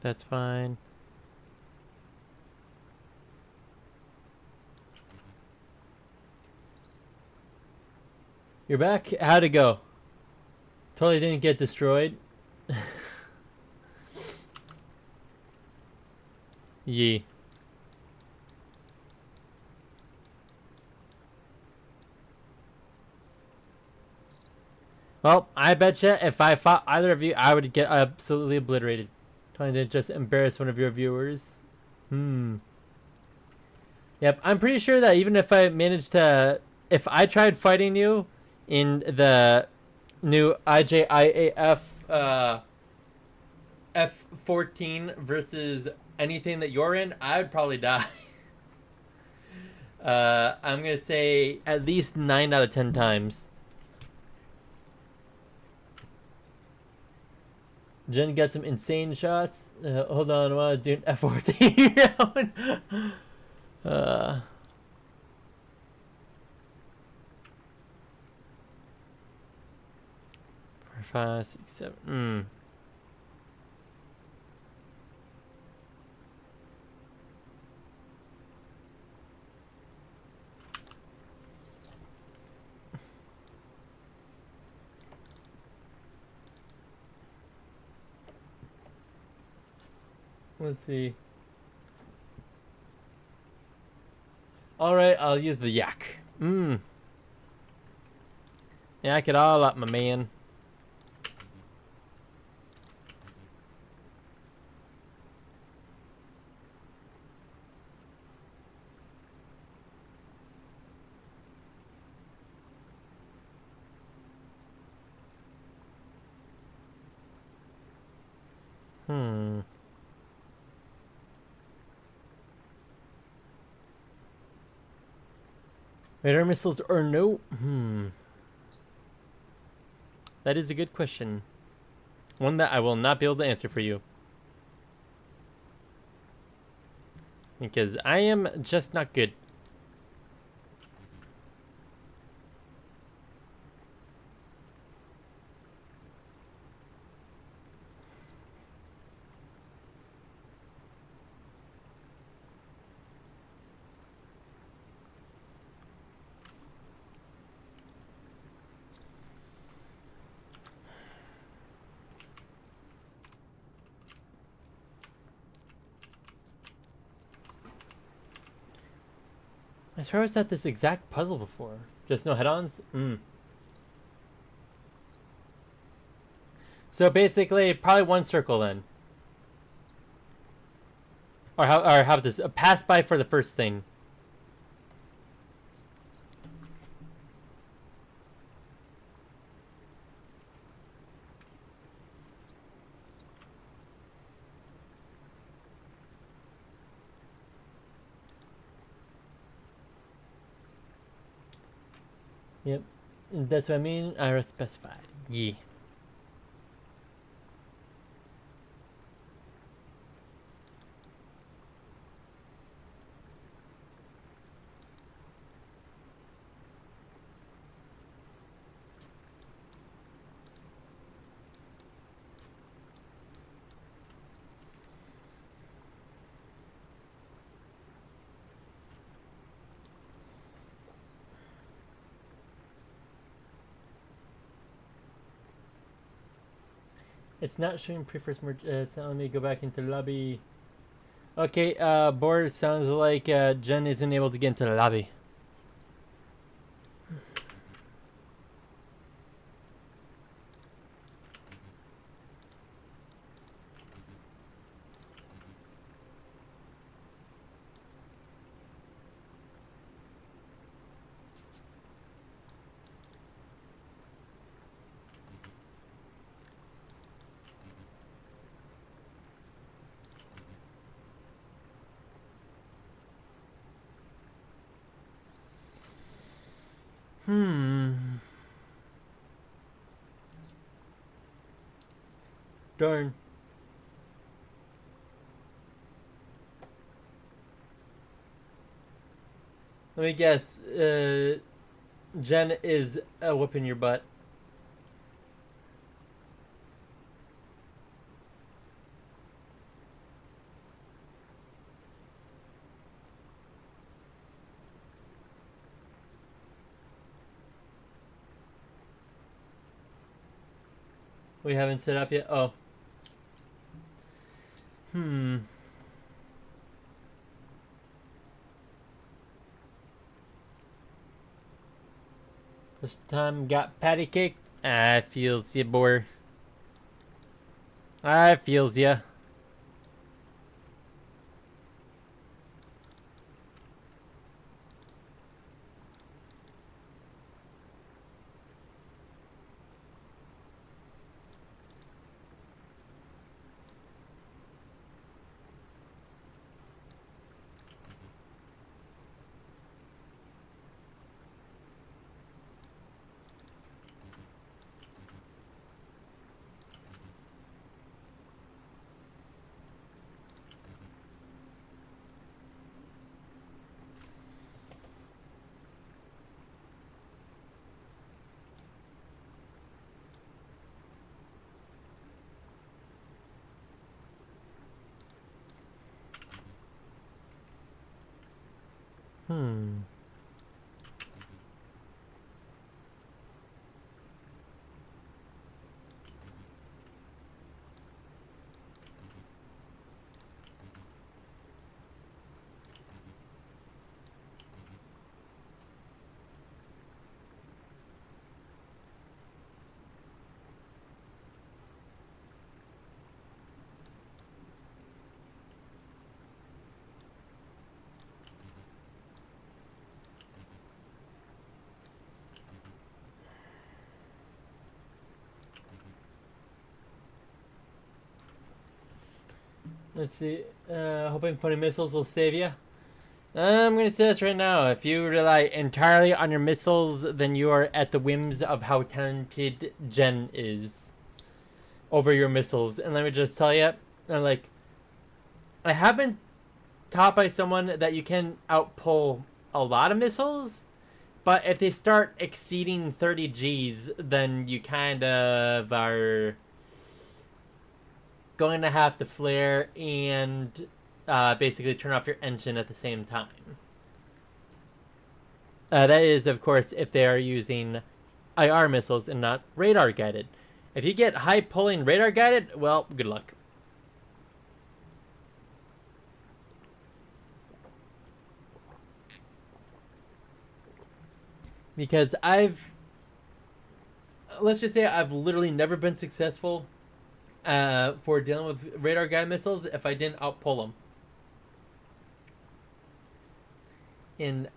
That's fine. You're back? How'd it go? Totally didn't get destroyed. Yee. Well, I betcha if I fought either of you, I would get absolutely obliterated. Trying to just embarrass one of your viewers. Yep, I'm pretty sure that even if I managed to... If I tried fighting you in the new IJIAF F14 versus anything that you're in, I would probably die. I'm going to say at least 9 out of 10 times. Jen got some insane shots. Hold on, I want to do an F14 round. 4, 5, 6, 7. Let's see. Alright, I'll use the yak. Yak it all up, my man. Radar missiles or no? That is a good question. One that I will not be able to answer for you. Because I am just not good. I swear I was at this exact puzzle before. Just no head-ons? So basically, probably one circle then. Or how this a pass by for the first thing. Yep. That's what I mean. I specified. Yeah. It's not showing prefers merge. It's not letting me go back into the lobby. Okay, board sounds like Jen isn't able to get into the lobby. Darn. Let me guess. Jen is whooping your butt. We haven't set up yet. Oh. This time got patty caked. I feels ya, boy. I feels ya. Hmm. Let's see. Hoping funny missiles will save you. I'm gonna say this right now. If you rely entirely on your missiles, then you are at the whims of how talented Jen is over your missiles. And let me just tell you, like, I have been taught by someone that you can outpull a lot of missiles, but if they start exceeding 30 Gs, then you kind of are going to have to flare and basically turn off your engine at the same time. That is, of course, if they are using IR missiles and not radar guided. If you get high pulling radar guided, well, good luck. Because let's just say I've literally never been successful for dealing with radar guided missiles if I didn't outpull them. And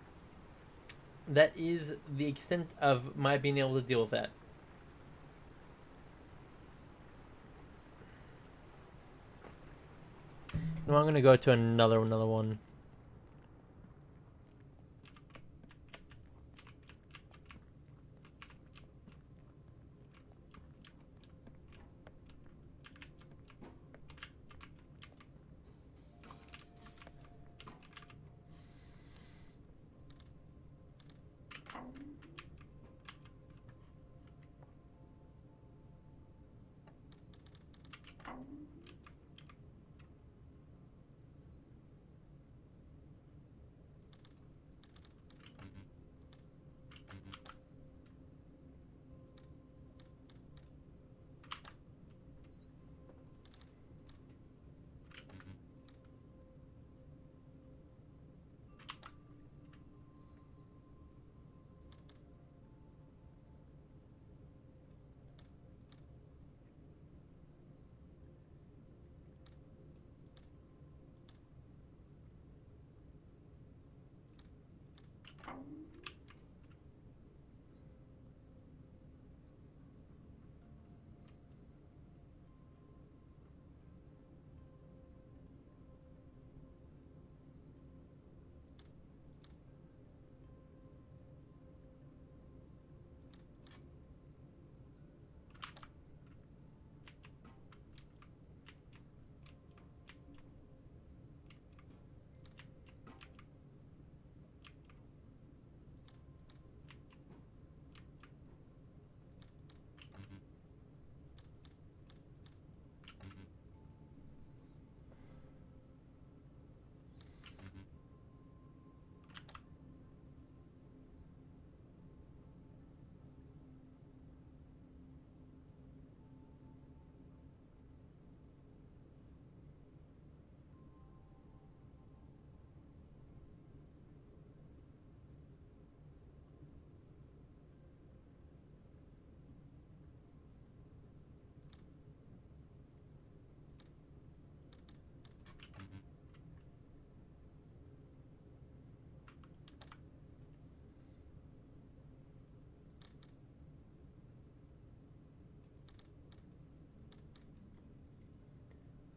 that is the extent of my being able to deal with that. Now I'm gonna go to another one.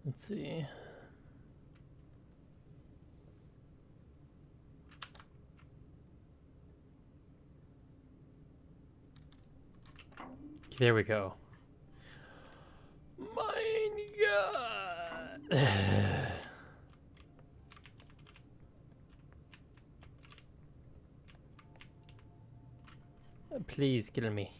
Let's see. There we go. My God. Please kill me.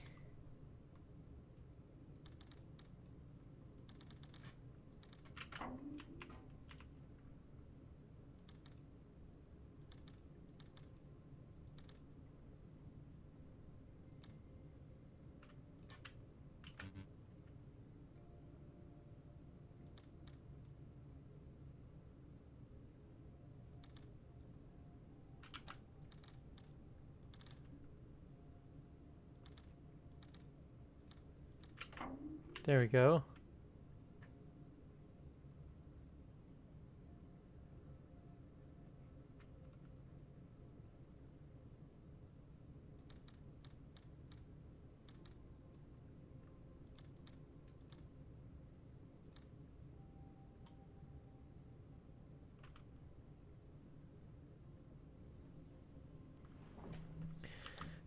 There we go.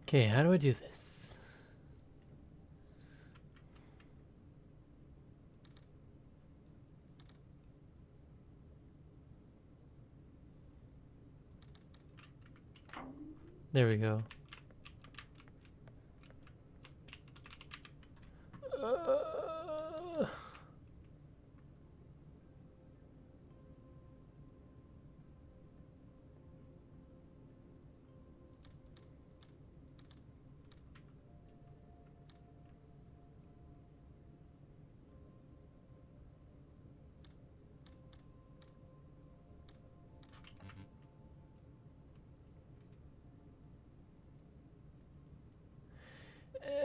Okay, how do I do this? There we go.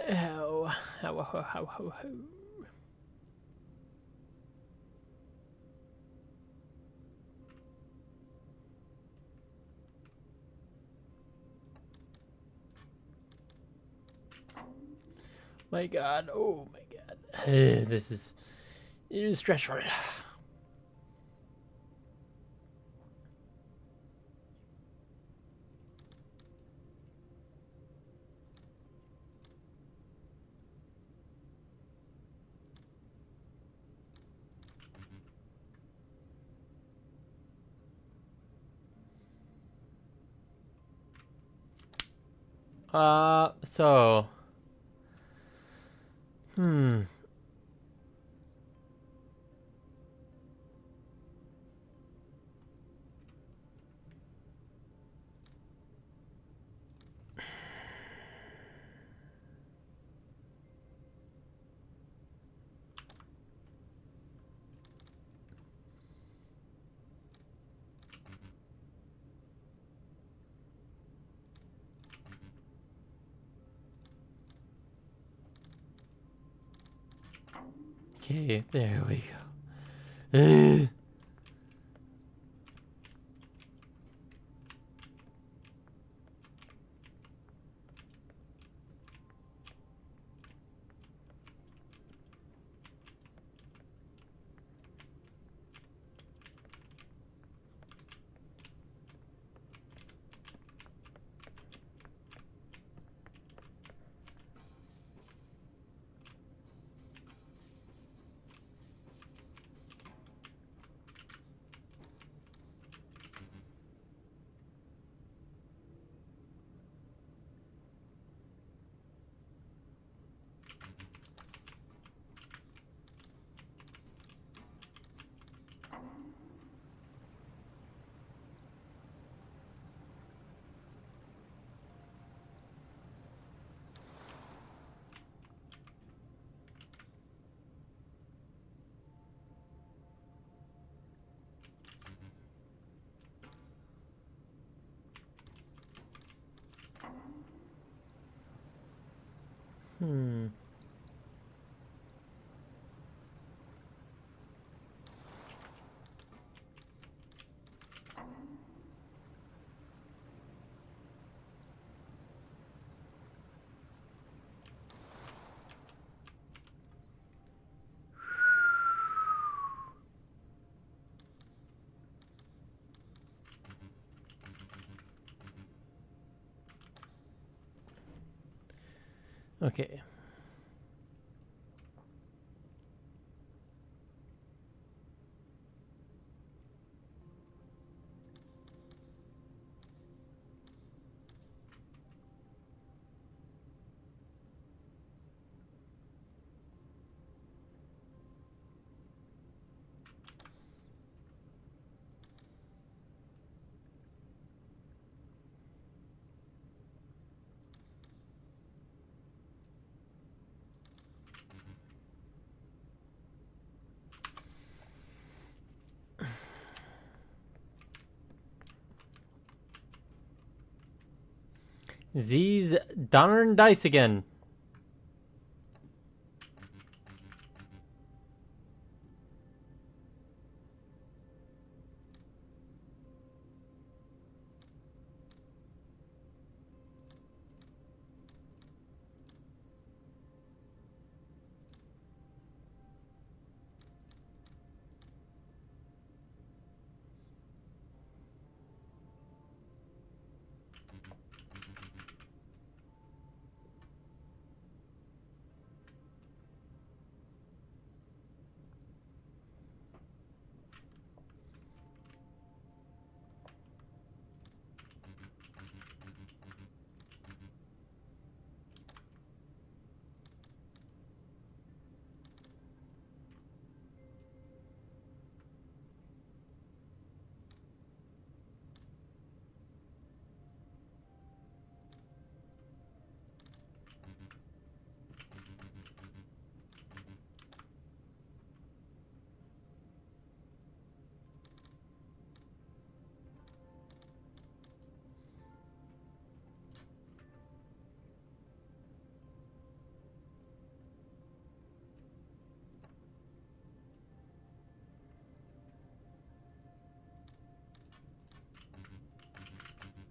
How. My God, oh my God. This is, it is stressful. So. Hmm. Okay, there we go. Hmm. Okay. Z's darn dice again.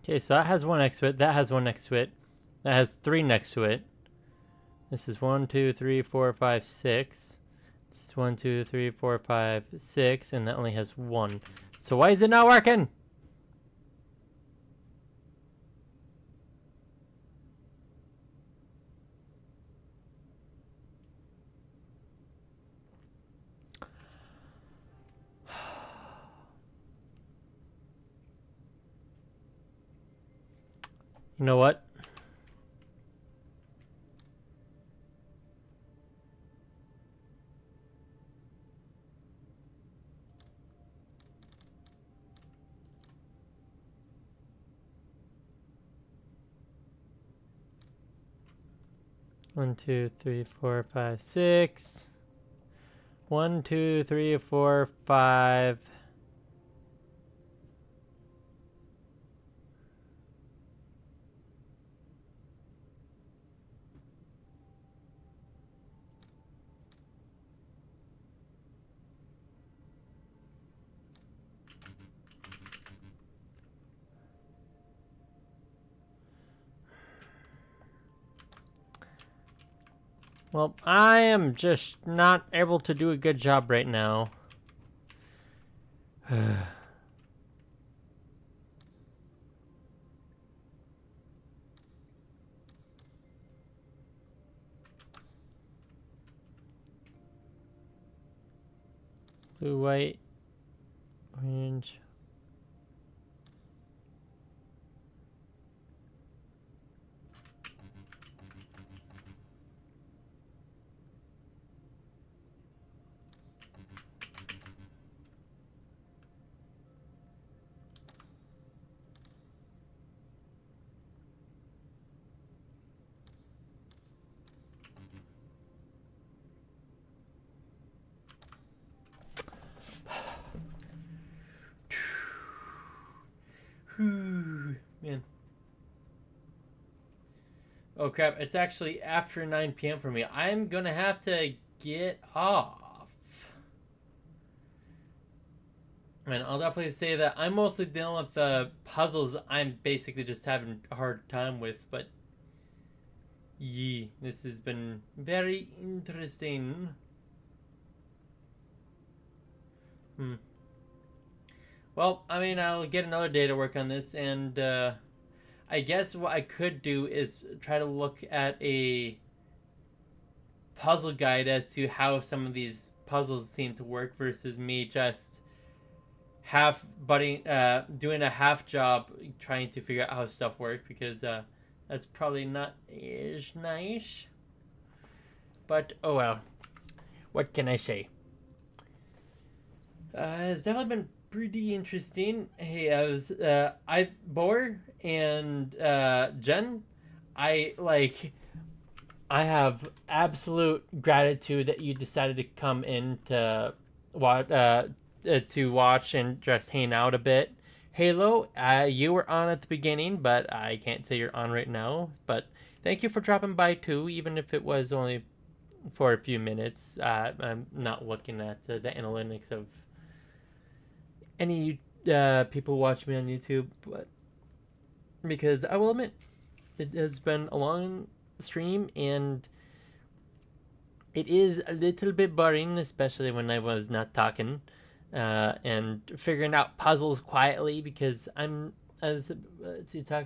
Okay, so that has one next to it. That has one next to it. That has three next to it. This is 1, 2, 3, 4, 5, 6. This is 1, 2, 3, 4, 5, 6, and that only has one. So why is it not working? You know what? One, two, three, four, five, six. 1, 2, 3, 4, 5. Well, I am just not able to do a good job right now. Blue, white, orange. Man. Oh crap, it's actually after 9 p.m. for me. I'm gonna have to get off. And I'll definitely say that I'm mostly dealing with the puzzles I'm basically just having a hard time with, but this has been very interesting. Well, I mean, I'll get another day to work on this, and I guess what I could do is try to look at a puzzle guide as to how some of these puzzles seem to work versus me just doing a half job trying to figure out how stuff works, because that's probably not as nice. But oh well, what can I say? It's definitely been pretty interesting. Hey, I Boar and Jen, I like. I have absolute gratitude that you decided to come in to watch and just hang out a bit. Halo, you were on at the beginning, but I can't say you're on right now. But thank you for dropping by too, even if it was only for a few minutes. I'm not looking at the analytics of any people watch me on YouTube, but because I will admit, it has been a long stream and it is a little bit boring, especially when I was not talking and figuring out puzzles quietly because I'm as to talk.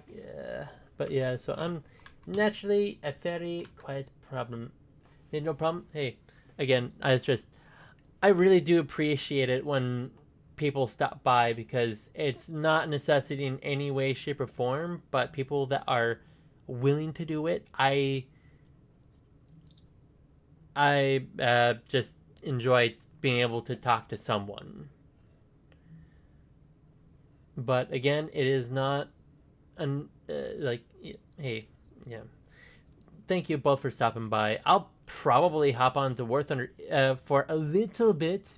But yeah, so I'm naturally a very quiet problem. Hey, no problem. Hey, again, I really do appreciate it when people stop by, because it's not a necessity in any way, shape, or form. But people that are willing to do it, I just enjoy being able to talk to someone. But again, it is not like, hey, yeah. Thank you both for stopping by. I'll probably hop on to War Thunder for a little bit,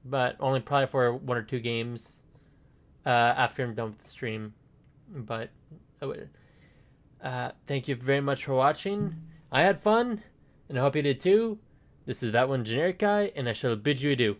but only probably for 1 or 2 games after I'm done with the stream. But thank you very much for watching. I had fun, and I hope you did too. This is That One Generic Guy, and I shall bid you adieu.